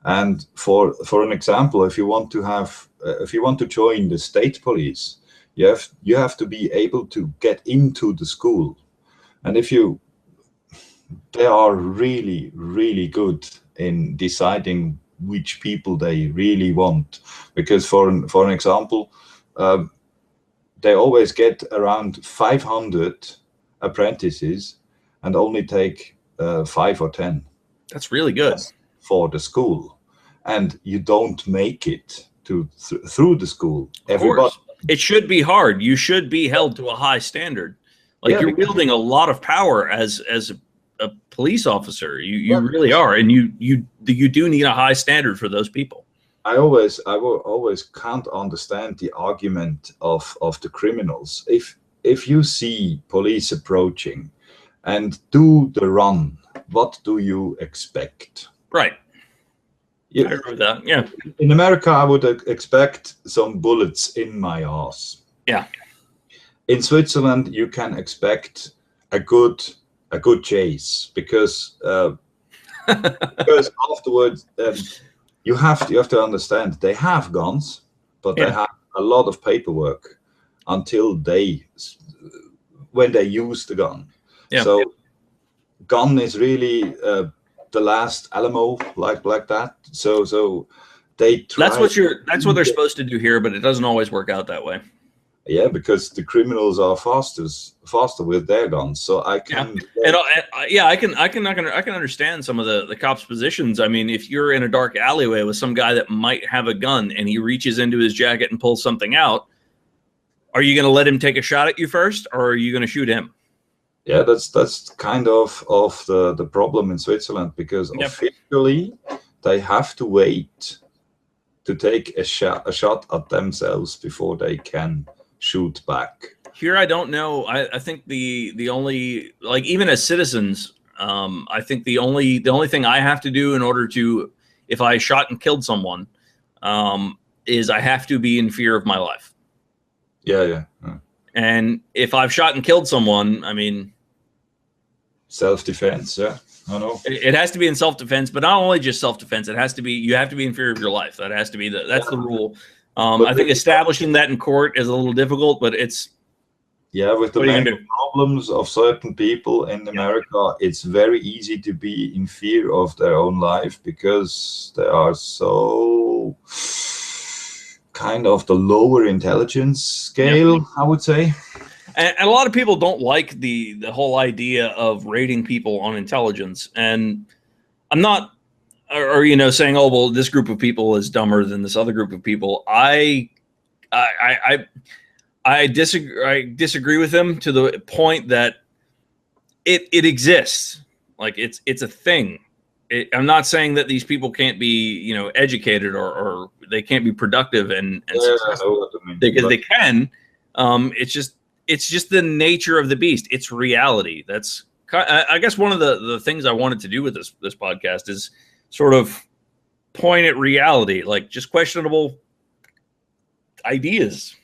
Speaker 2: And for an example, if you want to join the state police, you have to be able to get into the school, and they are really, really good in deciding which people they really want. Because for an example, they always get around 500 apprentices and only take 5 or 10.
Speaker 1: That's really good
Speaker 2: for the school, and you don't make it through the school. Everybody.
Speaker 1: It should be hard. You should be held to a high standard. Like, you're wielding a lot of power as a police officer. You really are, and you do need a high standard for those people.
Speaker 2: I will always can't understand the argument of the criminals. If you see police approaching and do the run, what do you expect?
Speaker 1: Right.
Speaker 2: Yeah.
Speaker 1: I agree with that. Yeah.
Speaker 2: In America, I would expect some bullets in my ass.
Speaker 1: Yeah.
Speaker 2: In Switzerland, you can expect a good chase, because afterwards you have to understand they have guns, but they have a lot of paperwork until when they use the gun. Yeah. So gun is really the last Alamo, like that. So they try.
Speaker 1: That's what they're supposed to do here, but it doesn't always work out that way.
Speaker 2: Yeah, because the criminals are faster with their guns. So I can.
Speaker 1: Yeah, yeah, I can understand some of the cops' positions. I mean, if you're in a dark alleyway with some guy that might have a gun and he reaches into his jacket and pulls something out, are you going to let him take a shot at you first, or are you going to shoot him?
Speaker 2: Yeah, that's kind of the problem in Switzerland, because officially they have to wait to take a shot at themselves before they can shoot back.
Speaker 1: Here, I don't know. I think the only, like, even as citizens, I think the only thing I have to do in order to, if I shot and killed someone, is I have to be in fear of my life.
Speaker 2: Yeah.
Speaker 1: And if I've shot and killed someone, I mean,
Speaker 2: self-defense. Yeah, I know.
Speaker 1: It has to be in self-defense, but not only just self-defense. It has to be, you have to be in fear of your life. That has to be that's the rule. I think establishing that in court is a little difficult, but it's.
Speaker 2: Yeah, with the mental problems of certain people in America, it's very easy to be in fear of their own life, because they are so kind of the lower intelligence scale, I would say.
Speaker 1: And a lot of people don't like the whole idea of rating people on intelligence. And I'm not, or saying, oh, well, this group of people is dumber than this other group of people. I disagree with them to the point that it exists. Like it's a thing. I'm not saying that these people can't be, educated or they can't be productive and successful, because they can. It's just the nature of the beast. It's reality. That's, I guess, one of the things I wanted to do with this podcast is sort of point at reality, like just questionable ideas.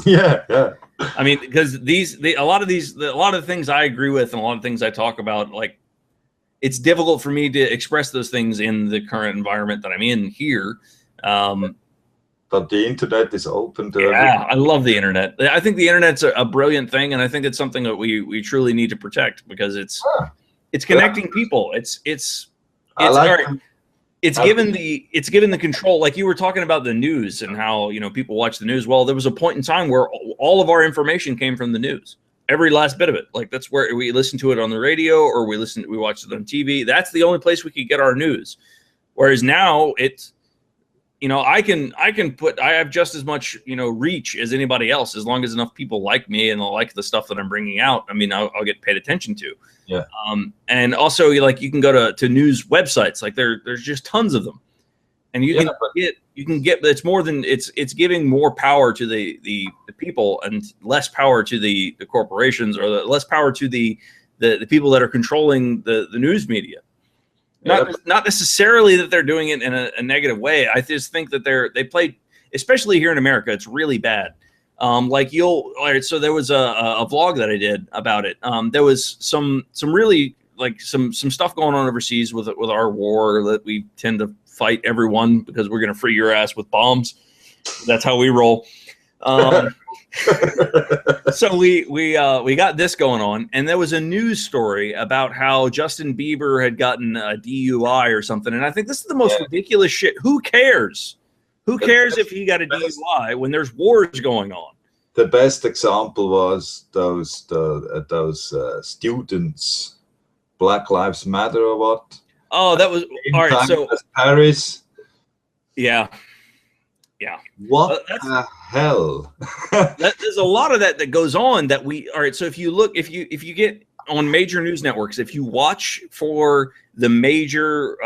Speaker 2: Yeah.
Speaker 1: I mean, because a lot of the things I agree with and a lot of things I talk about, like, it's difficult for me to express those things in the current environment that I'm in here.
Speaker 2: But the internet is open to
Speaker 1: everyone. I love the internet. I think the internet's a brilliant thing, and I think it's something that we truly need to protect, because it's connecting people. It's given the control. Like you were talking about the news and how people watch the news. Well, there was a point in time where all of our information came from the news. Every last bit of it. Like that's where we listened to it on the radio, or we watched it on TV. That's the only place we could get our news. Whereas now it's, I have just as much, reach as anybody else, as long as enough people like me and like the stuff that I'm bringing out. I mean, I'll get paid attention to.
Speaker 2: Yeah.
Speaker 1: And also, like, you can go to news websites. Like there's just tons of them, and you can get. It's more than it's giving more power to the people and less power to the corporations, or less power to the people that are controlling the news media. Not necessarily that they're doing it in a negative way. I just think that they play, especially here in America, it's really bad. All right, so there was a vlog that I did about it. There was some really, like, some stuff going on overseas with our war, that we tend to fight everyone because we're going to free your ass with bombs. That's how we roll. So we got this going on, and there was a news story about how Justin Bieber had gotten a DUI or something. And I think this is the most ridiculous shit. Who cares? Who cares if he got a DUI when there's wars going on?
Speaker 2: The best example was those students, Black Lives Matter or what?
Speaker 1: Oh, that was all right. So
Speaker 2: Paris.
Speaker 1: Yeah.
Speaker 2: What the hell?
Speaker 1: There's a lot of that goes on that all right. So if you get on major news networks, if you watch for the major,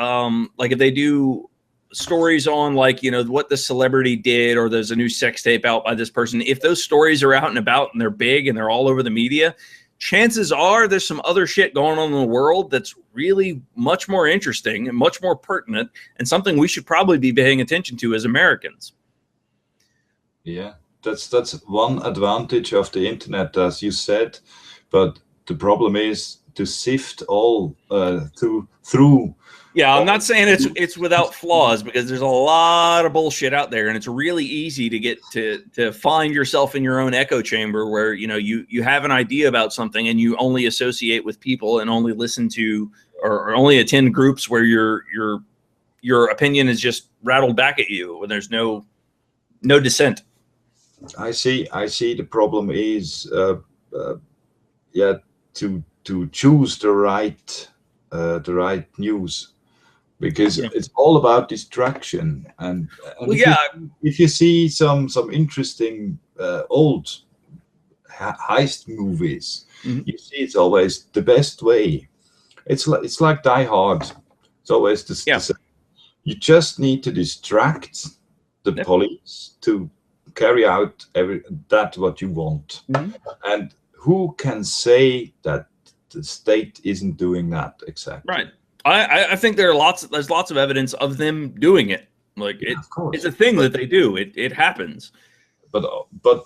Speaker 1: like if they do stories on, like, what the celebrity did, or there's a new sex tape out by this person, if those stories are out and about and they're big and they're all over the media, chances are there's some other shit going on in the world that's really much more interesting and much more pertinent, and something we should probably be paying attention to as Americans.
Speaker 2: Yeah, that's one advantage of the internet, as you said, but the problem is to sift all through.
Speaker 1: Yeah, I'm not saying it's without flaws, because there's a lot of bullshit out there, and it's really easy to get to find yourself in your own echo chamber where you have an idea about something and you only associate with people and only listen to or only attend groups where your opinion is just rattled back at you when there's no dissent.
Speaker 2: I see. The problem is, yeah, to choose the right news, because
Speaker 1: Yeah.
Speaker 2: it's all about distraction. And
Speaker 1: Well, yeah.
Speaker 2: if you see some interesting old heist movies,
Speaker 1: Mhm.
Speaker 2: you see it's always the best way. It's like Die Hard. It's always the
Speaker 1: Yeah.
Speaker 2: same. You just need to distract the
Speaker 1: Yep.
Speaker 2: police to carry out what you want.
Speaker 1: Mhm.
Speaker 2: And who can say that the state isn't doing that exactly?
Speaker 1: Right. I think there's lots of evidence of them doing it. Like
Speaker 2: Yeah, of
Speaker 1: it's
Speaker 2: course.
Speaker 1: a thing that they do. It happens.
Speaker 2: But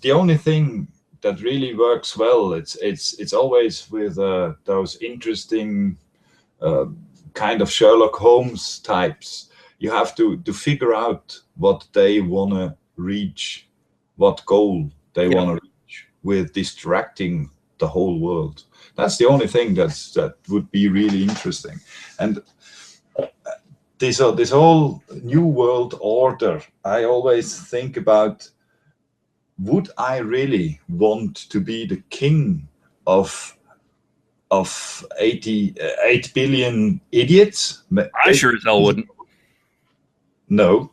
Speaker 2: the only thing that really works well, it's always with those interesting uh, kind of Sherlock Holmes types. You have to figure out what they want to reach, what goal they
Speaker 1: Yeah.
Speaker 2: want to reach with distracting the whole world. That's the only thing that would be really interesting. And this whole new world order, I always think about, would I really want to be the king of 88 billion idiots?
Speaker 1: I sure as hell wouldn't.
Speaker 2: No,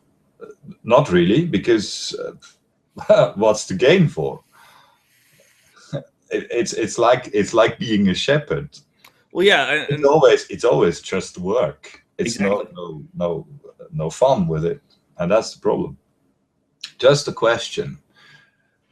Speaker 2: not really, because what's the game for? It's like being a shepherd.
Speaker 1: Well, yeah, and
Speaker 2: It's always just work. It's
Speaker 1: exactly.
Speaker 2: no fun with it, and that's the problem. Just a question.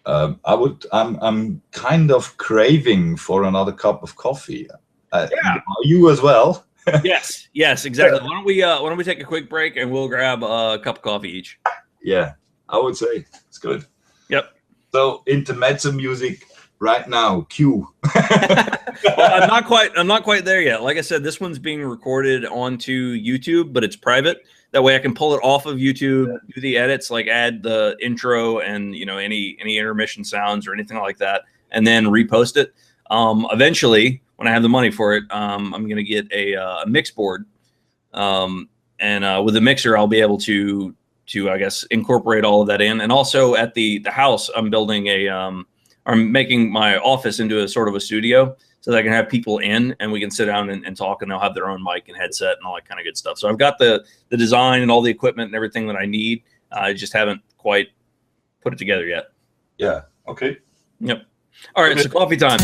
Speaker 2: I'm kind of craving for another cup of coffee.
Speaker 1: Yeah.
Speaker 2: Are you as well?
Speaker 1: Yes, exactly. Why don't we take a quick break and we'll grab a cup of coffee each.
Speaker 2: Yeah, I would say it's good.
Speaker 1: Yep.
Speaker 2: So intermezzo music right now. Cue.
Speaker 1: Well, I'm not quite there yet. Like I said, this one's being recorded onto YouTube, but it's private. That way I can pull it off of YouTube, do the edits, like add the intro and any intermission sounds or anything like that, and then repost it. Eventually, when I have the money for it, I'm gonna get a mix board, and with the mixer, I'll be able to I guess incorporate all of that in. And also at the house, I'm building I'm making my office into a sort of a studio so that I can have people in and we can sit down and talk, and they'll have their own mic and headset and all that kind of good stuff. So I've got the design and all the equipment and everything that I need. I just haven't quite put it together yet.
Speaker 2: Yeah. Okay.
Speaker 1: Yep. All right. Okay. So coffee time.